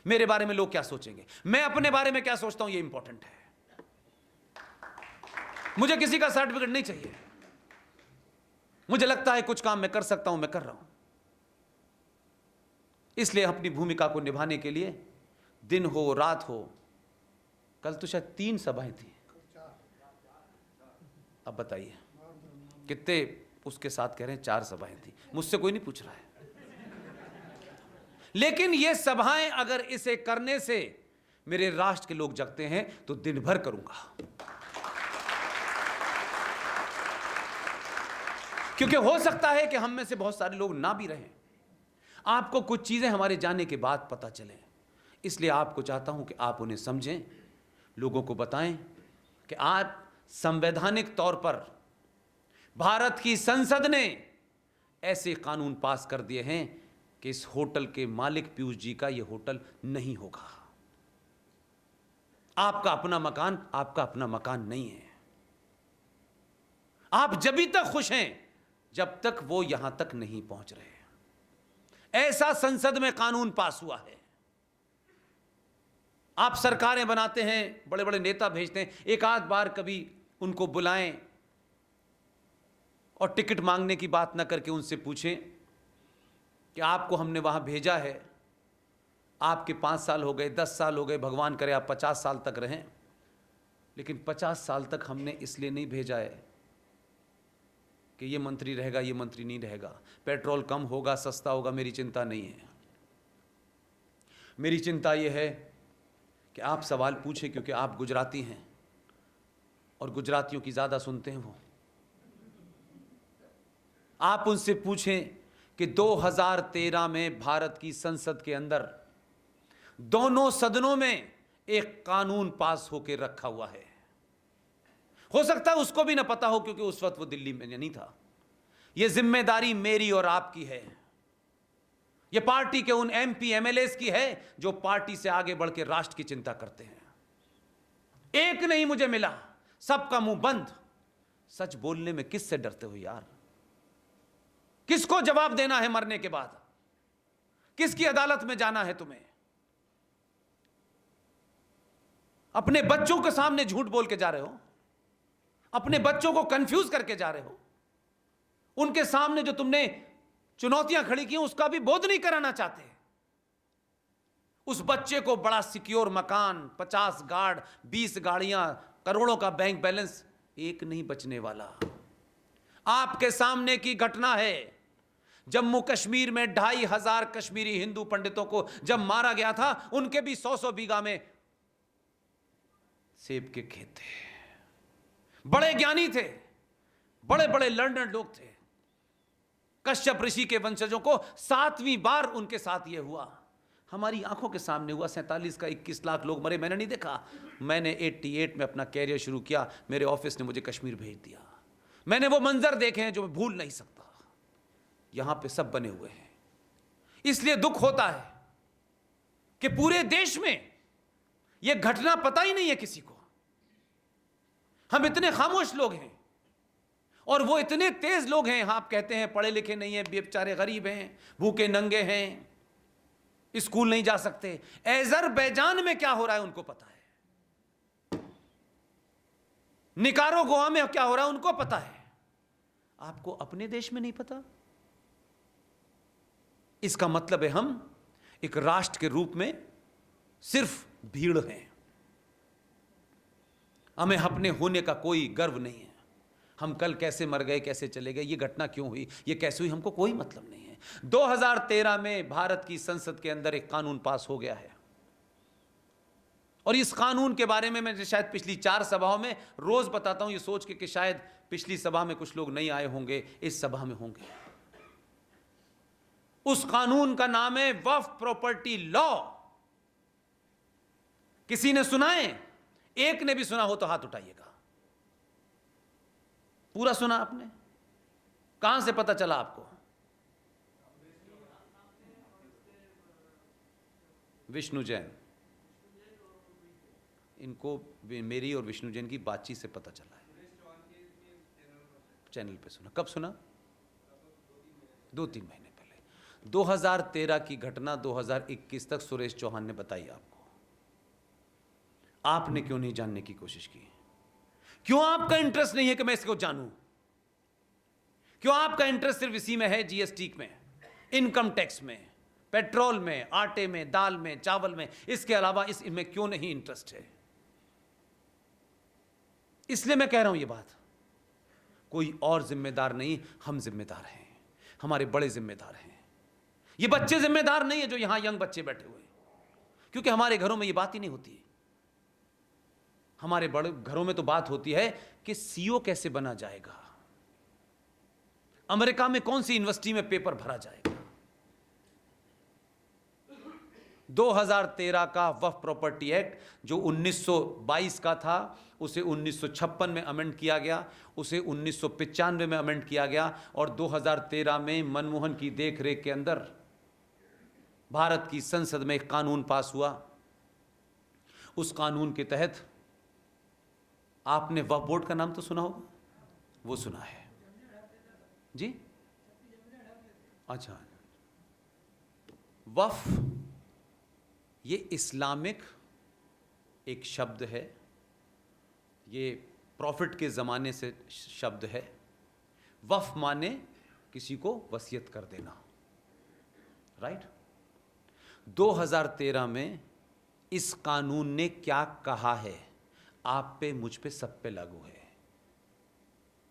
मेरे बारे में लोग क्या सोचेंगे। मैं अपने बारे में क्या सोचता हूं ये इंपॉर्टेंट है। मुझे किसी का सर्टिफिकेट नहीं चाहिए। मुझे लगता है कुछ काम मैं कर सकता हूं, मैं कर रहा हूं। इसलिए अपनी भूमिका को निभाने के लिए दिन हो रात हो, कल तो शायद 3 सभाएं थी, अब बताइए कितने उसके साथ कह रहे हैं 4 सभाएं थी। मुझसे कोई नहीं पूछ रहा है। लेकिन ये सभाएं अगर इसे करने से मेरे राष्ट्र के लोग जगते हैं तो दिन भर करूंगा। क्योंकि हो सकता है कि हम में से बहुत सारे लोग ना भी रहें। आपको कुछ चीजें हमारे जाने के बाद पता चलें। इसलिए आपको चाहता हूं कि आप उन्हें समझें, लोगों को बताएं कि आज संवैधानिक तौर पर भारत की संसद ने ऐसे कानून पास कर दिए हैं कि इस होटल के मालिक पीयूष जी का यह होटल नहीं होगा। आपका अपना मकान आपका अपना मकान नहीं है। आप जब तक खुश हैं जब तक वो यहां तक नहीं पहुंच रहे। ऐसा संसद में कानून पास हुआ है। आप सरकारें बनाते हैं, बड़े बड़े नेता भेजते हैं, एक आध बार कभी उनको बुलाएं और टिकट मांगने की बात ना करके उनसे पूछें कि आपको हमने वहां भेजा है, आपके 5 साल हो गए, 10 साल हो गए, भगवान करे आप 50 साल तक रहें, लेकिन 50 साल तक हमने इसलिए नहीं भेजा है कि ये मंत्री रहेगा, ये मंत्री नहीं रहेगा, पेट्रोल कम होगा, सस्ता होगा, मेरी चिंता नहीं है। मेरी चिंता ये है कि आप सवाल पूछें, क्योंकि आप गुजराती हैं और गुजरातियों की ज़्यादा सुनते हैं वो। आप उनसे पूछें कि 2013 में भारत की संसद के अंदर दोनों सदनों में एक कानून पास होकर रखा हुआ है। हो सकता है उसको भी ना पता हो, क्योंकि उस वक्त वो दिल्ली में नहीं था। यह जिम्मेदारी मेरी और आपकी है। यह पार्टी के उन MP MLAs की है जो पार्टी से आगे बढ़ के राष्ट्र की चिंता करते हैं। एक नहीं मुझे मिला, सबका मुंह बंद। सच बोलने में किससे डरते हो यार? किसको जवाब देना है मरने के बाद? किसकी अदालत में जाना है तुम्हें? अपने बच्चों के सामने झूठ बोल के जा रहे हो, अपने बच्चों को कंफ्यूज करके जा रहे हो। उनके सामने जो तुमने चुनौतियां खड़ी की उसका भी बोध नहीं कराना चाहते। उस बच्चे को बड़ा सिक्योर मकान, 50 गार्ड, 20 गाड़ियां, करोड़ों का बैंक बैलेंस, एक नहीं बचने वाला। आपके सामने की घटना है जम्मू कश्मीर में 2500 कश्मीरी हिंदू पंडितों को जब मारा गया था, उनके भी 100-100 बीघा में सेब के खेत थे। बड़े ज्ञानी थे, बड़े बड़े लर्नड लोग थे। कश्यप ऋषि के वंशजों को 7वीं बार उनके साथ यह हुआ। हमारी आंखों के सामने हुआ। 47 का 21 लाख लोग मरे, मैंने नहीं देखा। मैंने 88 में अपना कैरियर शुरू किया, मेरे ऑफिस ने मुझे कश्मीर भेज दिया। मैंने वो मंजर देखे हैं जो मैं भूल नहीं सकता। यहां पे सब बने हुए हैं। इसलिए दुख होता है कि पूरे देश में यह घटना पता ही नहीं है किसी को। हम इतने खामोश लोग हैं और वो इतने तेज लोग हैं। आप कहते हैं पढ़े लिखे नहीं है, बेचारे गरीब हैं, भूखे नंगे हैं, स्कूल नहीं जा सकते। अजरबैजान में क्या हो रहा है उनको पता है। निकारागुआ में क्या हो रहा है उनको पता है। आपको अपने देश में नहीं पता। इसका मतलब है हम एक राष्ट्र के रूप में सिर्फ भीड़ हैं। हमें अपने होने का कोई गर्व नहीं है। हम कल कैसे मर गए, कैसे चले गए, ये घटना क्यों हुई, ये कैसे हुई, हमको कोई मतलब नहीं है। 2013 में भारत की संसद के अंदर एक कानून पास हो गया है और इस कानून के बारे में मैं शायद पिछली 4 सभाओं में रोज बताता हूं, ये सोच के कि शायद पिछली सभा में कुछ लोग नहीं आए होंगे, इस सभा में होंगे। उस कानून का नाम है वक्फ प्रॉपर्टी लॉ। किसी ने सुना है? एक ने भी सुना हो तो हाथ उठाइएगा। पूरा सुना आपने? कहां से पता चला आपको? विष्णु जैन, इनको मेरी और विष्णु जैन की बातचीत से पता चला है। चैनल पे सुना। कब सुना? 2-3 महीने पहले। 2013 की घटना 2021 तक सुरेश चौहान ने बताई आपको। आपने क्यों नहीं जानने की कोशिश की? क्यों आपका इंटरेस्ट नहीं है कि मैं इसको जानूं? क्यों आपका इंटरेस्ट सिर्फ इसी में है, जीएसटी में, इनकम टैक्स में, पेट्रोल में, आटे में, दाल में, चावल में? इसके अलावा इसमें क्यों नहीं इंटरेस्ट है? इसलिए मैं कह रहा हूं ये बात। कोई और जिम्मेदार नहीं, हम जिम्मेदार हैं। हमारे बड़े जिम्मेदार हैं। ये बच्चे जिम्मेदार नहीं है जो यहां यंग बच्चे बैठे हुए, क्योंकि हमारे घरों में ये बात ही नहीं होती है। हमारे बड़े घरों में तो बात होती है कि सीओ कैसे बना जाएगा, अमेरिका में कौन सी यूनिवर्सिटी में पेपर भरा जाएगा। 2013 का वक्फ प्रॉपर्टी एक्ट जो 1922 का था, उसे 1956 में अमेंड किया गया, उसे 1995 में अमेंड किया गया और 2013 में मनमोहन की देखरेख के अंदर भारत की संसद में एक कानून पास हुआ। उस कानून के तहत आपने वक्फ बोर्ड का नाम तो सुना होगा, वो सुना है जी? अच्छा, वक्फ ये इस्लामिक एक शब्द है, ये प्रॉफिट के ज़माने से शब्द है। वक्फ माने किसी को वसीयत कर देना, राइट? 2013 में इस कानून ने क्या कहा है, आप पे, मुझ पे, सब पे लागू है।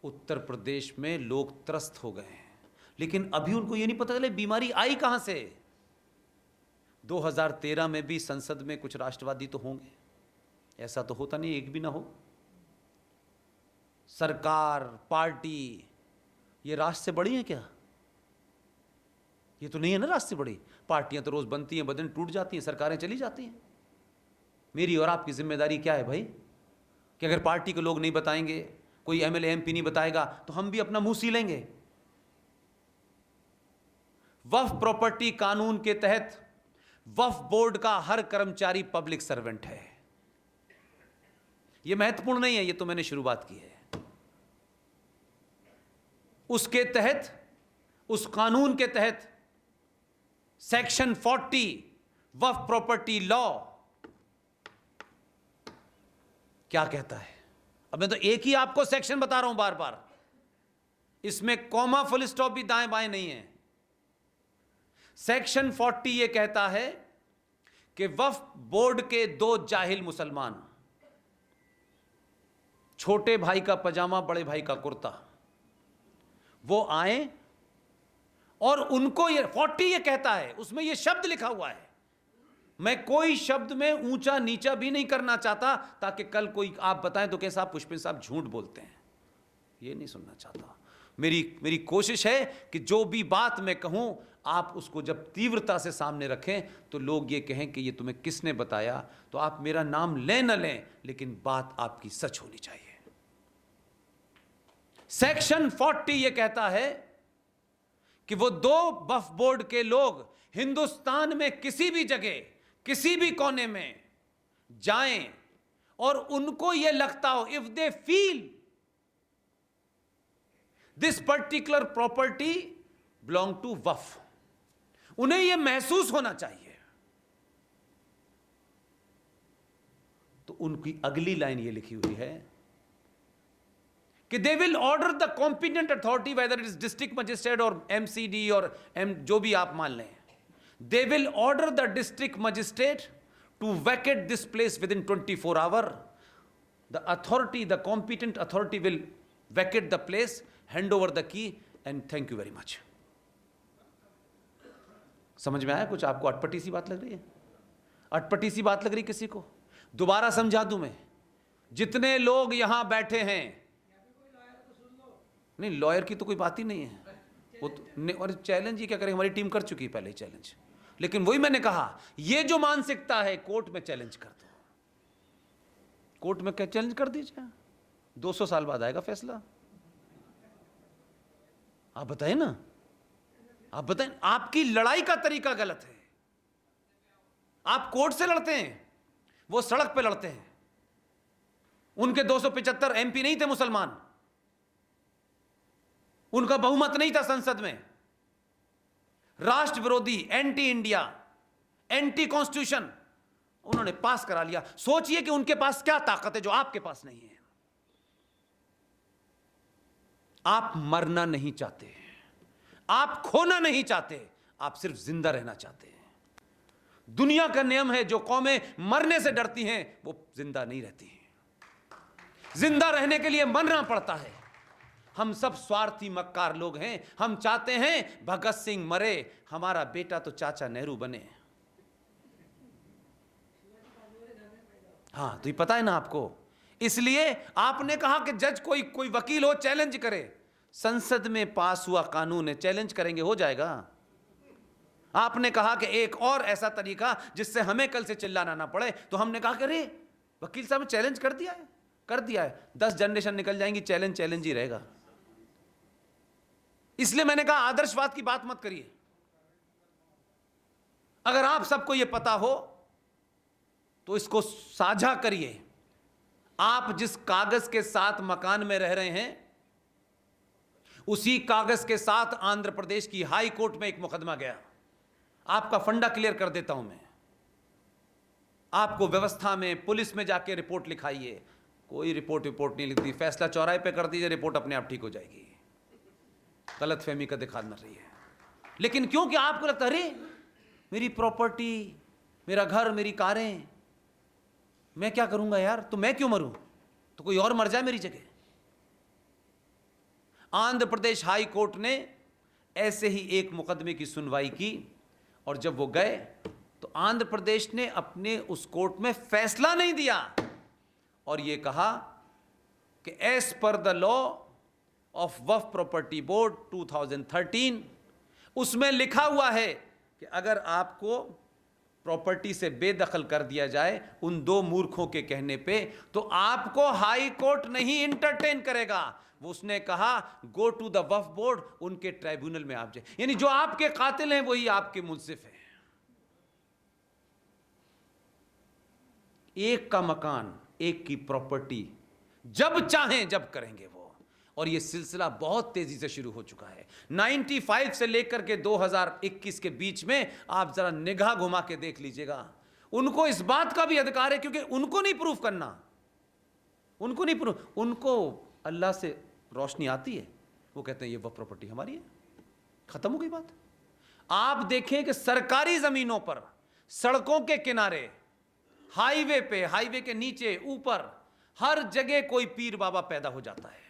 उत्तर प्रदेश में लोग त्रस्त हो गए हैं, लेकिन अभी उनको ये नहीं पता चले बीमारी आई कहां से। 2013 में भी संसद में कुछ राष्ट्रवादी तो होंगे, ऐसा तो होता नहीं एक भी ना हो। सरकार, पार्टी, ये राष्ट्र से बड़ी है क्या? ये तो नहीं है ना राष्ट्र से बड़ी। पार्टियां तो रोज बनती हैं, बदन टूट जाती हैं, सरकारें चली जाती हैं। मेरी और आपकी जिम्मेदारी क्या है भाई, कि अगर पार्टी के लोग नहीं बताएंगे, कोई एमएलए एमपी नहीं बताएगा, तो हम भी अपना मुंह सी लेंगे। वक्फ प्रॉपर्टी कानून के तहत वक्फ बोर्ड का हर कर्मचारी पब्लिक सर्वेंट है। यह महत्वपूर्ण नहीं है, यह तो मैंने शुरुआत की है। उसके तहत, उस कानून के तहत सेक्शन 40 वक्फ प्रॉपर्टी लॉ क्या कहता है? अब मैं तो एक ही आपको सेक्शन बता रहा हूं बार बार, इसमें कॉमा फुल स्टॉप भी दाएं बाएं नहीं है। सेक्शन 40 यह कहता है कि वक्फ बोर्ड के 2 जाहिल मुसलमान, छोटे भाई का पजामा, बड़े भाई का कुर्ता, वो आए और उनको ये 40 ये कहता है, उसमें ये शब्द लिखा हुआ है। मैं कोई शब्द में ऊंचा नीचा भी नहीं करना चाहता, ताकि कल कोई आप बताएं तो कैसा पुष्पिन साहब झूठ बोलते हैं, ये नहीं सुनना चाहता। मेरी कोशिश है कि जो भी बात मैं कहूं, आप उसको जब तीव्रता से सामने रखें तो लोग ये कहें कि ये तुम्हें किसने बताया। तो आप मेरा नाम लें न लें, लेकिन बात आपकी सच होनी चाहिए। सेक्शन 40 ये कहता है कि वो 2 वक्फ बोर्ड के लोग हिंदुस्तान में किसी भी जगह, किसी भी कोने में जाएं और उनको यह लगता हो, if they feel this particular property belong to Waqf, उन्हें यह महसूस होना चाहिए, तो उनकी अगली लाइन यह लिखी हुई है कि they will order the competent authority, whether it is district magistrate और एमसीडी और जो भी आप मान लें, They will order the district magistrate to vacate this place within 24 hours. The authority, the competent authority will vacate the place, hand over the key and thank you very much. समझ में आया कुछ? आपको अटपटी सी बात लग रही है? अटपटी सी बात लग रही किसी को? दोबारा समझा दूं मैं, जितने लोग यहां बैठे हैं, नहीं लॉयर की तो कोई बात ही नहीं है वो तो, और चैलेंज ही क्या करें, हमारी टीम कर चुकी है पहले ही चैलेंज। लेकिन वही मैंने कहा, ये जो मानसिकता है कोर्ट में चैलेंज कर दो, कोर्ट में क्या चैलेंज कर दीजिए, 200 साल बाद आएगा फैसला। आप बताएं ना, आप बताएं, आपकी लड़ाई का तरीका गलत है। आप कोर्ट से लड़ते हैं, वो सड़क पे लड़ते हैं। उनके 275 एमपी नहीं थे मुसलमान, उनका बहुमत नहीं था संसद में। राष्ट्र विरोधी, एंटी इंडिया, एंटी कॉन्स्टिट्यूशन उन्होंने पास करा लिया। सोचिए कि उनके पास क्या ताकत है जो आपके पास नहीं है। आप मरना नहीं चाहते, आप खोना नहीं चाहते, आप सिर्फ जिंदा रहना चाहते हैं। दुनिया का नियम है, जो कौमें मरने से डरती हैं वो जिंदा नहीं रहती हैं। जिंदा रहने के लिए मरना पड़ता है। हम सब स्वार्थी मक्कार लोग हैं। हम चाहते हैं भगत सिंह मरे, हमारा बेटा तो चाचा नेहरू बने। हाँ, तो ये पता है ना आपको। इसलिए आपने कहा कि जज कोई वकील हो चैलेंज करे। संसद में पास हुआ कानून है, चैलेंज करेंगे हो जाएगा। आपने कहा कि एक और ऐसा तरीका जिससे हमें कल से चिल्लाना ना पड़े, तो हमने कहा कि अरे वकील साहब ने चैलेंज कर दिया है, कर दिया है। 10 जनरेशन निकल जाएंगी, चैलेंज चैलेंज ही रहेगा। इसलिए मैंने कहा आदर्शवाद की बात मत करिए। अगर आप सबको यह पता हो तो इसको साझा करिए। आप जिस कागज के साथ मकान में रह रहे हैं, उसी कागज के साथ आंध्र प्रदेश की हाई कोर्ट में एक मुकदमा गया। आपका फंडा क्लियर कर देता हूं मैं। आपको व्यवस्था में, पुलिस में जाके रिपोर्ट लिखाइए। कोई रिपोर्ट नहीं लिखती, फैसला चौराहे पे कर दीजिए, रिपोर्ट अपने आप ठीक हो जाएगी। गलतफहमी का दिखा न रही है। लेकिन क्योंकि आपको लगता है अरे मेरी प्रॉपर्टी, मेरा घर, मेरी कारें, मैं क्या करूंगा यार, तो मैं क्यों मरूं, तो कोई और मर जाए मेरी जगह। आंध्र प्रदेश हाई कोर्ट ने ऐसे ही एक मुकदमे की सुनवाई की, और जब वो गए तो आंध्र प्रदेश ने अपने उस कोर्ट में फैसला नहीं दिया और ये कहा कि as per the law of Waqf property board 2013, उसमें लिखा हुआ है कि अगर आपको प्रॉपर्टी से बेदखल कर दिया जाए उन 2 मूर्खों के कहने पे, तो आपको हाई कोर्ट नहीं इंटरटेन करेगा। वो उसने कहा go to the Waqf board, उनके ट्राइब्यूनल में आप जाए। यानी जो आपके कातिल हैं वही आपके मुंसिफ हैं। एक का मकान, एक की प्रॉपर्टी, जब चाहें जब करेंगे वो। और ये सिलसिला बहुत तेजी से शुरू हो चुका है। 95 से लेकर के 2021 के बीच में आप जरा निगाह घुमा के देख लीजिएगा। उनको इस बात का भी अधिकार है, क्योंकि उनको नहीं प्रूफ करना, उनको नहीं प्रूफ, उनको अल्लाह से रोशनी आती है। वो कहते हैं ये वह प्रॉपर्टी हमारी है, खत्म हो गई बात। आप देखें कि सरकारी जमीनों पर, सड़कों के किनारे, हाईवे पे, हाईवे के नीचे, ऊपर, हर जगह कोई पीर बाबा पैदा हो जाता है।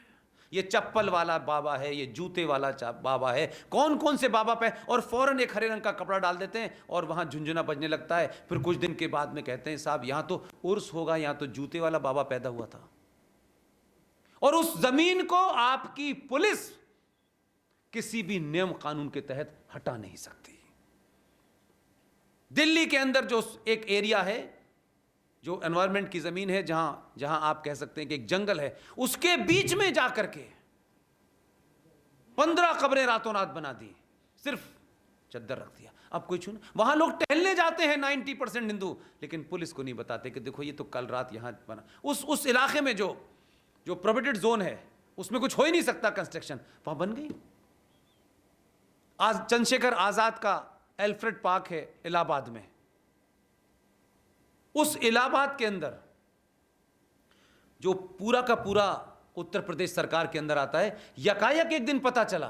ये चप्पल वाला बाबा है, ये जूते वाला बाबा है, कौन कौन से बाबा पे, और फौरन एक हरे रंग का कपड़ा डाल देते हैं और वहां झुंझुना बजने लगता है। फिर कुछ दिन के बाद में कहते हैं साहब यहां तो उर्स होगा, यहां तो जूते वाला बाबा पैदा हुआ था। और उस जमीन को आपकी पुलिस किसी भी नियम कानून के तहत हटा नहीं सकती। दिल्ली के अंदर जो एक एरिया है, जो एनवायरनमेंट की जमीन है, जहां आप कह सकते हैं कि एक जंगल है, उसके बीच में जाकर के 15 कब्रें रातों रात बना दी, सिर्फ चद्दर रख दिया। अब कोई छूना, वहां लोग टहलने जाते हैं 90% हिंदू, लेकिन पुलिस को नहीं बताते कि देखो ये तो कल रात यहां बना। उस इलाके में जो प्रोहिबिटेड जोन है, उसमें कुछ हो ही नहीं सकता कंस्ट्रक्शन, वहां बन गई। आज चंद्रशेखर आजाद का एल्फ्रेड पार्क है इलाहाबाद में। उस इलाहाबाद के अंदर जो पूरा का पूरा उत्तर प्रदेश सरकार के अंदर आता है, यकायक एक दिन पता चला,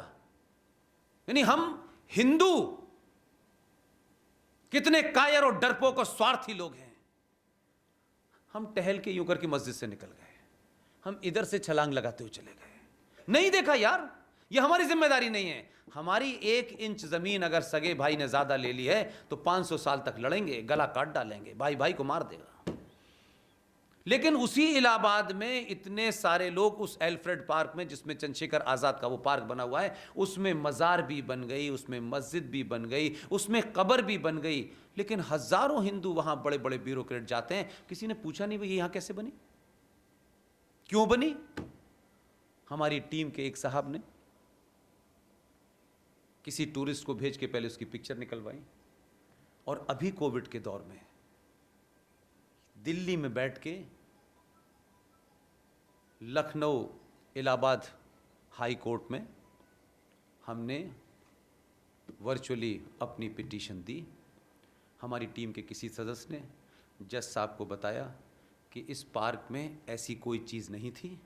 यानी हम हिंदू कितने कायर और डरपोक और स्वार्थी लोग हैं। हम टहल के यूं करके मस्जिद से निकल गए, हम इधर से छलांग लगाते हुए चले गए। नहीं देखा यार, ये हमारी जिम्मेदारी नहीं है। हमारी 1 इंच जमीन अगर सगे भाई ने ज्यादा ले ली है तो 500 साल तक लड़ेंगे, गला काट डालेंगे, भाई भाई को मार देगा। लेकिन उसी इलाहाबाद में इतने सारे लोग उस एल्फ्रेड पार्क में, जिसमें चंद्रशेखर आजाद का वो पार्क बना हुआ है, उसमें मजार भी बन गई, उसमें मस्जिद भी बन गई, उसमें कब्र भी बन गई। लेकिन हजारों हिंदू वहां बड़े बड़े ब्यूरोक्रेट जाते हैं, किसी ने पूछा नहीं भाई यहां कैसे बनी, क्यों बनी। हमारी टीम के एक साहब ने किसी टूरिस्ट को भेज के पहले उसकी पिक्चर निकलवाई, और अभी कोविड के दौर में दिल्ली में बैठ के लखनऊ इलाहाबाद हाई कोर्ट में हमने वर्चुअली अपनी पिटीशन दी। हमारी टीम के किसी सदस्य ने जज साहब को बताया कि इस पार्क में ऐसी कोई चीज़ नहीं थी,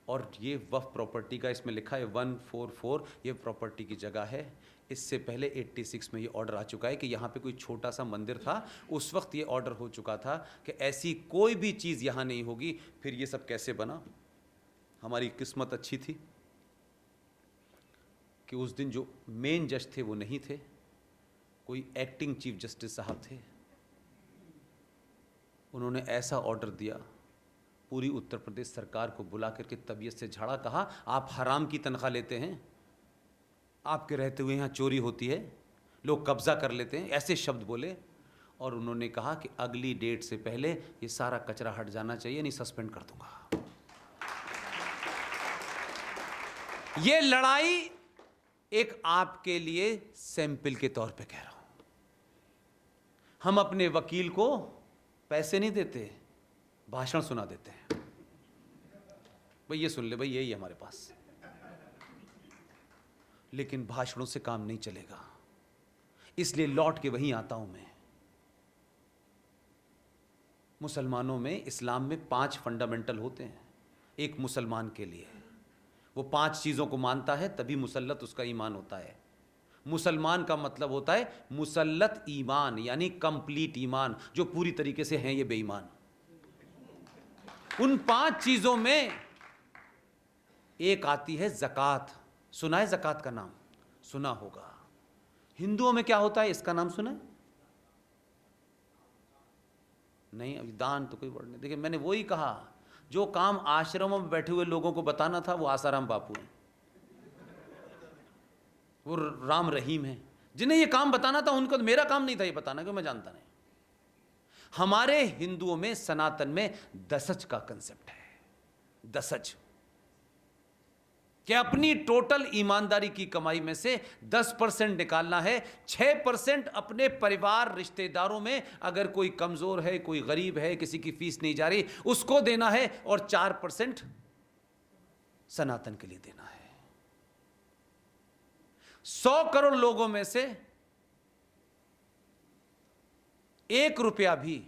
और ये वक्फ प्रॉपर्टी का इसमें लिखा है 144, ये प्रॉपर्टी की जगह है। इससे पहले 86 में ये ऑर्डर आ चुका है कि यहाँ पे कोई छोटा सा मंदिर था, उस वक्त ये ऑर्डर हो चुका था कि ऐसी कोई भी चीज़ यहाँ नहीं होगी। फिर ये सब कैसे बना। हमारी किस्मत अच्छी थी कि उस दिन जो मेन जज थे वो नहीं थे, कोई एक्टिंग चीफ जस्टिस साहब थे। उन्होंने ऐसा ऑर्डर दिया, पूरी उत्तर प्रदेश सरकार को बुला करके तबीयत से झाड़ा, कहा आप हराम की तनख्वाह लेते हैं, आपके रहते हुए यहाँ चोरी होती है, लोग कब्जा कर लेते हैं, ऐसे शब्द बोले। और उन्होंने कहा कि अगली डेट से पहले ये सारा कचरा हट जाना चाहिए, नहीं सस्पेंड कर दूंगा। ये लड़ाई एक आपके लिए सैंपल के तौर पे कह रहा हूं। हम अपने वकील को पैसे नहीं देते, भाषण सुना देते हैं, भाई ये सुन ले, भाई यही है हमारे पास। लेकिन भाषणों से काम नहीं चलेगा, इसलिए लौट के वहीं आता हूं मैं। मुसलमानों में, इस्लाम में 5 फंडामेंटल होते हैं एक मुसलमान के लिए। वो 5 चीज़ों को मानता है तभी मुसल्लत उसका ईमान होता है। मुसलमान का मतलब होता है मुसल्लत ईमान, यानी कंप्लीट ईमान, जो पूरी तरीके से हैं ये बेईमान। उन 5 चीज़ों में एक आती है ज़कात। सुना है ज़कात का नाम? सुना होगा। हिंदुओं में क्या होता है, इसका नाम सुना है? नहीं, अभी दान तो कोई वर्ड नहीं। देखिए मैंने वही कहा, जो काम आश्रमों में बैठे हुए लोगों को बताना था वो आसाराम बापू हैं, वो राम रहीम हैं। जिन्हें ये काम बताना था उनको, मेरा काम नहीं था ये बताना, क्यों मैं जानता नहीं। हमारे हिंदुओं में, सनातन में दसज का कंसेप्ट है। दसज कि अपनी टोटल ईमानदारी की कमाई में से 10% निकालना है, 6% अपने परिवार रिश्तेदारों में, अगर कोई कमजोर है, कोई गरीब है, किसी की फीस नहीं जा रही, उसको देना है, और 4% सनातन के लिए देना है। 100 करोड़ लोगों में से 1 रुपया भी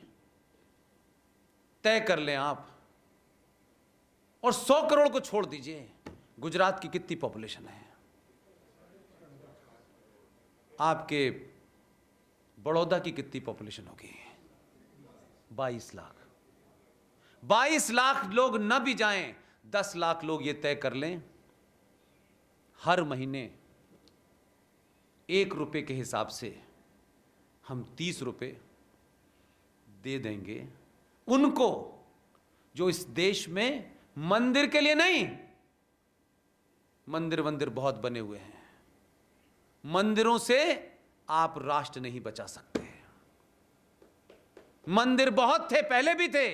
तय कर लें आप, और 100 करोड़ को छोड़ दीजिए। गुजरात की कितनी पॉपुलेशन है? आपके बड़ौदा की कितनी पॉपुलेशन होगी? 22 लाख। 22 लाख लोग न भी जाएं, 10 लाख लोग ये तय कर लें, हर महीने 1 रुपये के हिसाब से हम 30 रुपये दे देंगे उनको, जो इस देश में मंदिर के लिए नहीं, मंदिर बहुत बने हुए हैं, मंदिरों से आप राष्ट्र नहीं बचा सकते। मंदिर बहुत थे, पहले भी थे,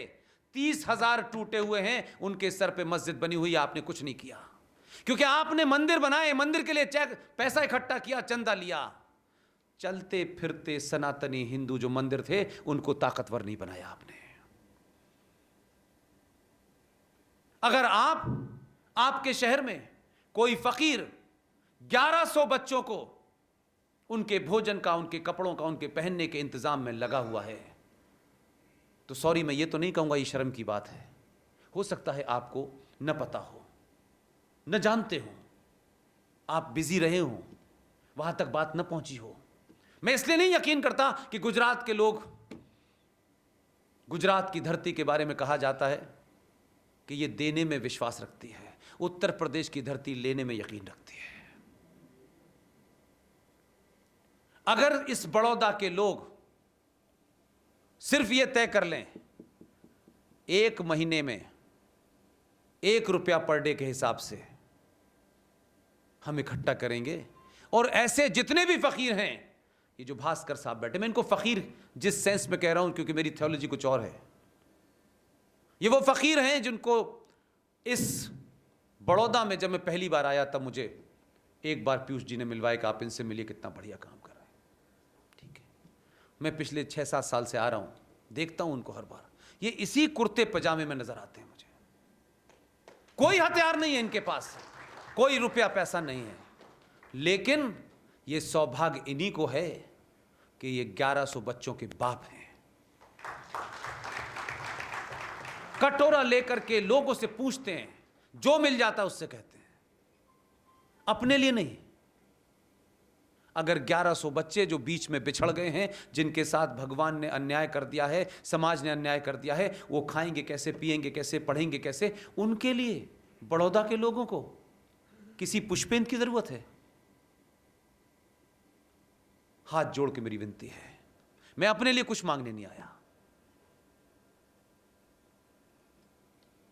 30,000 टूटे हुए हैं, उनके सर पे मस्जिद बनी हुई है, आपने कुछ नहीं किया, क्योंकि आपने मंदिर बनाए, मंदिर के लिए पैसा इकट्ठा किया, चंदा लिया। चलते फिरते सनातनी हिंदू जो मंदिर थे उनको ताकतवर नहीं बनाया आपने। अगर आपके शहर में कोई फकीर 1100 बच्चों को उनके भोजन का, उनके कपड़ों का, उनके पहनने के इंतजाम में लगा हुआ है, तो सॉरी, मैं ये तो नहीं कहूंगा ये शर्म की बात है। हो सकता है आपको न पता हो, न जानते हो, आप बिजी रहे हो, वहां तक बात न पहुंची हो। मैं इसलिए नहीं यकीन करता कि गुजरात के लोग, गुजरात की धरती के बारे में कहा जाता है कि ये देने में विश्वास रखती है, उत्तर प्रदेश की धरती लेने में यकीन रखती है। अगर इस बड़ौदा के लोग सिर्फ ये तय कर लें 1 महीने में 1 रुपया पर डे के हिसाब से हम इकट्ठा करेंगे, और ऐसे जितने भी फकीर हैं, ये जो भास्कर साहब बैठे, मैं इनको फकीर जिस सेंस में कह रहा हूं क्योंकि मेरी थियोलॉजी कुछ और है, ये वो फकीर हैं जिनको इस बड़ौदा में जब मैं पहली बार आया तब मुझे एक बार पीयूष जी ने मिलवाया कि आप इनसे मिलिए, कितना बढ़िया काम कर रहे हैं। ठीक है, मैं पिछले 6-7 साल से आ रहा हूं, देखता हूं उनको हर बार, ये इसी कुर्ते पजामे में नजर आते हैं मुझे। कोई हथियार नहीं है इनके पास, कोई रुपया पैसा नहीं है, लेकिन ये सौभाग्य इन्हीं को है कि ये 1100 बच्चों के बाप हैं। कटोरा लेकर के लोगों से पूछते हैं, जो मिल जाता है उससे कहते हैं, अपने लिए नहीं। अगर 1100 बच्चे जो बीच में बिछड़ गए हैं, जिनके साथ भगवान ने अन्याय कर दिया है, समाज ने अन्याय कर दिया है, वो खाएंगे कैसे, पिएंगे कैसे, पढ़ेंगे कैसे? उनके लिए बड़ौदा के लोगों को किसी पुष्पेंद्र की जरूरत है? हाथ जोड़ के मेरी विनती है, मैं अपने लिए कुछ मांगने नहीं आया।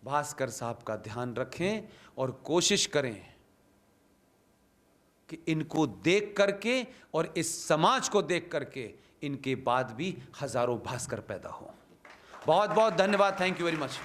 भास्कर साहब का ध्यान रखें और कोशिश करें कि इनको देख करके और इस समाज को देख करके इनके बाद भी हजारों भास्कर पैदा हो। बहुत बहुत धन्यवाद, थैंक यू वेरी मच।